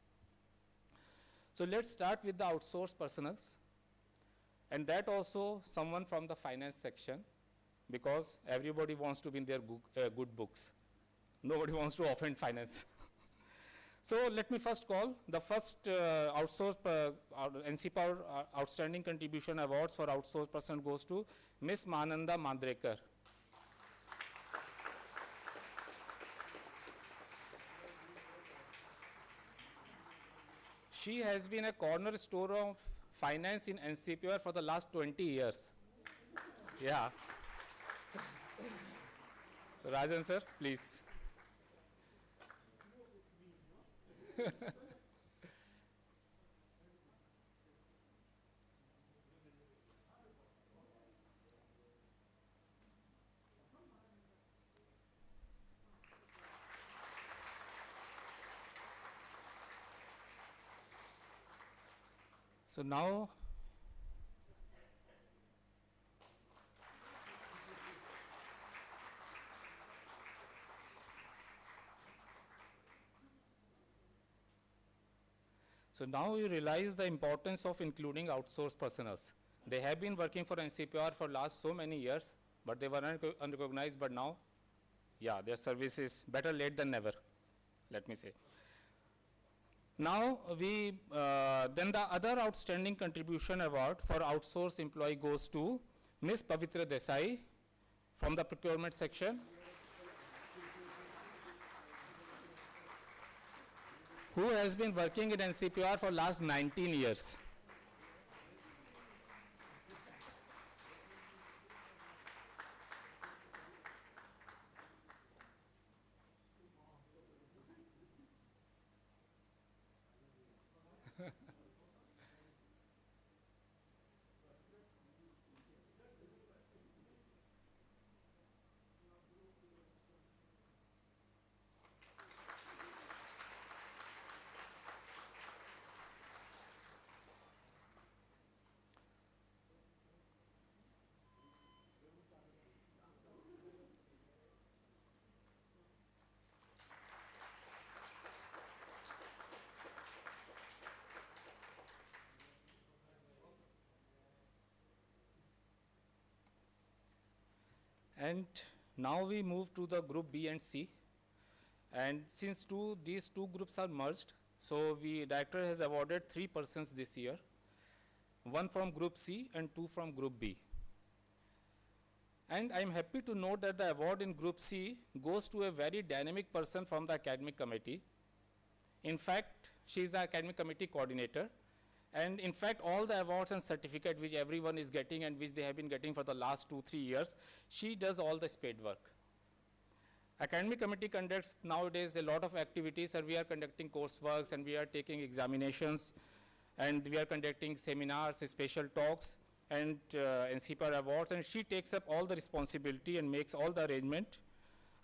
So let's start with the outsourced personals. And that also someone from the finance section, because everybody wants to be in their good books. Nobody wants to offend finance. So let me first call the first outsourced NCPOR Outstanding Contribution Awards for outsourced person goes to Ms. Mananda Mandrekar. She has been a cornerstone of finance in NCPOR for the last 20 years. Yeah. Rajan sir, please. So now you realize the importance of including outsourced personals. They have been working for NCPOR for last so many years, but they were unrecognized, but now, yeah, their service is better late than never, let me say. Now then the other outstanding contribution award for outsourced employee goes to Ms. Pavitra Desai from the procurement section, who has been working in NCPOR for last 19 years. And now we move to the group B and C. And since these two groups are merged, so director has awarded 3 persons this year, 1 from group C and 2 from group B. And I'm happy to note that the award in group C goes to a very dynamic person from the academic committee. In fact, she is the academic committee coordinator. And in fact, all the awards and certificate which everyone is getting and which they have been getting for the last 2-3 years, she does all the spade work. Academic committee conducts nowadays a lot of activities, and we are conducting courseworks, and we are taking examinations, and we are conducting seminars, special talks, and NCPOR awards, and she takes up all the responsibility and makes all the arrangement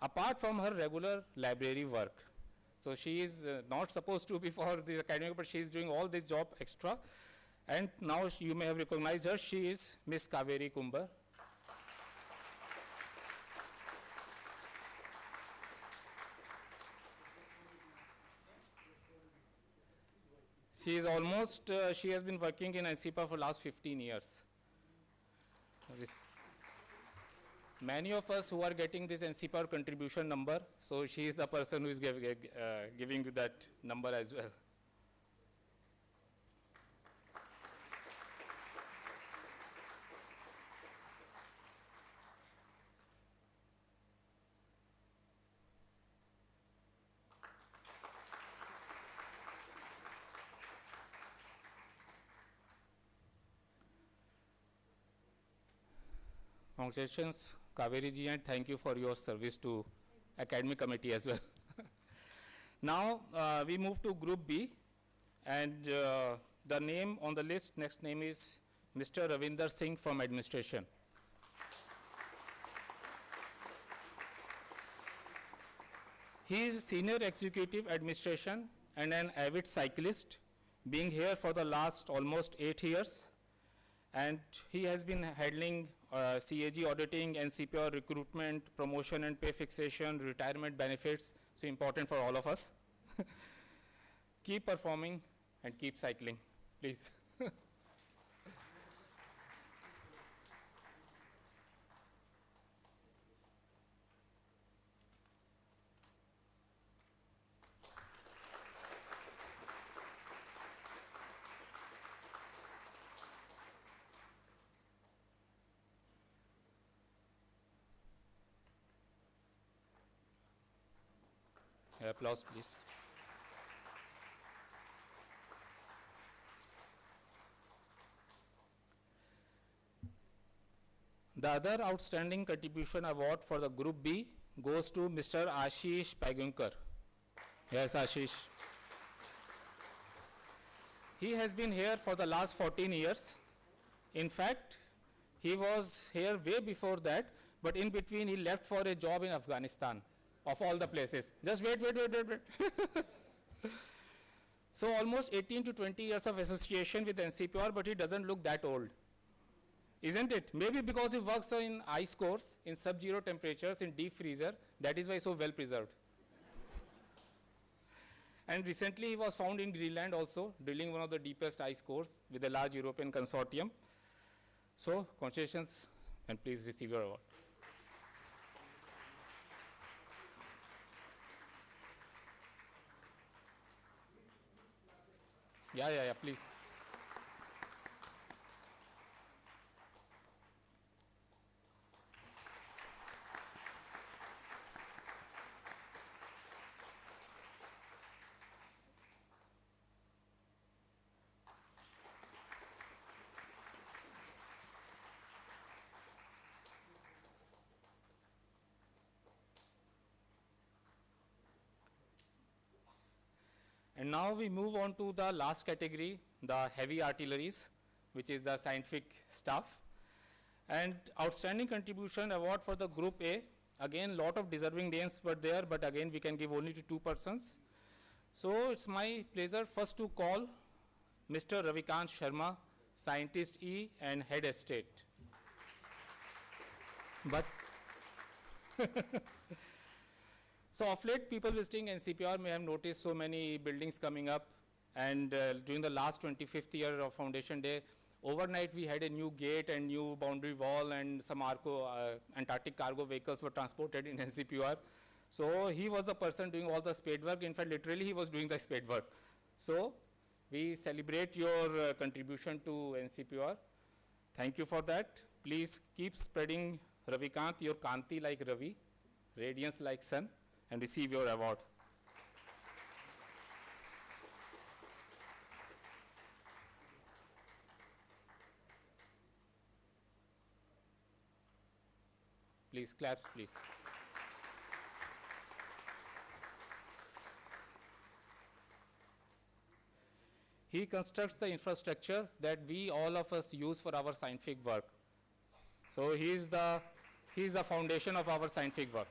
apart from her regular library work. So she is not supposed to be for the academic, but she is doing all this job extra. And now you may have recognized her. She is Miss Kaveri Kumbar. She is almost, she has been working in NCPOR for last 15 years. Many of us who are getting this NCPOR contribution number, so she is the person who is giving you that number as well. Congratulations, Kaveri ji, and thank you for your service to academic committee as well. Now we move to Group B, and the name on the list, next name is Mr. Ravinder Singh from administration. He is senior executive administration and an avid cyclist, being here for the last almost 8 years, and he has been handling CAG auditing, NCPOR recruitment, promotion and pay fixation, retirement benefits, so important for all of us. Keep performing and keep cycling, please. Applause, please. The other outstanding contribution award for the Group B goes to Mr. Ashish Pagunkar. Yes, Ashish. He has been here for the last 14 years. In fact, he was here way before that, but in between he left for a job in Afghanistan. Of all the places. Just wait. So almost 18 to 20 years of association with NCPOR, but he doesn't look that old. Isn't it? Maybe because he works in ice cores, in sub-zero temperatures, in deep freezer, that is why so well preserved. And recently he was found in Greenland also, drilling one of the deepest ice cores with a large European consortium. So congratulations, and please receive your award. Yeah, please. And now we move on to the last category, the heavy artilleries, which is the scientific staff. And outstanding contribution award for the Group A. Again, lot of deserving names were there, but again, we can give only to 2 persons. So it's my pleasure first to call Mr. Ravikant Sharma, Scientist E and Head Estate. But so of late, people visiting NCPOR may have noticed so many buildings coming up, and during the last 25th year of Foundation Day, overnight we had a new gate and new boundary wall, and some Antarctic cargo vehicles were transported in NCPOR. So he was the person doing all the spade work. In fact, literally he was doing the spade work. So we celebrate your contribution to NCPOR. Thank you for that. Please keep spreading, Ravikant, your Kanti like Ravi, radiance like sun, and receive your award. Please, claps, please. he constructs the infrastructure that we all of us use for our scientific work. So he is the foundation of our scientific work.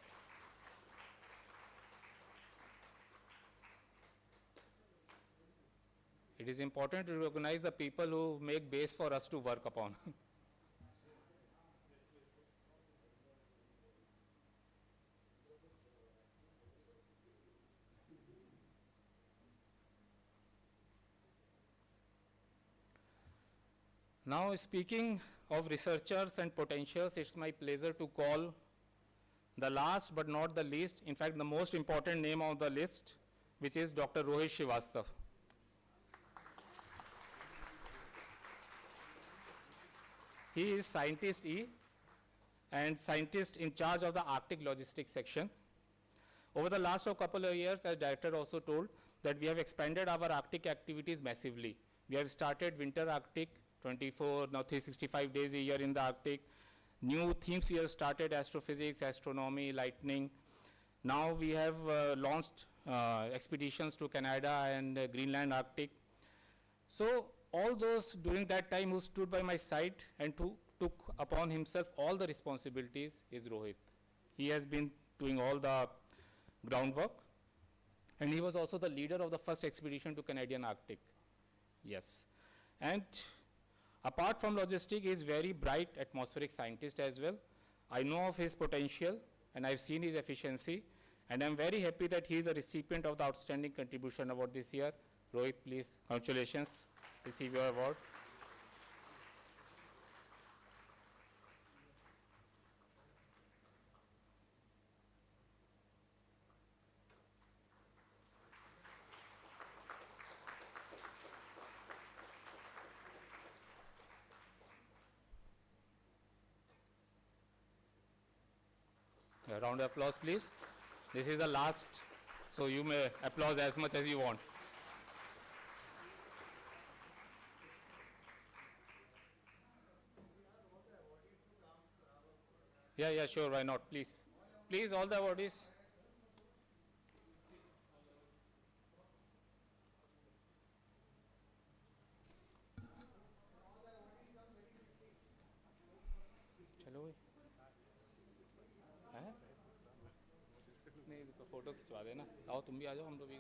It is important to recognize the people who make base for us to work upon. Now, speaking of researchers and potentials, it's my pleasure to call the last but not the least, in fact, the most important name on the list, which is Dr. Rohit Srivastava. He is Scientist E and Scientist in charge of the Arctic Logistics section. Over the last couple of years, as Director also told, that we have expanded our Arctic activities massively. We have started Winter Arctic, 24, now 365 days a year in the Arctic. New themes we have started, astrophysics, astronomy, lightning. Now we have launched expeditions to Canada and Greenland Arctic. So all those during that time who stood by my side and took upon himself all the responsibilities is Rohit. He has been doing all the groundwork, and he was also the leader of the first expedition to Canadian Arctic. Yes. And apart from logistics, he is very bright atmospheric scientist as well. I know of his potential and I've seen his efficiency, and I'm very happy that he is the recipient of the Outstanding Contribution Award this year. Rohit, please, congratulations, receive your award. A round of applause, please. This is the last, so you may applaud as much as you want. Yeah, sure, why not, please. Please, all the awardees. चलो भाई हैं? नहीं तो photo खिंचवा देना, आओ तुम भी आ जाओ, हम लोग भी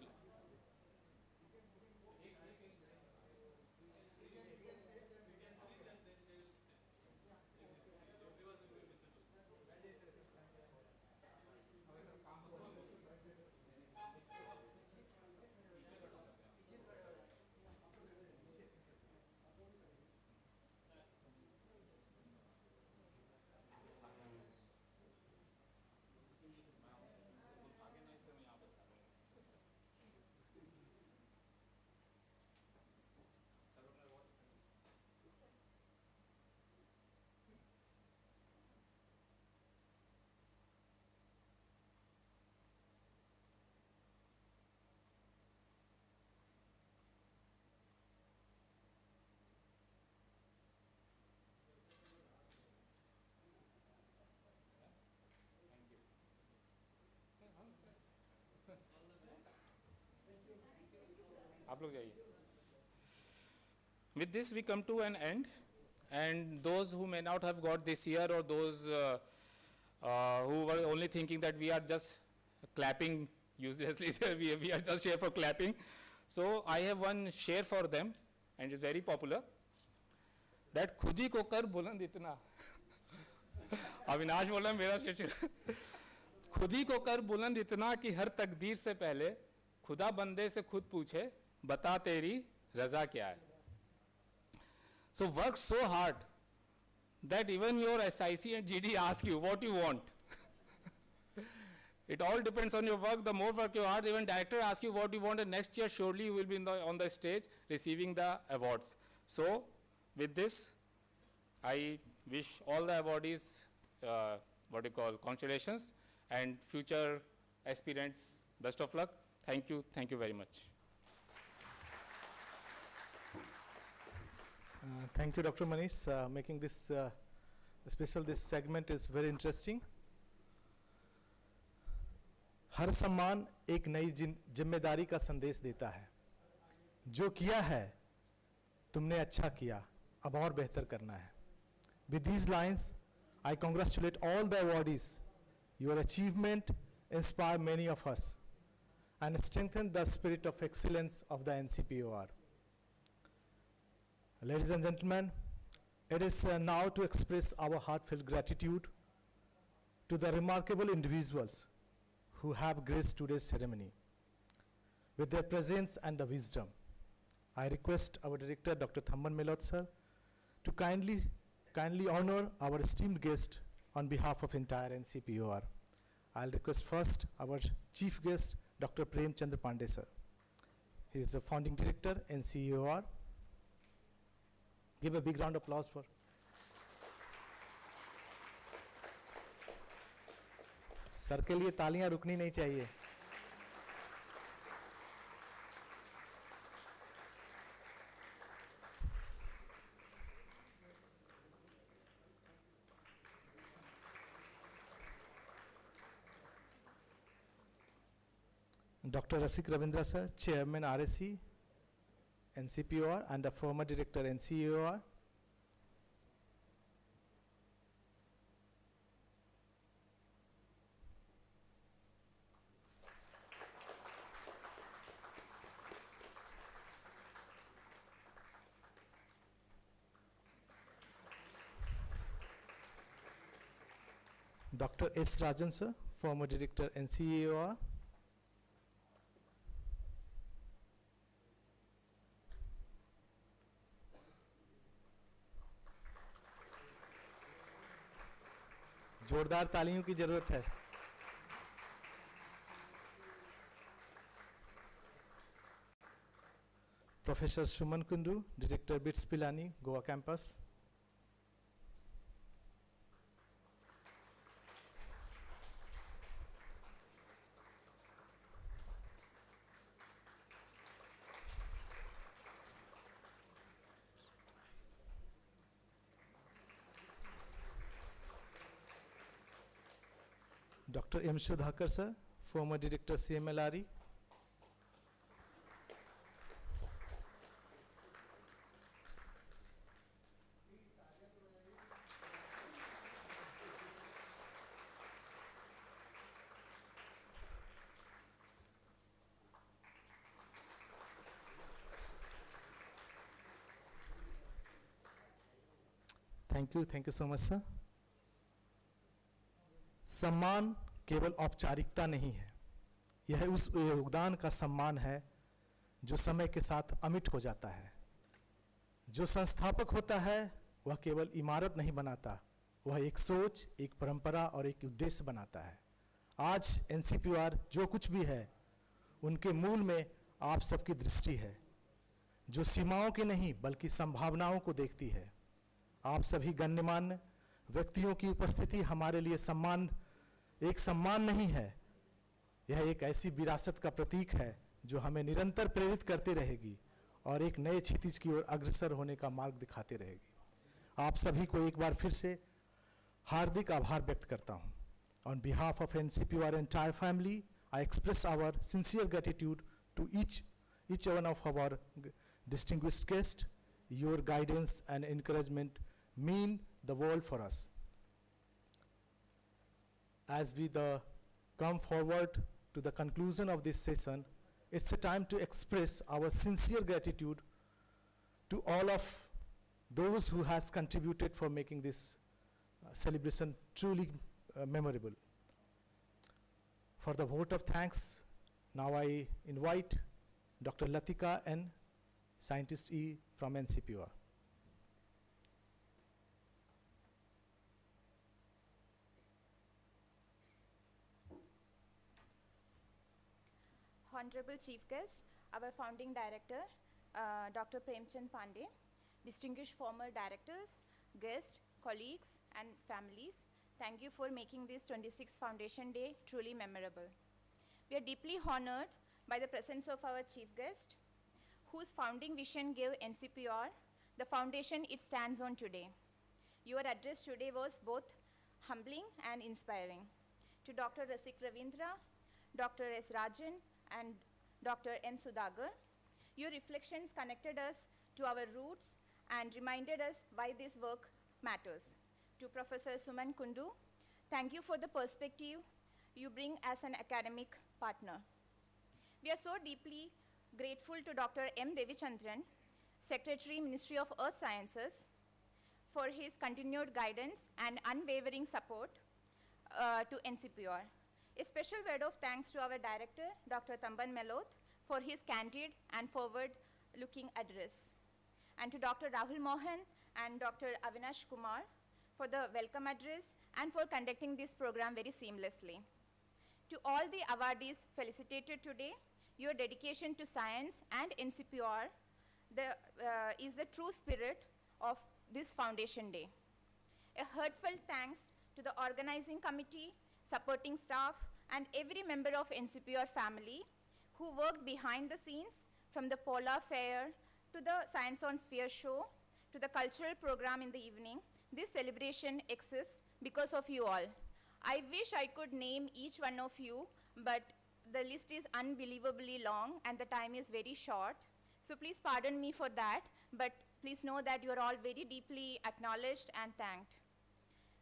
आप लोग जाइए. With this we come to an end, and those who may not have got this year, or those who were only thinking that we are just clapping uselessly, we are just here for clapping. So I have one share for them, and it's very popular. That खुद ही को कर बुलंद इतना. अविनाश बोला मेरा शेर. खुद ही को कर बुलंद इतना कि हर तकदीर से पहले खुदा बंदे से खुद पूछे बता तेरी रजा क्या है. So work so hard that even your SIC and GD ask you what you want. It all depends on your work. The more work you hard, even director asks you what you want, and next year surely you will be on the stage receiving the awards. So with this, I wish all the awardees congratulations, and future aspirants best of luck. Thank you very much. Thank you, Dr. Manish. Making this this segment is very interesting. हर सम्मान एक नई जिम्मेदारी का संदेश देता है. जो किया है तुमने अच्छा किया, अब और बेहतर करना है. With these lines, I congratulate all the awardees. Your achievement inspired many of us and strengthened the spirit of excellence of the NCPOR. Ladies and gentlemen, it is now to express our heartfelt gratitude to the remarkable individuals who have graced today's ceremony with their presence and the wisdom. I request our director, Dr. Thamban Melot sir, to kindly honor our esteemed guest on behalf of entire NCPOR. I'll request first our chief guest, Dr. Prem Chand Pandey sir. He is the founding director, NCAOR. Give a big round of applause for. Sir के लिए तालियां रुकनी नहीं चाहिए. Dr. Rasik Ravindra sir, Chairman RSC, NCPOR and the former Director NCAOR. Dr. S. Rajan sir, former Director NCAOR. जोरदार तालियों की जरूरत है. Professor Suman Kundu, Director BITS Pilani, Goa campus. Dr. M. Sudhakar sir, former Director CMLRE. Thank you so much sir. सम्मान केवल औपचारिकता नहीं है, यह उस योगदान का सम्मान है जो समय के साथ अमिट हो जाता है. जो संस्थापक होता है वह केवल इमारत नहीं बनाता, वह एक सोच, एक परंपरा और एक उद्देश्य बनाता है. आज एनसीपीओआर जो कुछ भी है उनके मूल में आप सबकी दृष्टि है, जो सीमाओं की नहीं बल्कि संभावनाओं को देखती है. आप सभी गण्यमान्य व्यक्तियों की उपस्थिति हमारे लिए एक सम्मान नहीं है, यह एक ऐसी विरासत का प्रतीक है जो हमें निरंतर प्रेरित करती रहेगी और एक नए क्षितिज की ओर अग्रसर होने का मार्ग दिखाती रहेगी. आप सभी को एक बार फिर से हार्दिक आभार व्यक्त करता हूं. On behalf of NCPOR entire family, I express our sincere gratitude to each one of our distinguished guests. Your guidance and encouragement mean the world for us. As we come forward to the conclusion of this session, it's a time to express our sincere gratitude to all of those who has contributed for making this celebration truly memorable. For the vote of thanks, now I invite Dr. Latika N, Scientist E from NCPOR. Honorable Chief Guest, our founding director, Dr. Prem Chand Pandey, distinguished former directors, guests, colleagues, and families, thank you for making this 26th Foundation Day truly memorable. We are deeply honored by the presence of our chief guest, whose founding vision gave NCPOR the foundation it stands on today. Your address today was both humbling and inspiring. To Dr. Rasik Ravindra, Dr. S. Rajan, and Dr. M. Sudhakar, your reflections connected us to our roots and reminded us why this work matters. To Professor Suman Kundu, thank you for the perspective you bring as an academic partner. We are so deeply grateful to Dr. M. Devichandran, Secretary, Ministry of Earth Sciences, for his continued guidance and unwavering support to NCPOR. A special word of thanks to our director, Dr. Tamban Melot, for his candid and forward-looking address. And to Dr. Rahul Mohan and Dr. Avinash Kumar for the welcome address and for conducting this program very seamlessly. To all the awardees felicitated today, your dedication to science and NCPOR is the true spirit of this Foundation Day. A heartfelt thanks to the organizing committee, supporting staff, and every member of NCPOR family who worked behind the scenes, from the Polar Fair to the Science on Sphere show to the cultural program in the evening. This celebration exists because of you all. I wish I could name each one of you, but the list is unbelievably long and the time is very short. So please pardon me for that, but please know that you are all very deeply acknowledged and thanked.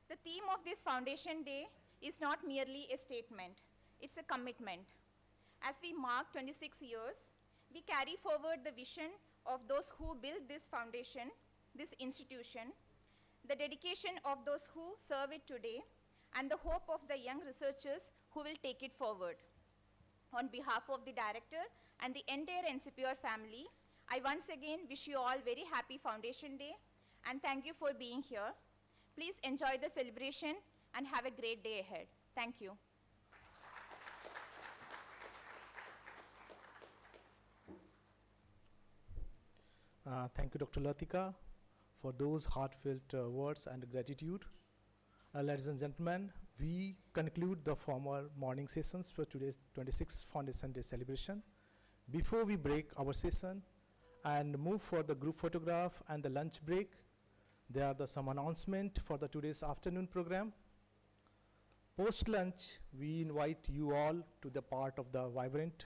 The theme of this Foundation Day is not merely a statement, it's a commitment. As we mark 26 years, we carry forward the vision of those who built this foundation, this institution, the dedication of those who serve it today, and the hope of the young researchers who will take it forward. On behalf of the director and the entire NCPOR family, I once again wish you all very happy Foundation Day, and thank you for being here. Please enjoy the celebration and have a great day ahead. Thank you. Thank you, Dr. Latika, for those heartfelt words and gratitude. Ladies and gentlemen, we conclude the formal morning sessions for today's 26th Foundation Day celebration. Before we break our session and move for the group photograph and the lunch break, there are some announcement for the today's afternoon program. Post-lunch, we invite you all to the part of the vibrant,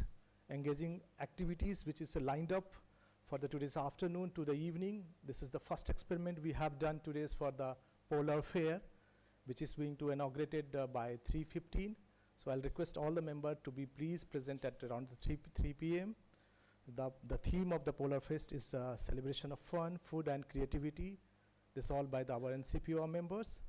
engaging activities which is lined up for the today's afternoon to the evening. This is the first experiment we have done today for the Polar Fair, which is going to inaugurated by 3:15. So I'll request all the members to be please present at around 3 p.m. The theme of the Polar Fest is celebration of fun, food, and creativity. This all by our NCPOR members,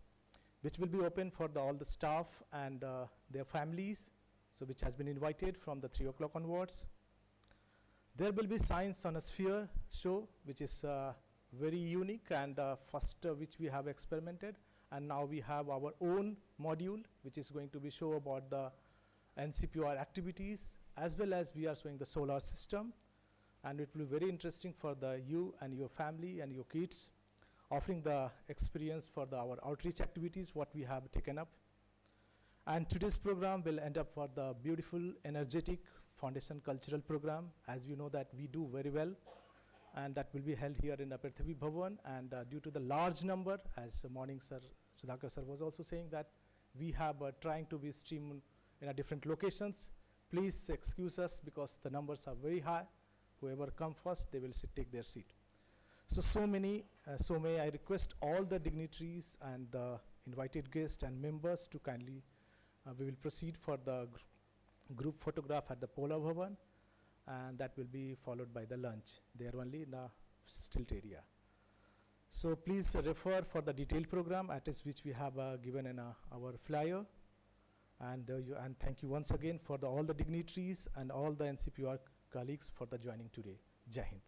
which will be open for all the staff and their families, so which has been invited from the 3 o'clock onwards. There will be Science on a Sphere show, which is very unique and first which we have experimented. And now we have our own module, which is going to be show about the NCPOR activities, as well as we are showing the solar system. And it will be very interesting for you and your family and your kids, offering the experience for our outreach activities, what we have taken up. And today's program will end up for the beautiful, energetic Foundation Cultural Program. As you know that we do very well. And that will be held here in the Prithvi Bhavan. And due to the large number, as morning sir, Sudhakar sir was also saying that we have trying to be streamed in different locations. Please excuse us because the numbers are very high. Whoever come first, they will take their seat. So may I request all the dignitaries and the invited guests and members to kindly, we will proceed for the group photograph at the Polar Bhavan, and that will be followed by the lunch. They are only in the stilt area. So please refer for the detailed program at which we have given in our flyer. And thank you once again for all the dignitaries and all the NCPOR colleagues for the joining today. Jai Hind.